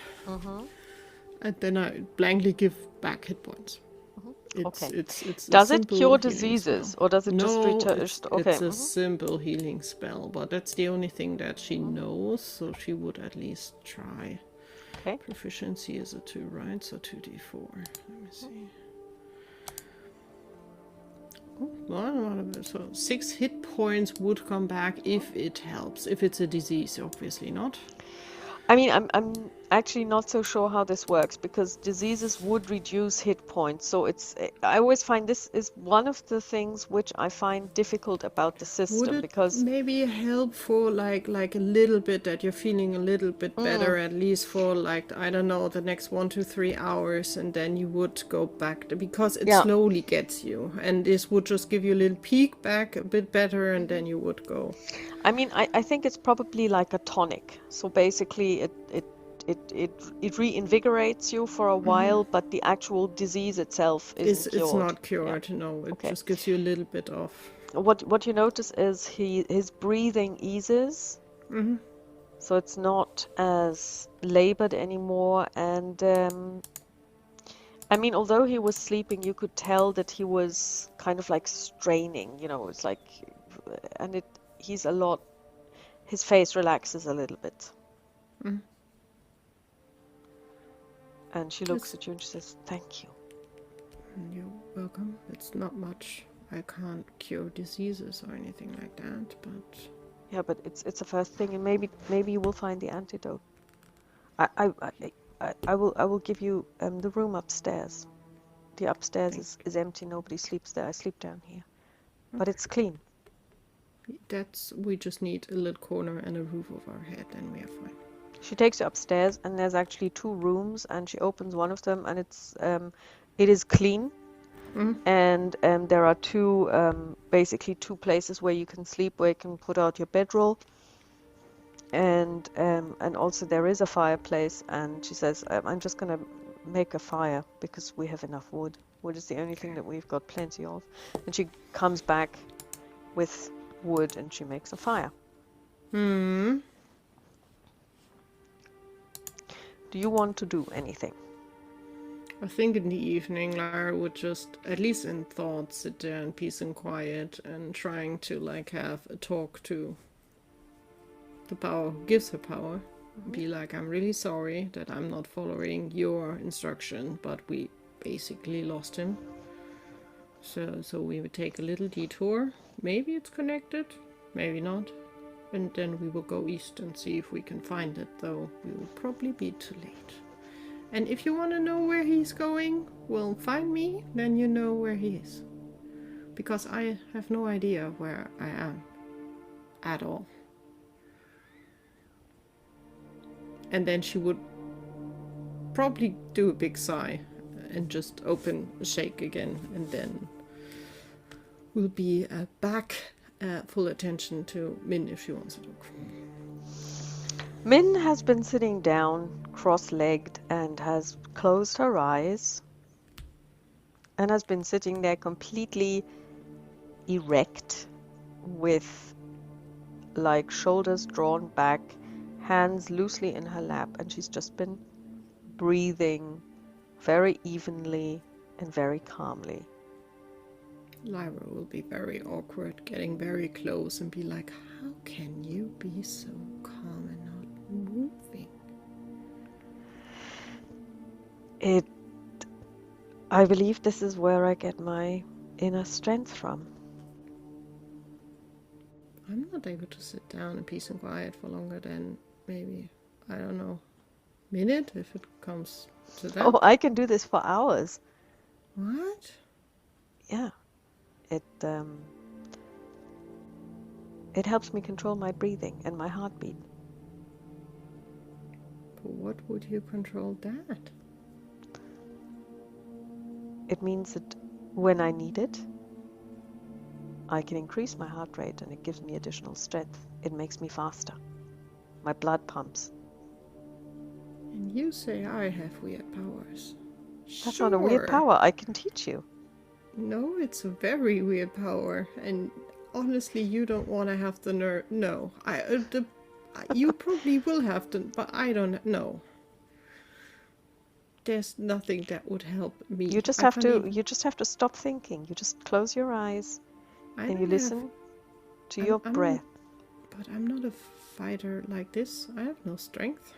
And then I blankly give back hit points. Okay. It's a Does it simple cure healing diseases, spell. or does it just No, return? Okay. it's a simple healing spell, but that's the only thing that she knows, so she would at least try. Okay. Proficiency is a 2, right? So 2d4. Let me see. Oh, so 6 hit points would come back if it helps. If it's a disease, obviously not. I mean, I'm actually not so sure how this works because diseases would reduce hit points. So I always find this is one of the things which I find difficult about the Would system it because maybe help for like a little bit that you're feeling a little bit better, at least for like, I don't know, the next 1 to 3 hours, and then you would go back because it yeah. slowly gets you, and this would just give you a little peak back a bit better, and then you would go. I mean, I think it's probably like a tonic. So basically it reinvigorates you for a while, but the actual disease itself isn't It's cured. not cured, Yeah. no. It Okay. just gives you a little bit off. What you notice is his breathing eases. So it's not as labored anymore, and I mean, although he was sleeping, you could tell that he was kind of like straining, you know, it's like, and his face relaxes a little bit. And she looks at you and she says, "Thank you." You're welcome. It's not much. I can't cure diseases or anything like that, but Yeah, but it's a first thing, and maybe you will find the antidote. I will give you the room upstairs. The upstairs is empty. Nobody sleeps there. I sleep down here, but it's clean. we just need a little corner and a roof over our head, and we are fine. She takes you upstairs, and there's actually 2 rooms, and she opens one of them, and it is clean. And there are basically 2 places where you can sleep, where you can put out your bedroll. And also there is a fireplace, and she says, I'm just going to make a fire because we have enough wood. Wood is the only thing that we've got plenty of. And she comes back with wood and she makes a fire. Do you want to do anything? I think in the evening Lara would just, at least in thought, sit there in peace and quiet and trying to like have a talk to the power who gives her power. Be like, I'm really sorry that I'm not following your instruction, but we basically lost him. So we would take a little detour. Maybe it's connected, maybe not. And then we will go east and see if we can find it, though we will probably be too late. And if you want to know where he's going, well, find me, then you know where he is. Because I have no idea where I am. At all. And then she would probably do a big sigh and just open shake again, and then we'll be back full attention to Min if she wants to talk. Min has been sitting down, cross-legged, and has closed her eyes and has been sitting there completely erect with like shoulders drawn back, hands loosely in her lap, and she's just been breathing very evenly and very calmly. Lyra will be very awkward, getting very close and be like, how can you be so calm and not moving? I believe this is where I get my inner strength from. I'm not able to sit down in peace and quiet for longer than maybe, I don't know, minute if it comes to that. Oh, I can do this for hours. What? Yeah. It helps me control my breathing and my heartbeat. But what would you control that? It means that when I need it, I can increase my heart rate and it gives me additional strength. It makes me faster. My blood pumps. And you say I have weird powers. That's not a weird power. I can teach you. No, it's a very weird power. And honestly, you don't want to have the nerve. No, you probably will have the, but I don't know. there's nothing that would help me. You just have to stop thinking. You just close your eyes and you listen to your breath. But I'm not a fighter like this. I have no strength.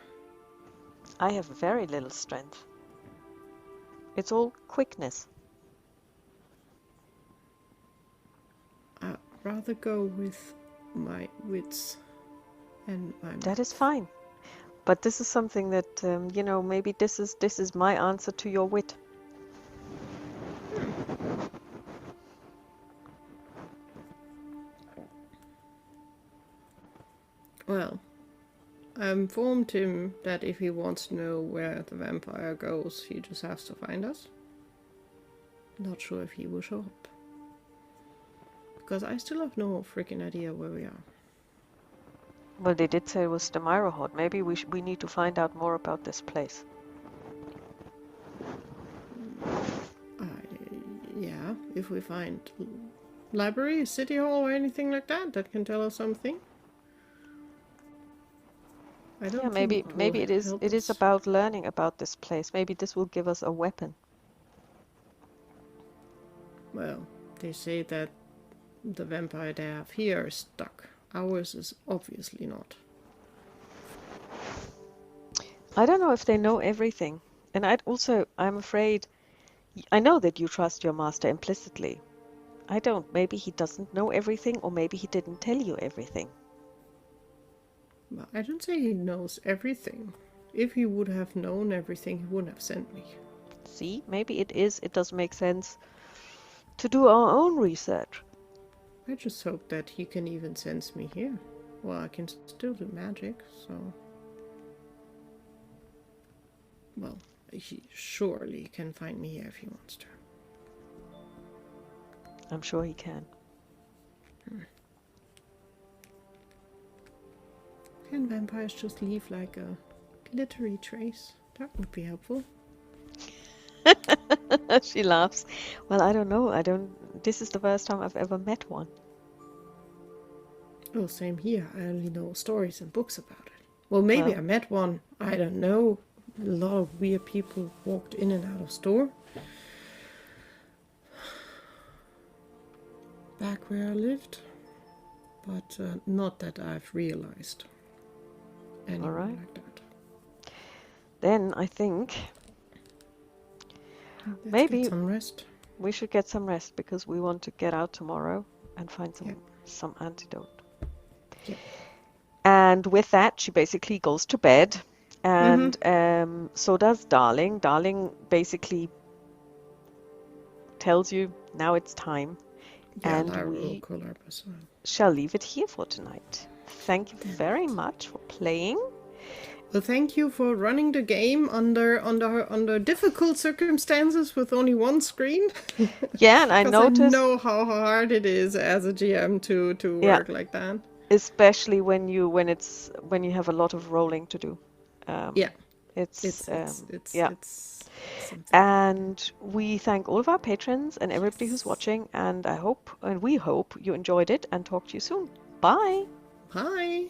I have very little strength. It's all quickness. I'd rather go with my wits and my... That is fine. But this is something that, maybe this is my answer to your wit. Well, I informed him that if he wants to know where the vampire goes, he just has to find us. Not sure if he will show up. Because I still have no freaking idea where we are. Well, they did say it was the Myrohod. Maybe we need to find out more about this place. Yeah, if we find library, city hall, or anything like that can tell us something. I don't maybe it is about learning about this place. Maybe this will give us a weapon. Well, they say that the vampire they have here is stuck. Ours is obviously not. I don't know if they know everything. And I'm afraid, I know that you trust your master implicitly. I don't. Maybe he doesn't know everything, or maybe he didn't tell you everything. Well, I don't say he knows everything. If he would have known everything, he wouldn't have sent me. See, maybe it does make sense to do our own research. I just hope that he can even sense me here. Well, I can still do magic, so... Well, he surely can find me here if he wants to. I'm sure he can. Can vampires just leave like a glittery trace? That would be helpful. She laughs. Well, I don't know. This is the first time I've ever met one. Oh, same here. I only know stories and books about it. Well, maybe I met one. I don't know. A lot of weird people walked in and out of store. Back where I lived. But not that I've realized. Anyone like that. Then I think Let's maybe get some rest. We should get some rest because we want to get out tomorrow and find some antidote. Yeah. And with that, she basically goes to bed, and so does Darling. Darling basically tells you now it's time, and we shall leave it here for tonight. Thank you very much for playing. Well, thank you for running the game under difficult circumstances with only one screen. Yeah, and I noticed. I know how hard it is as a GM to work like that. Especially when you have a lot of rolling to do. It's and we thank all of our patrons and everybody who's watching, and we hope you enjoyed it, and talk to you soon. Bye. Bye.